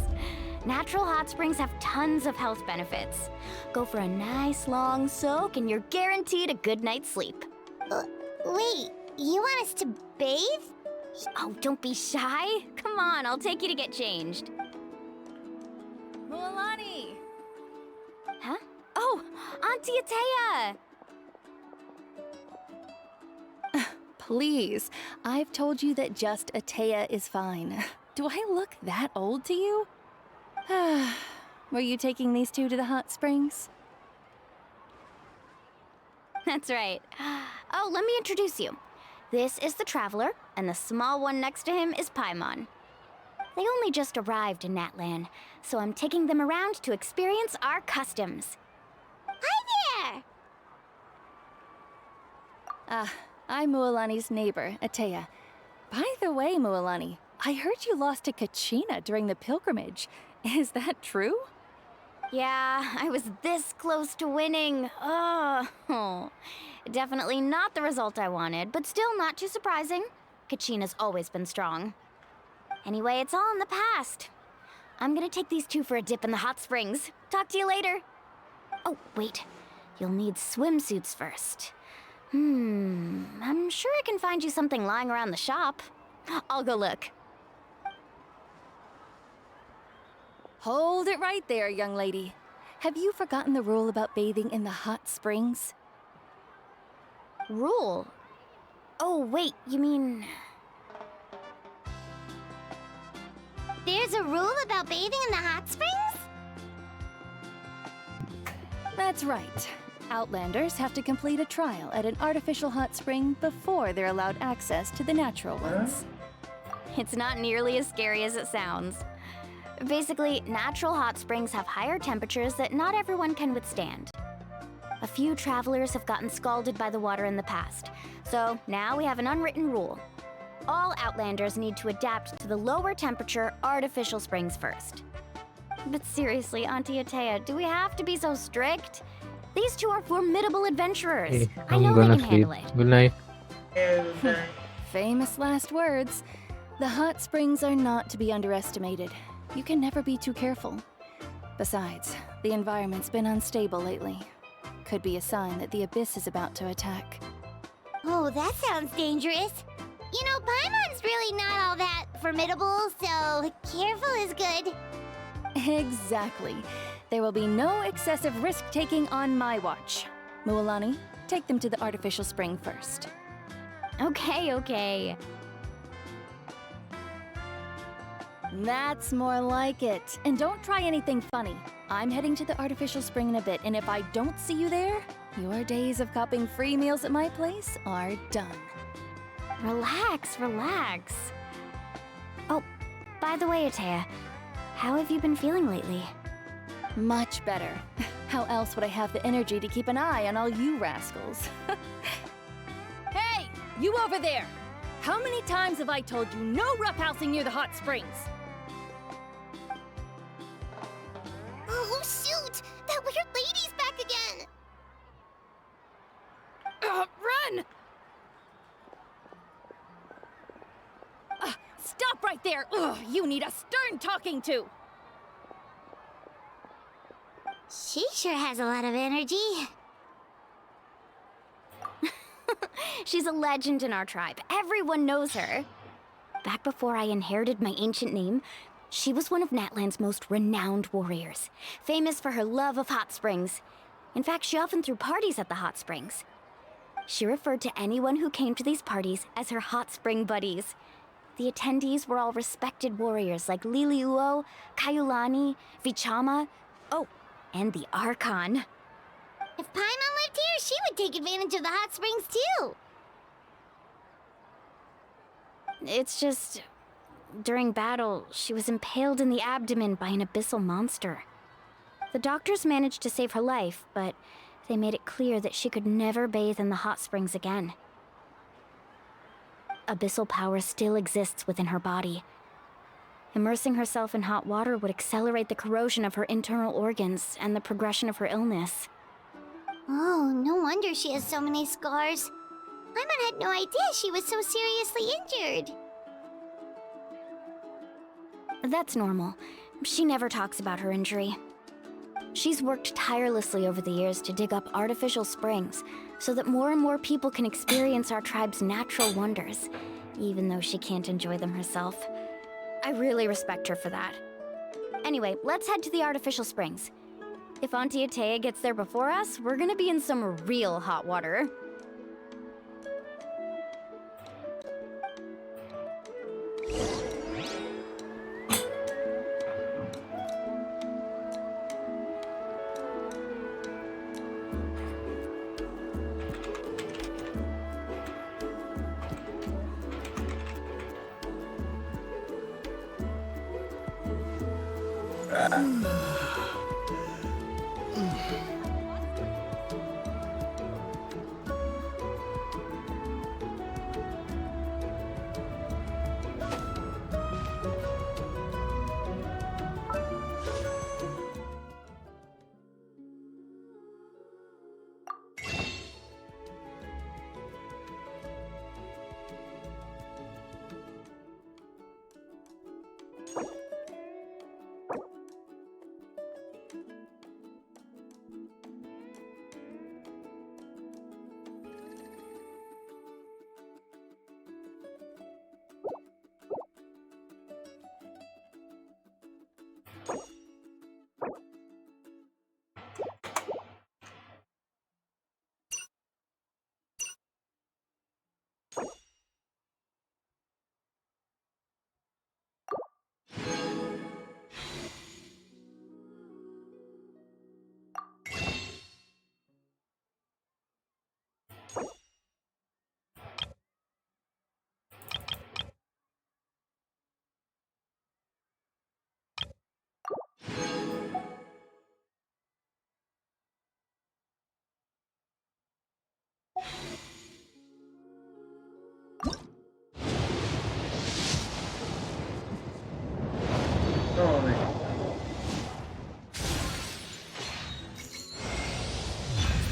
Natural hot springs have tons of health benefits. Go for a nice long soak and you're guaranteed a good night's sleep. Wait, you want us to bathe? Oh, don't be shy. Come on, I'll take you to get changed. Mualani! Huh? Oh, Auntie Atea! Please, I've told you that just Atea is fine. Do I look that old to you? Were you taking these two to the hot springs? That's right. Oh, let me introduce you. This is the Traveler, and the small one next to him is Paimon. They only just arrived in Natlan, so I'm taking them around to experience our customs. Hi there! I'm Mualani's neighbor, Atea. By the way, Mualani, I heard you lost to Kachina during the pilgrimage. Is that true? Yeah, I was this close to winning. Oh, definitely not the result I wanted, but still not too surprising. Kachina's always been strong. Anyway, it's all in the past. I'm gonna take these two for a dip in the hot springs. Talk to you later. Oh, wait. You'll need swimsuits first. I'm sure I can find you something lying around the shop. I'll go look. Hold it right there, young lady. Have you forgotten the rule about bathing in the hot springs? Rule? Oh, wait, you mean... There's a rule about bathing in the hot springs? That's right. Outlanders have to complete a trial at an artificial hot spring before they're allowed access to the natural ones. It's not nearly as scary as it sounds. Basically, natural hot springs have higher temperatures that not everyone can withstand. A few travelers have gotten scalded by the water in the past, so now we have an unwritten rule. All Outlanders need to adapt to the lower temperature artificial springs first. But seriously, Auntie Atea, do we have to be so strict? These two are formidable adventurers. Hey, I I'm know they gonna can sleep. handle it. Good night. Famous last words. The hot springs are not to be underestimated. You can never be too careful. Besides, the environment's been unstable lately. Could be a sign that the Abyss is about to attack. Oh, that sounds dangerous. You know, Paimon's really not all that formidable, so careful is good. Exactly. There will be no excessive risk-taking on my watch. Mualani, take them to the artificial spring first. Okay. That's more like it. And don't try anything funny. I'm heading to the artificial spring in a bit, and if I don't see you there, your days of copping free meals at my place are done. Relax. Oh, by the way, Atea, how have you been feeling lately? Much better. How else would I have the energy to keep an eye on all you rascals? Hey, you over there! How many times have I told you no roughhousing near the hot springs? Oh, shoot! That weird lady's back again! Run! Stop right there! Ugh, you need a stern talking to! She sure has a lot of energy. She's a legend in our tribe. Everyone knows her. Back before I inherited my ancient name, she was one of Natlan's most renowned warriors, famous for her love of hot springs. In fact, she often threw parties at the hot springs. She referred to anyone who came to these parties as her hot spring buddies. The attendees were all respected warriors like Liliuo, Kaiulani, Vichama, and the Archon. If Paimon lived here, she would take advantage of the hot springs too. It's just... during battle, she was impaled in the abdomen by an abyssal monster. The doctors managed to save her life, but They made it clear that she could never bathe in the hot springs again. Abyssal power still exists within her body. Immersing herself in hot water would accelerate the corrosion of her internal organs and the progression of her illness. Oh, no wonder she has so many scars. Paimon had no idea she was so seriously injured. That's normal. She never talks about her injury. She's worked tirelessly over the years to dig up artificial springs so that more and more people can experience our tribe's natural wonders, even though she can't enjoy them herself. I really respect her for that. Anyway, let's head to the artificial springs. If Auntie Atea gets there before us, we're gonna be in some real hot water.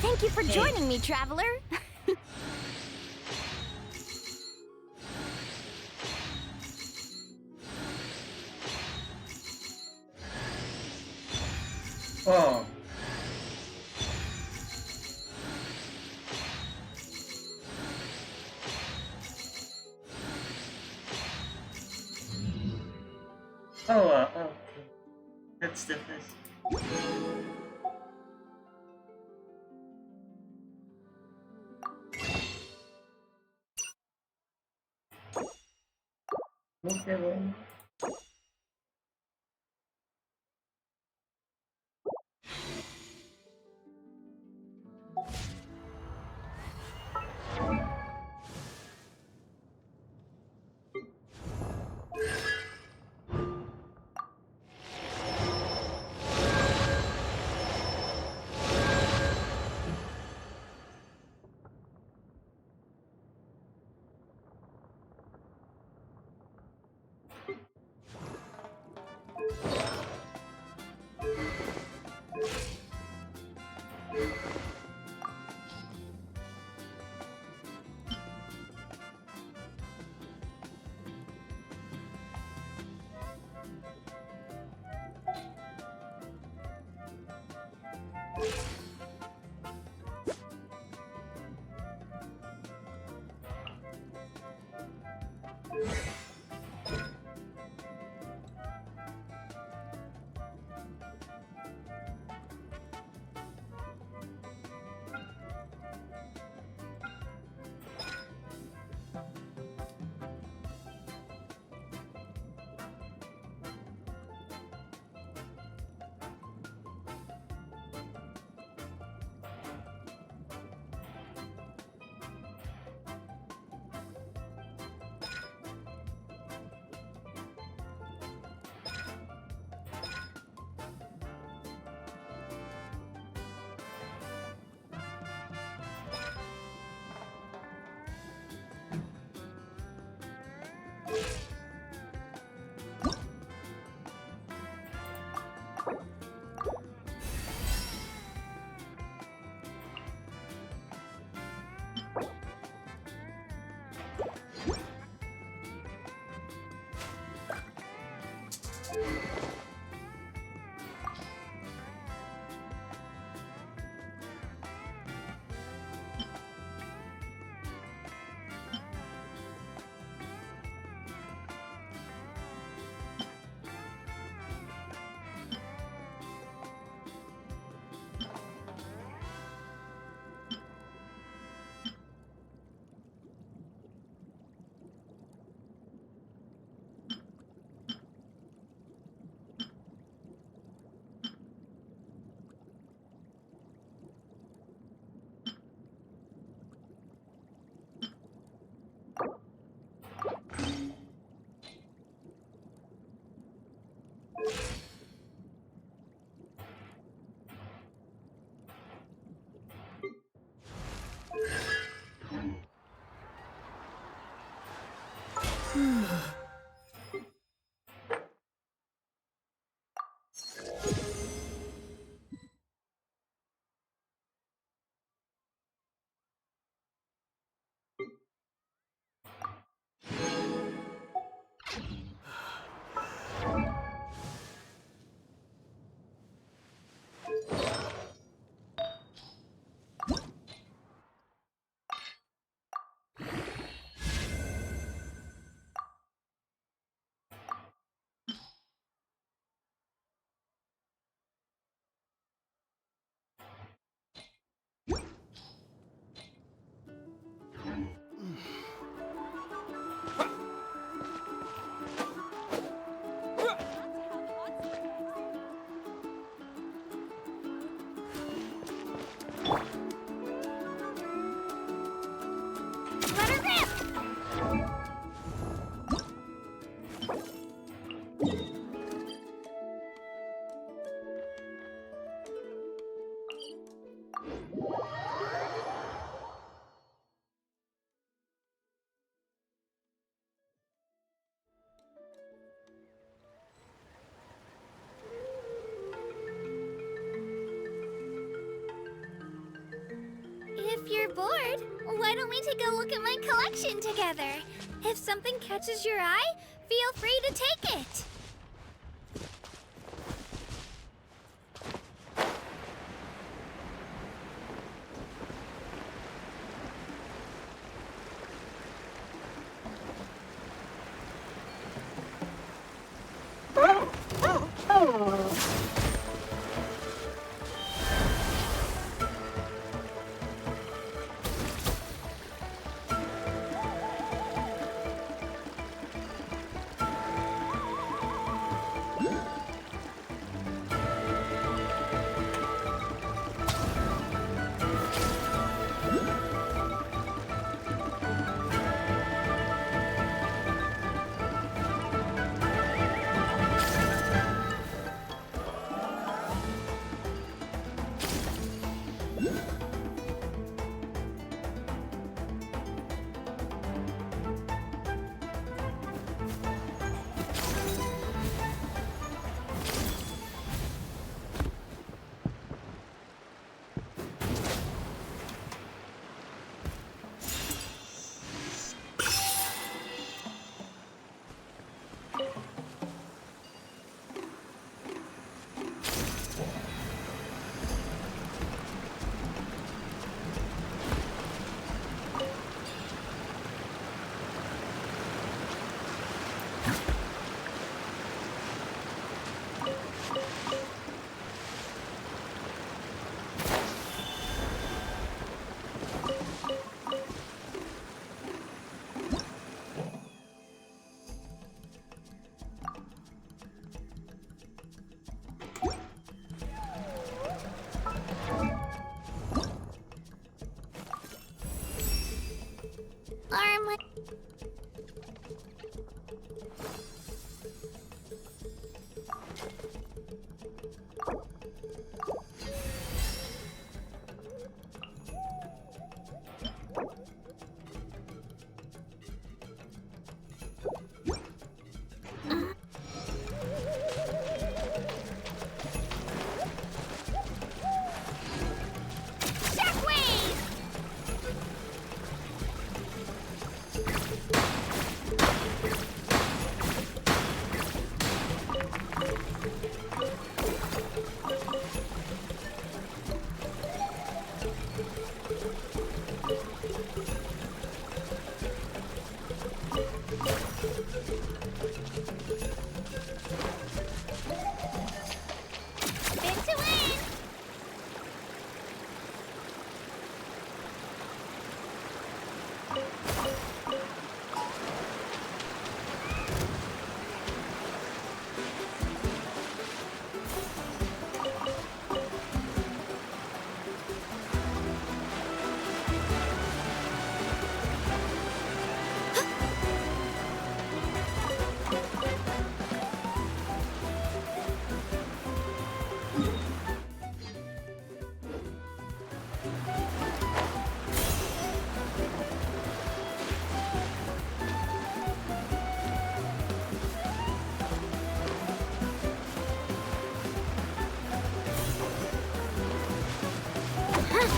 Thank you for joining me, traveler. Oh. Oh, that's the first. Okay, well. Let her rip! If you're bored, why don't we take a look at my collection together? If something catches your eye, feel free to take it. Are my... Shockwave! Right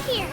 here.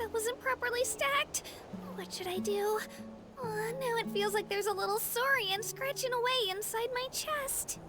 that wasn't properly stacked. What should I do? Now it feels like there's a little saurian scratching away inside my chest.